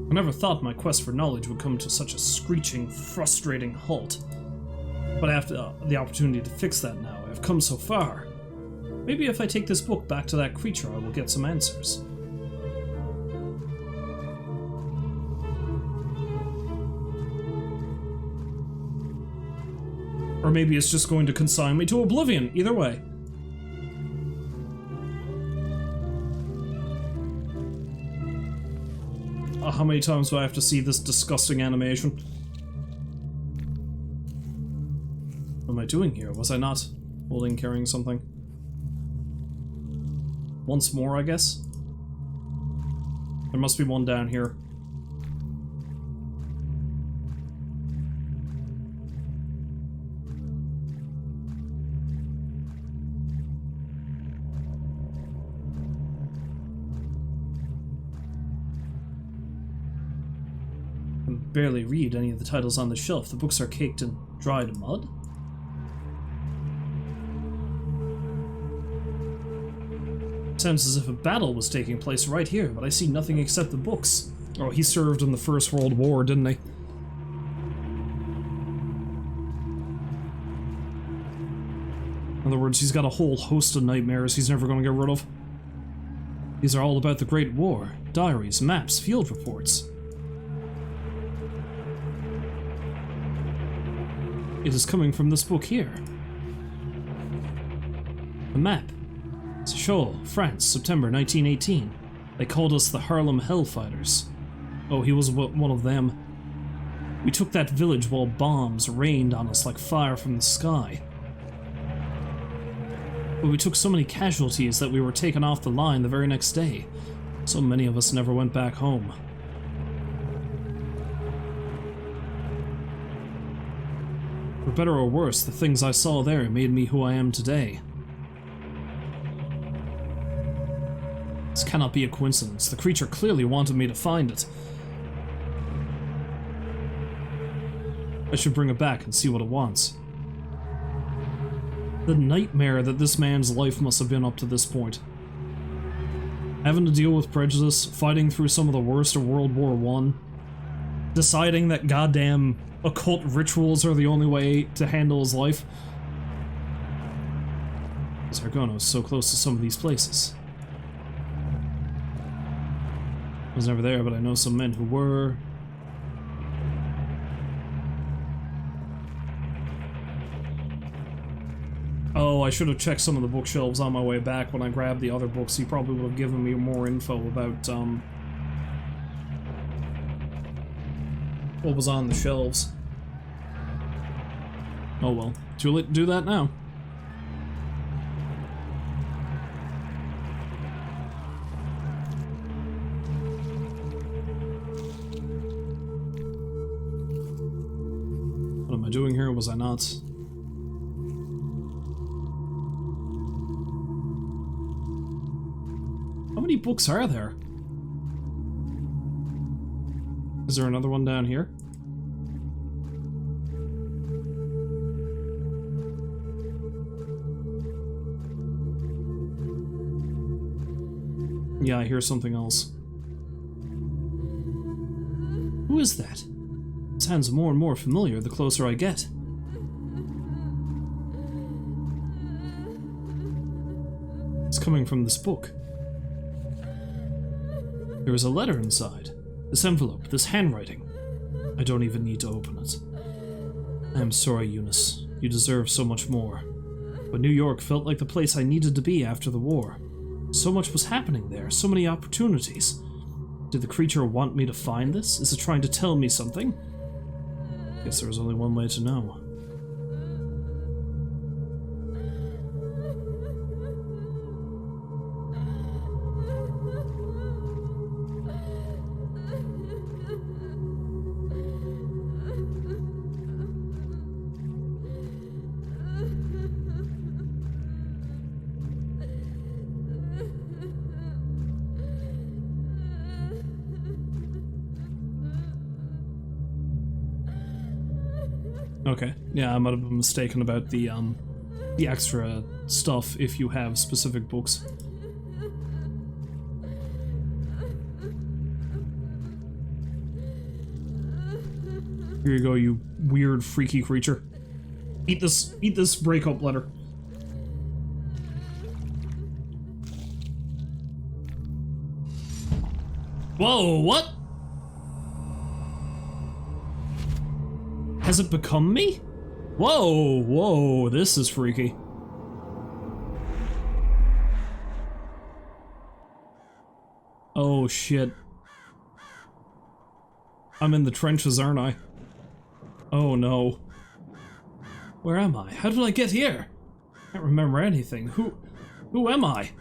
I never thought my quest for knowledge would come to such a screeching, frustrating halt. But I have the opportunity to fix that now. I've come so far. Maybe if I take this book back to that creature, I will get some answers. Or maybe it's just going to consign me to oblivion. Either way. How many times do I have to see this disgusting animation? What am I doing here? Was I not holding, carrying something? Once more, I guess? There must be one down here. I can barely read any of the titles on the shelf. The books are caked in dried mud. Sounds as if a battle was taking place right here, but I see nothing except the books. Oh, he served in the First World War, didn't he? In other words, he's got a whole host of nightmares he's never going to get rid of. These are all about the Great War. Diaries, maps, field reports. It is coming from this book here. A map. Sochaux, France, September 1918. They called us the Harlem Hellfighters. Oh, he was one of them. We took that village while bombs rained on us like fire from the sky. But we took so many casualties that we were taken off the line the very next day. So many of us never went back home. For better or worse, the things I saw there made me who I am today. This cannot be a coincidence. The creature clearly wanted me to find it. I should bring it back and see what it wants. The nightmare that this man's life must have been up to this point. Having to deal with prejudice, fighting through some of the worst of World War I, deciding that goddamn occult rituals are the only way to handle his life. Zargono is so close to some of these places. I was never there, but I know some men who were. Oh, I should have checked some of the bookshelves on my way back when I grabbed the other books. He probably would have given me more info about, what was on the shelves. Oh well, too late to do that now. What am I doing here? Was I not? How many books are there? Is there another one down here? Yeah, I hear something else. Who is that? It sounds more and more familiar the closer I get. It's coming from this book. There is a letter inside. This envelope, this handwriting. I don't even need to open it. I am sorry, Eunice. You deserve so much more. But New York felt like the place I needed to be after the war. So much was happening there, so many opportunities. Did the creature want me to find this? Is it trying to tell me something? Guess there was only one way to know. Okay, yeah, I might have been mistaken about the extra stuff if you have specific books. Here you go, you weird, freaky creature. Eat this breakup letter. Whoa, what? Has it become me? Whoa, whoa, this is freaky. Oh shit. I'm in the trenches, aren't I? Oh no. Where am I? How did I get here? I can't remember anything. Who am I?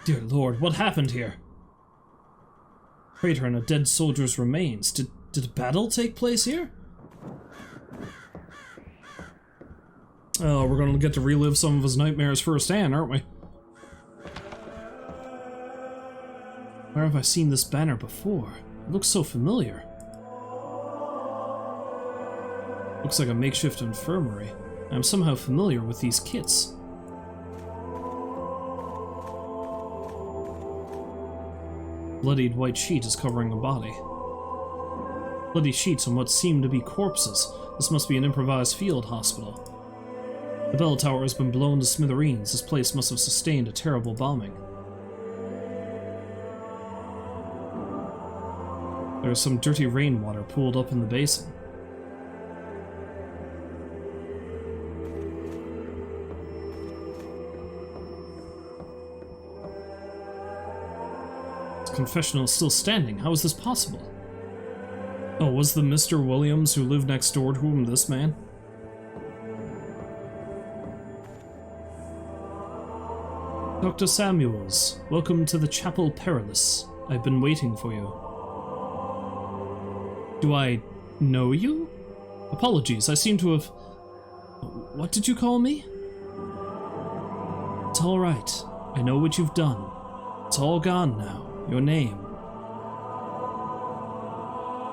Dear Lord, what happened here? Crater and a dead soldier's remains. Did a battle take place here? Oh, we're gonna get to relive some of his nightmares firsthand, aren't we? Where have I seen this banner before? It looks so familiar. Looks like a makeshift infirmary. I'm somehow familiar with these kits. Bloodied white sheet is covering a body. Bloody sheets on what seem to be corpses. This must be an improvised field hospital. The bell tower has been blown to smithereens. This place must have sustained a terrible bombing. There is some dirty rainwater pooled up in the basin. This confessional is still standing. How is this possible? Oh, was the Mr. Williams who lived next door to him this man? Dr. Samuels, welcome to the Chapel Perilous. I've been waiting for you. Do I know you? Apologies, I seem to have... What did you call me? It's all right. I know what you've done. It's all gone now. Your name.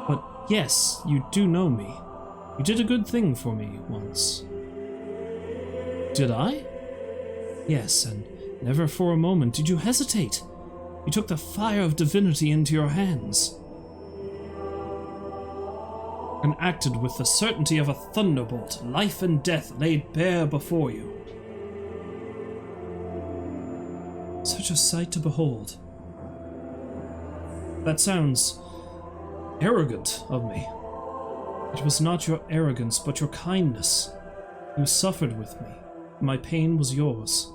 But yes, you do know me. You did a good thing for me once. Did I? Yes, and never for a moment did you hesitate. You took the fire of divinity into your hands and acted with the certainty of a thunderbolt, life and death laid bare before you. Such a sight to behold. That sounds arrogant of me. It was not your arrogance, but your kindness. You suffered with me. My pain was yours.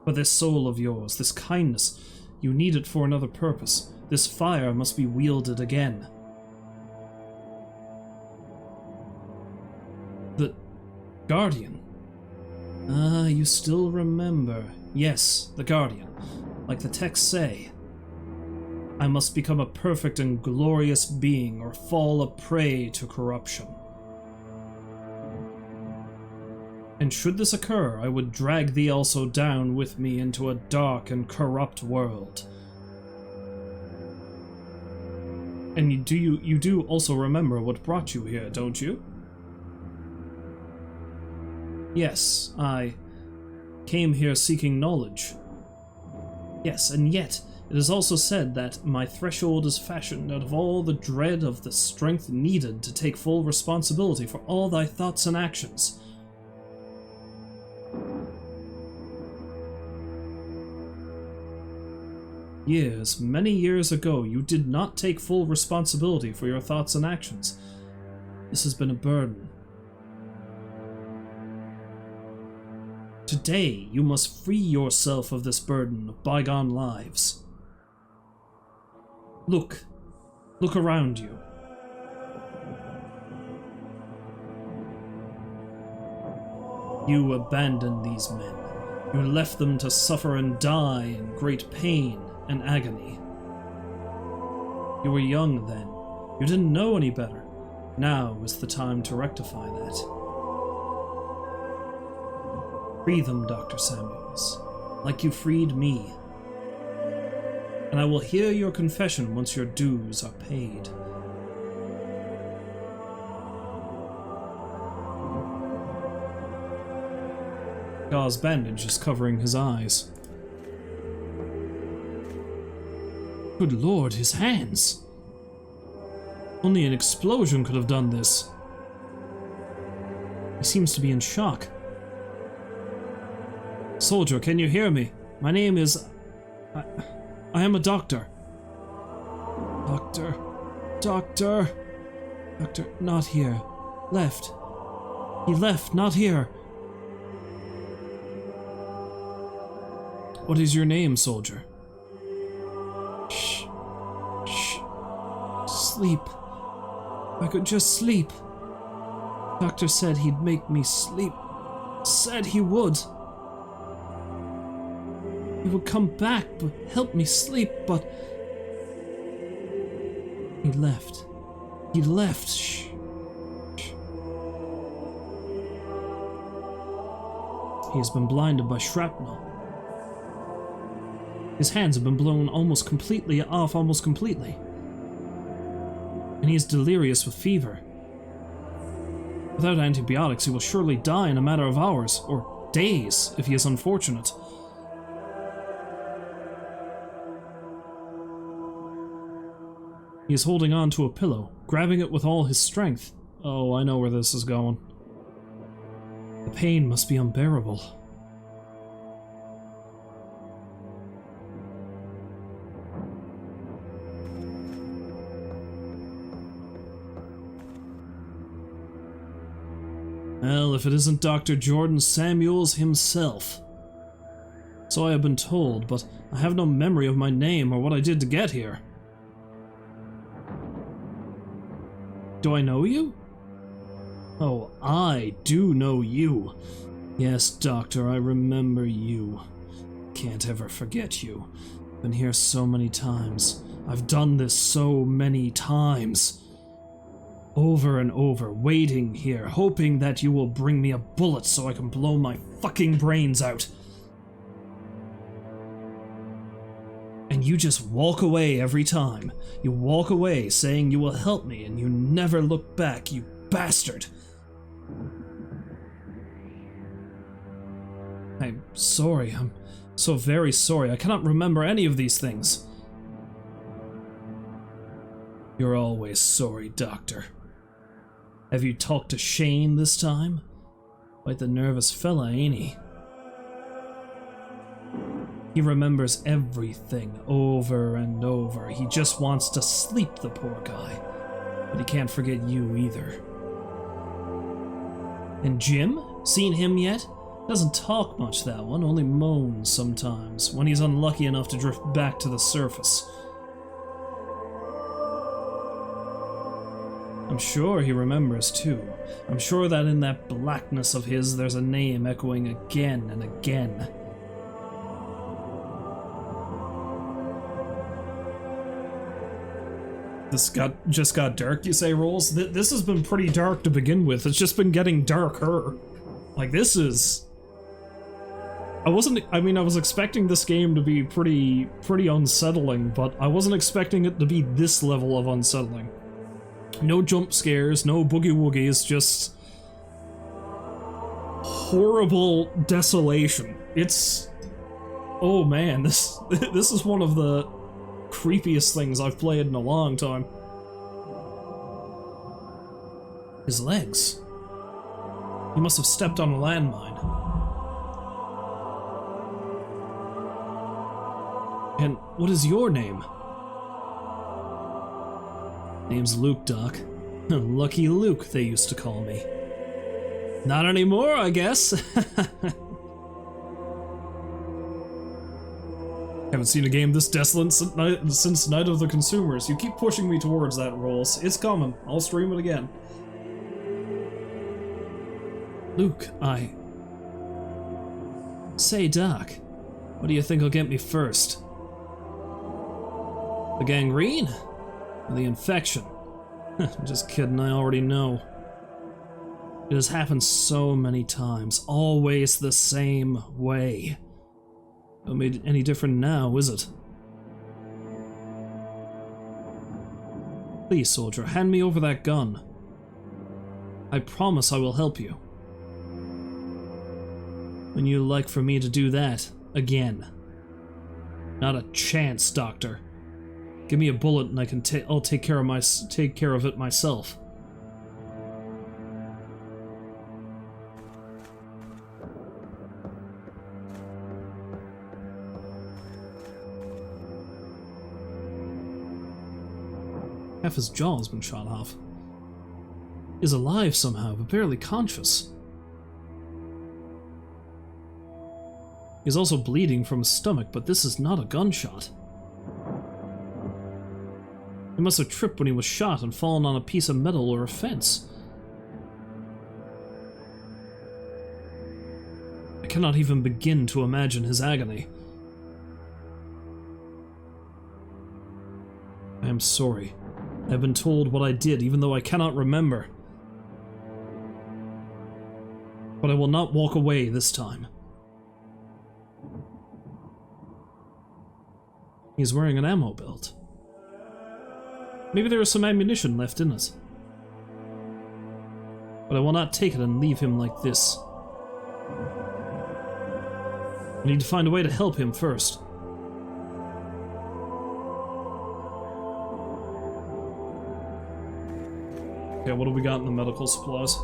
But this soul of yours, this kindness, you need it for another purpose. This fire must be wielded again. The Guardian. Ah, you still remember. Yes, the Guardian. Like the texts say. I must become a perfect and glorious being or fall a prey to corruption. And should this occur, I would drag thee also down with me into a dark and corrupt world. And you do also remember what brought you here, don't you? Yes, I came here seeking knowledge. Yes, and yet it is also said that my threshold is fashioned out of all the dread of the strength needed to take full responsibility for all thy thoughts and actions. Years, many years ago, you did not take full responsibility for your thoughts and actions. This has been a burden. Today, you must free yourself of this burden of bygone lives. Look. Look around you. You abandoned these men. You left them to suffer and die in great pain and agony. You were young then. You didn't know any better. Now is the time to rectify that. Free them, Dr. Samuels, like you freed me. And I will hear your confession once your dues are paid. Gauze bandage is covering his eyes. Good lord, his hands! Only an explosion could have done this. He seems to be in shock. Soldier, can you hear me? My name is... I am a doctor. Doctor, not here. Left. He left, not here. What is your name, soldier? Shh. Sleep. I could just sleep. Doctor said he'd make me sleep. Said he would. He would come back, but help me sleep, but... He left. Shh. He has been blinded by shrapnel. His hands have been blown almost completely. And he is delirious with fever. Without antibiotics, he will surely die in a matter of hours, or days, if he is unfortunate. He is holding on to a pillow, grabbing it with all his strength. Oh, I know where this is going. The pain must be unbearable. Well, if it isn't Dr. Jordan Samuels himself. So I have been told, but I have no memory of my name or what I did to get here. Do I know you? Oh, I do know you. Yes, Doctor, I remember you. Can't ever forget you. Been here so many times. I've done this so many times. Over and over, waiting here, hoping that you will bring me a bullet so I can blow my fucking brains out. And you just walk away every time. You walk away saying you will help me, and you never look back, you bastard. I'm sorry, I'm so very sorry. I cannot remember any of these things. You're always sorry, Doctor. Have you talked to Shane this time? Quite the nervous fella, ain't he? He remembers everything over and over. He just wants to sleep, the poor guy. But he can't forget you either. And Jim? Seen him yet? Doesn't talk much, that one, only moans sometimes, when he's unlucky enough to drift back to the surface. I'm sure he remembers too. I'm sure that in that blackness of his there's a name echoing again and again. This just got dark, you say, Rolls? This has been pretty dark to begin with. It's just been getting darker. Like, this is... I was expecting this game to be pretty unsettling, but I wasn't expecting it to be this level of unsettling. No jump scares, no boogie woogies, just horrible desolation. It's... oh man, this is one of the creepiest things I've played in a long time. His legs. He must have stepped on a landmine. And what is your name? Name's Luke, Doc. Lucky Luke, they used to call me. Not anymore, I guess. Haven't seen a game this desolate since Night of the Consumers. You keep pushing me towards that, Rolls. It's coming. I'll stream it again. Luke, Say, Doc, what do you think will get me first? The gangrene? Or the infection? Just kidding, I already know. It has happened so many times, always the same way. Don't make it any different now, is it? Please, soldier, hand me over that gun. I promise I will help you. When you like for me to do that again? Not a chance, Doctor. Give me a bullet and I'll take care of it myself. Half his jaw has been shot off. Is alive somehow, but barely conscious. He's also bleeding from his stomach, but this is not a gunshot. He must have tripped when he was shot and fallen on a piece of metal or a fence. I cannot even begin to imagine his agony. I am sorry. I have been told what I did, even though I cannot remember. But I will not walk away this time. He's wearing an ammo belt. Maybe there is some ammunition left in it. But I will not take it and leave him like this. I need to find a way to help him first. Okay, what do we got in the medical supplies?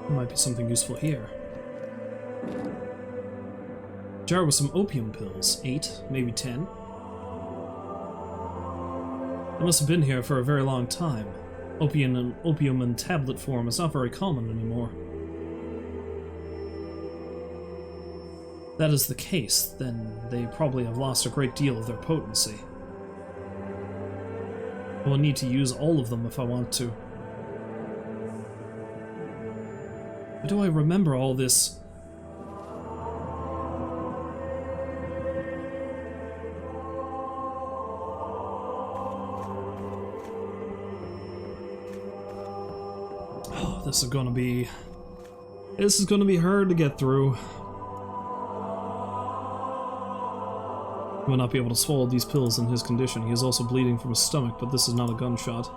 There might be something useful here. Jar with some opium pills. 8, maybe 10. They must have been here for a very long time. Opium in tablet form is not very common anymore. If that is the case, then they probably have lost a great deal of their potency. I will need to use all of them if I want to. Why do I remember all this? Oh, this is gonna be hard to get through. He will not be able to swallow these pills in his condition. He is also bleeding from his stomach, but this is not a gunshot.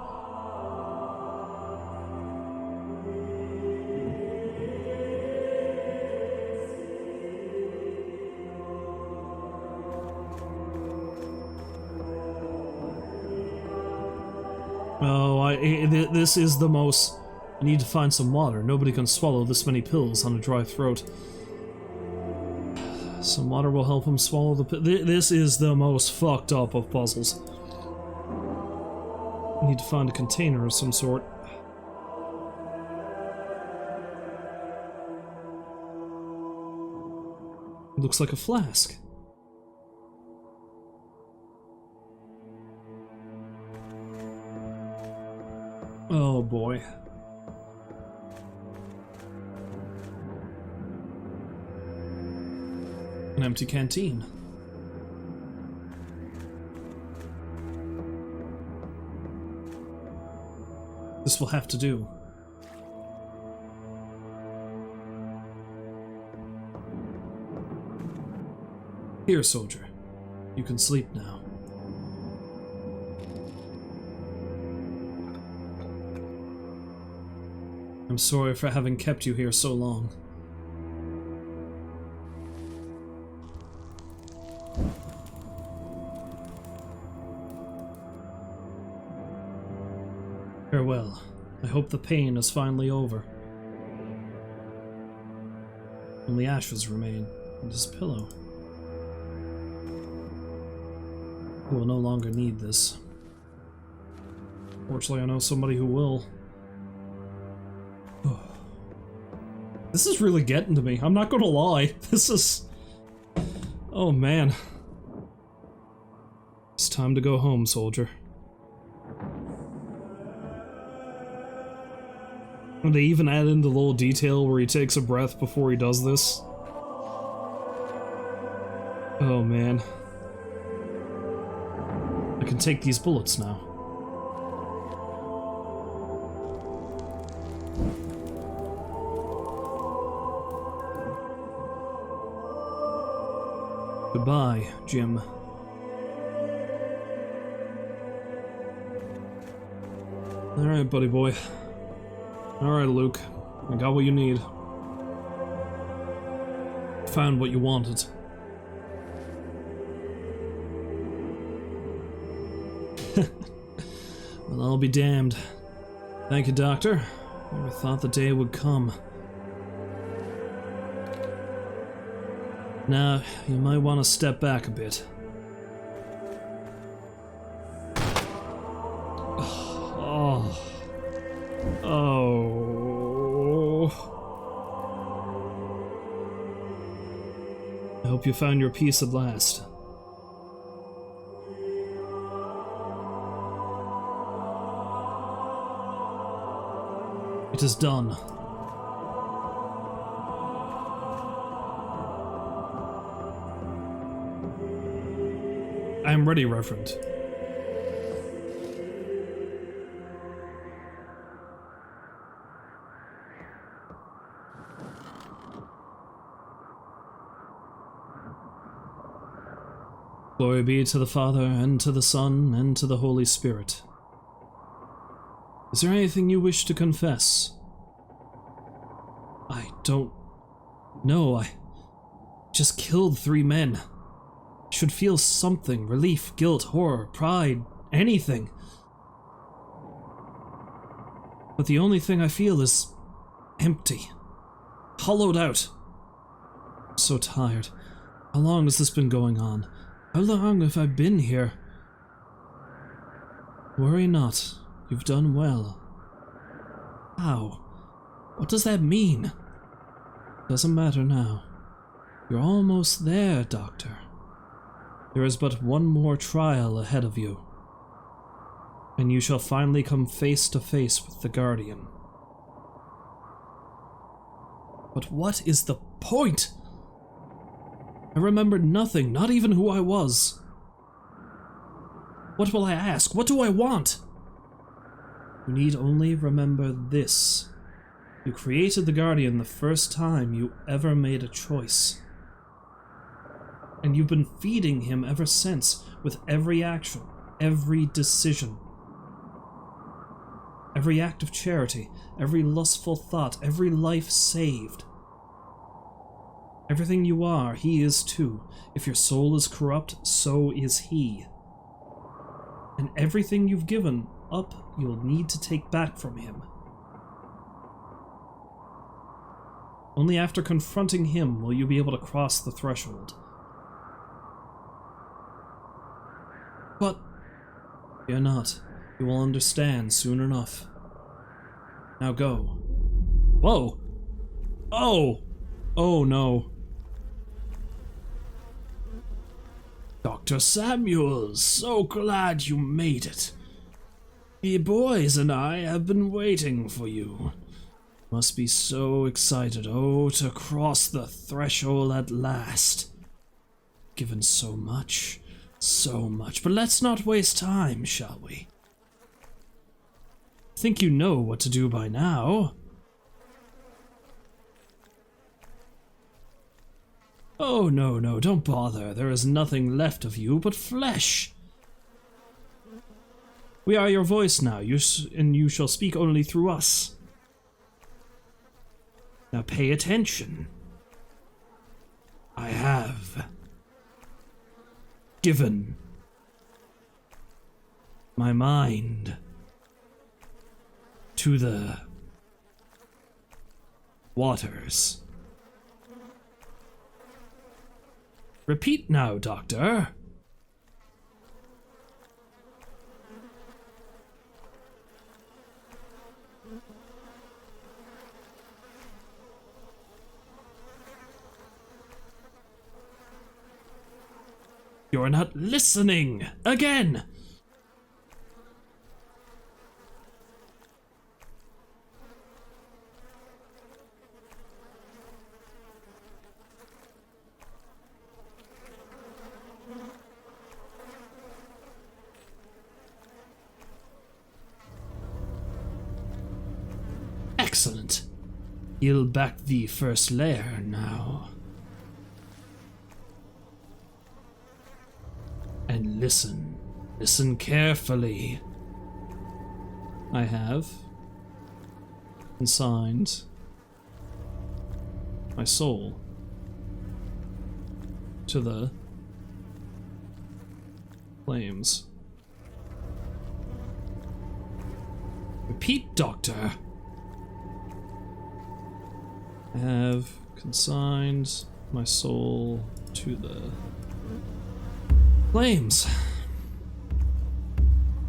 Oh, this is the most... I need to find some water. Nobody can swallow this many pills on a dry throat. Some water will help him swallow the pill. This is the most fucked up of puzzles. I need to find a container of some sort. It looks like a flask. Oh boy. An empty canteen. This will have to do. Here, soldier. You can sleep now. I'm sorry for having kept you here so long. Farewell. I hope the pain is finally over. Only ashes remain, and his pillow. He will no longer need this. Fortunately, I know somebody who will. This is really getting to me. I'm not gonna lie. This is... Oh man. It's time to go home, soldier. And they even add in the little detail where he takes a breath before he does this. Oh man. I can take these bullets now. Goodbye, Jim. Alright, buddy boy. Alright, Luke. I got what you need. Found what you wanted. Well, I'll be damned. Thank you, Doctor. Never thought the day would come. Now, you might want to step back a bit. Oh. Oh. I hope you found your peace at last. It is done. I am ready, Reverend. Glory be to the Father, and to the Son, and to the Holy Spirit. Is there anything you wish to confess? I don't know. I just killed 3 men. Should feel something. Relief, guilt, horror, pride, anything. But the only thing I feel is empty. Hollowed out. I'm so tired. How long has this been going on? How long have I been here? Worry not. You've done well. How? What does that mean? Doesn't matter now. You're almost there, Doctor. There is but one more trial ahead of you, and you shall finally come face to face with the Guardian. But what is the point? I remembered nothing, not even who I was. What will I ask? What do I want? You need only remember this. You created the Guardian the first time you ever made a choice. And you've been feeding him ever since, with every action, every decision. Every act of charity, every lustful thought, every life saved. Everything you are, he is too. If your soul is corrupt, so is he. And everything you've given up, you'll need to take back from him. Only after confronting him will you be able to cross the threshold. But fear not. You will understand soon enough. Now go. Whoa! Oh! Oh no. Dr. Samuels, so glad you made it. The boys and I have been waiting for you. Must be so excited, oh, to cross the threshold at last. Given so much, but let's not waste time, shall we? Think you know what to do by now. Oh, no, don't bother. There is nothing left of you but flesh. We are your voice now, and you shall speak only through us. Now pay attention. I have given my mind to the waters. Repeat now, Doctor. You're not listening! Again! Excellent. Heal back the first layer now. And listen. Listen carefully. I have consigned my soul to the flames. Repeat, Doctor. I have consigned my soul to the flames.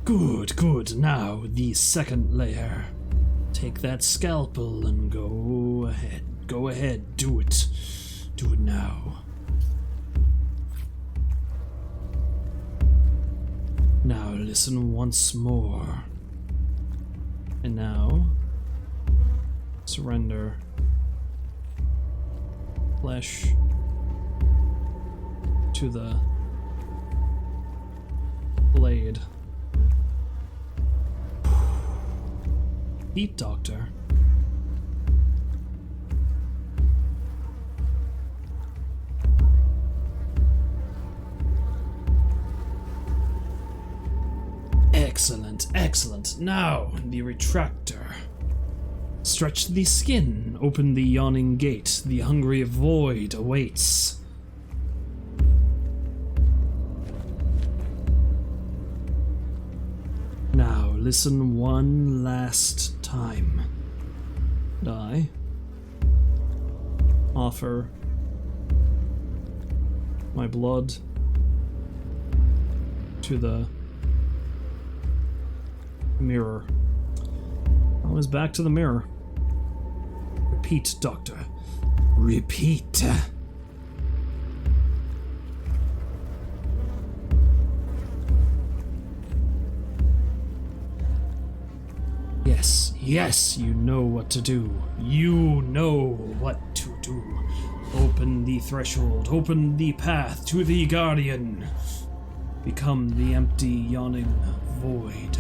Good. Now, the second layer. Take that scalpel and go ahead. Go ahead, do it. Do it now. Now, listen once more. And now, surrender flesh to the blade. Eat, Doctor. Excellent. Now, the retractor. Stretch the skin, open the yawning gate. The hungry void awaits. Now, listen one last time. And I offer my blood to the mirror. I was back to the mirror. Repeat, Doctor. Repeat. Yes, you know what to do. You know what to do. Open the threshold, open the path to the Guardian. Become the empty, yawning void.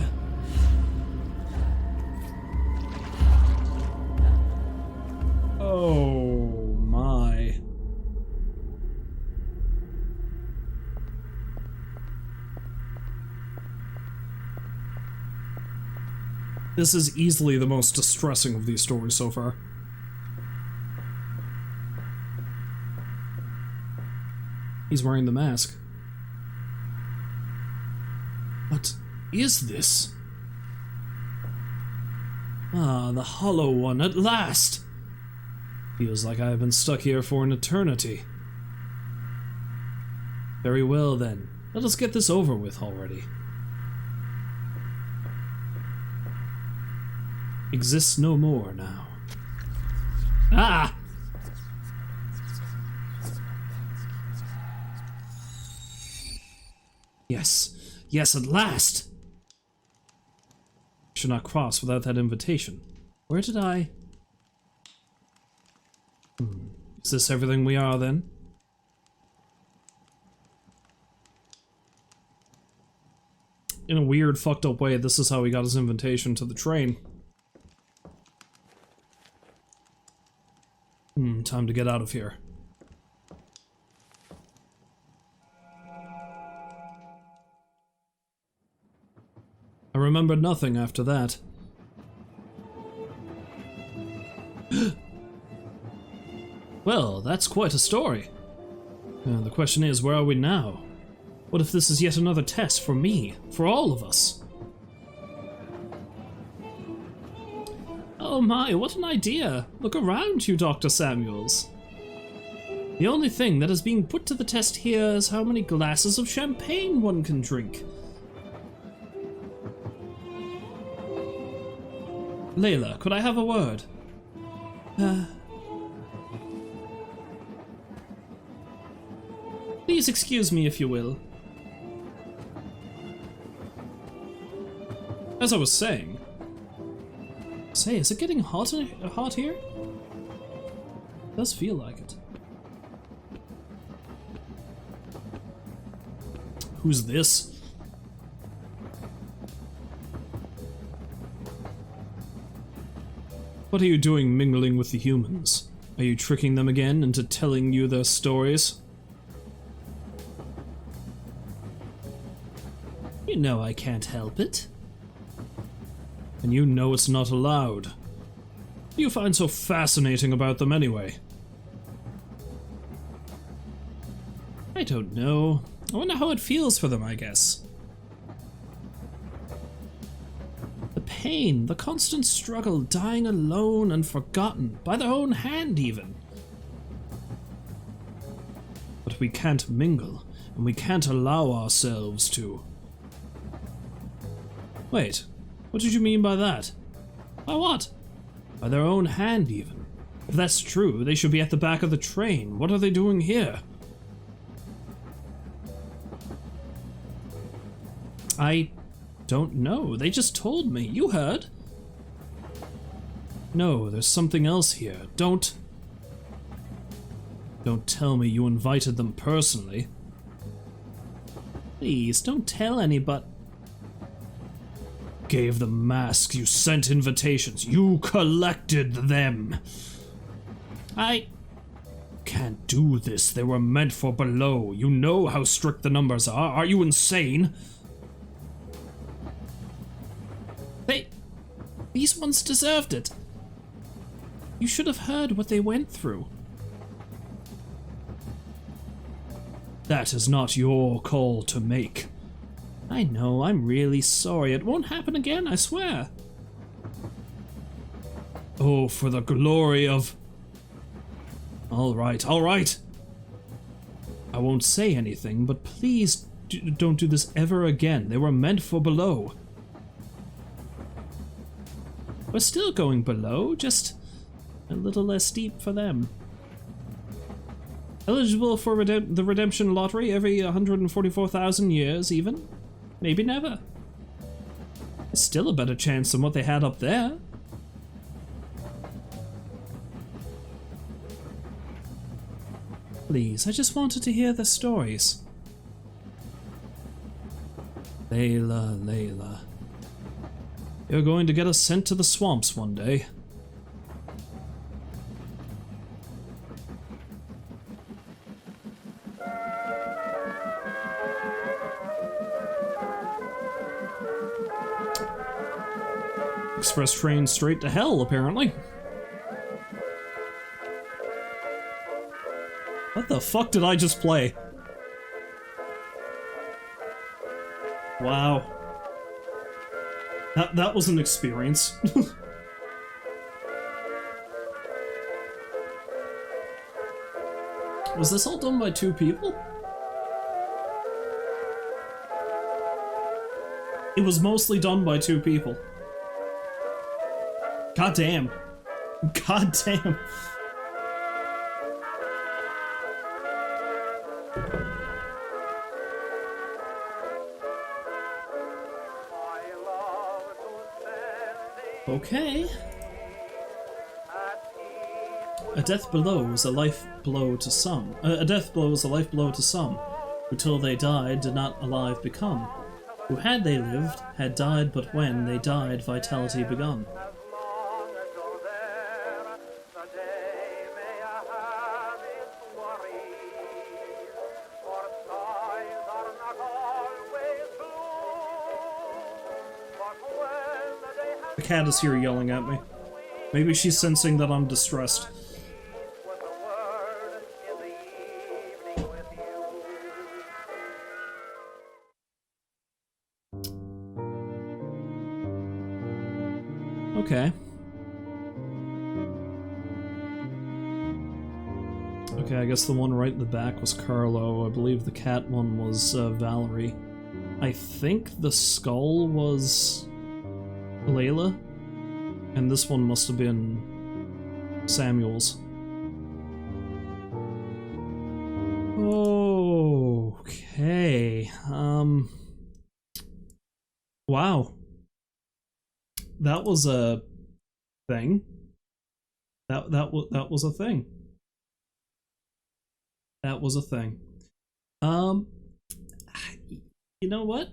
Oh my. This is easily the most distressing of these stories so far. He's wearing the mask. What is this? Ah, the hollow one, at last! Feels like I've been stuck here for an eternity. Very well then, let us get this over with already. Exists no more now. Ah! Yes, yes, at last! Should not cross without that invitation. Where did I... Is this everything we are then? In a weird, fucked up way, this is how he got his invitation to the train. Time to get out of here. I remembered nothing after that. Well, that's quite a story. The question is, where are we now? What if this is yet another test for me, for all of us? Oh my, what an idea! Look around you, Dr. Samuels. The only thing that is being put to the test here is how many glasses of champagne one can drink. Layla, could I have a word? Please excuse me if you will. As I was saying... Say, is it getting hot here? It does feel like it. Who's this? What are you doing mingling with the humans? Are you tricking them again into telling you their stories? You know I can't help it. And you know it's not allowed. What do you find so fascinating about them anyway? I don't know. I wonder how it feels for them, I guess. The pain, the constant struggle, dying alone and forgotten, by their own hand even. But we can't mingle, and we can't allow ourselves to. Wait. What did you mean by that? By what? By their own hand, even. If that's true, they should be at the back of the train. What are they doing here? I don't know. They just told me. You heard? No, there's something else here. Don't tell me you invited them personally. Please, don't tell anybody. Gave them masks, you sent invitations, you collected them. I can't do this, they were meant for below. You know how strict the numbers are you insane? These ones deserved it. You should have heard what they went through. That is not your call to make. I know, I'm really sorry. It won't happen again, I swear. Oh, for the glory of... All right. I won't say anything, but please don't do this ever again. They were meant for below. We're still going below, just a little less deep for them. Eligible for the redemption lottery every 144,000 years, even. Maybe never. It's still a better chance than what they had up there. Please, I just wanted to hear the stories. Layla, Layla. You're going to get us sent to the swamps one day. Express train straight to hell, apparently. What the fuck did I just play? Wow. That was an experience. Was this all done by 2 people? It was mostly done by 2 people. God damn. God damn. Okay. A death blow is a life blow to some. A death blow is a life blow to some, who till they died did not alive become. Who had they lived, had died, but when they died, vitality begun. The cat is here yelling at me. Maybe she's sensing that I'm distressed. Okay. Okay, I guess the one right in the back was Carlo. I believe the cat one was Valerie. I think the skull was Layla, and this one must have been Samuel's. Okay. Wow. That was a thing. That was a thing. That was a thing. You know what?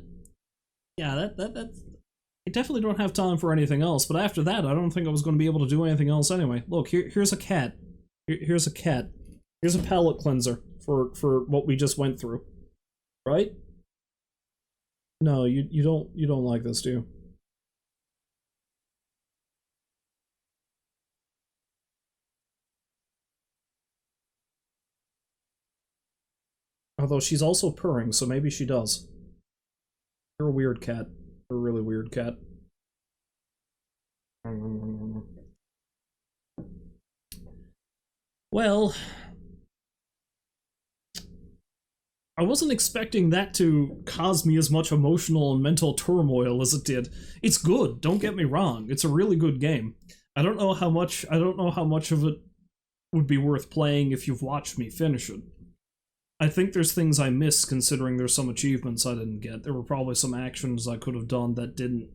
Yeah, that's. I definitely don't have time for anything else, but after that, I don't think I was going to be able to do anything else anyway. Look, here's a cat. Here's a cat. Here's a palate cleanser for what we just went through. Right? No, you don't like this, do you? Although she's also purring, so maybe she does. You're a weird cat. You're a really weird cat. Well, I wasn't expecting that to cause me as much emotional and mental turmoil as it did. It's good, don't get me wrong. It's a really good game. I don't know how much of it would be worth playing if you've watched me finish it. I think there's things I missed considering there's some achievements I didn't get. There were probably some actions I could have done that didn't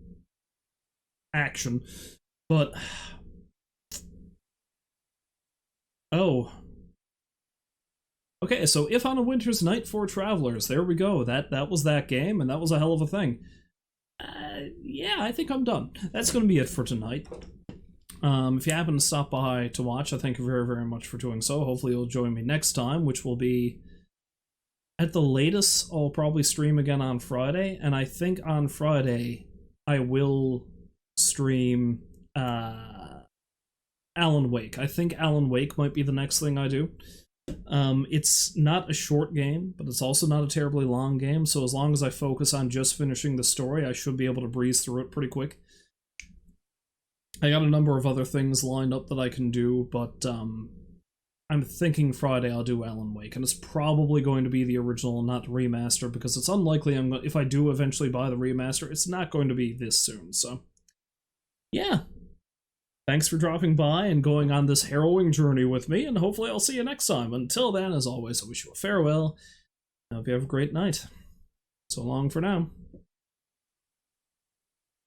action. But oh. Okay, so If on a Winter's Night for Travelers, there we go. That was that game, and that was a hell of a thing. Yeah, I think I'm done. That's going to be it for tonight. If you happen to stop by to watch, I thank you very, very much for doing so. Hopefully you'll join me next time, which will be... At the latest, I'll probably stream again on Friday, and I think on Friday I will stream Alan Wake. I think Alan Wake might be the next thing I do. It's not a short game, but it's also not a terribly long game, so as long as I focus on just finishing the story, I should be able to breeze through it pretty quick. I got a number of other things lined up that I can do, but I'm thinking Friday I'll do Alan Wake, and it's probably going to be the original, not the remaster, because it's unlikely if I do eventually buy the remaster, it's not going to be this soon, so... Yeah. Thanks for dropping by and going on this harrowing journey with me, and hopefully I'll see you next time. Until then, as always, I wish you a farewell, and I hope you have a great night. So long for now.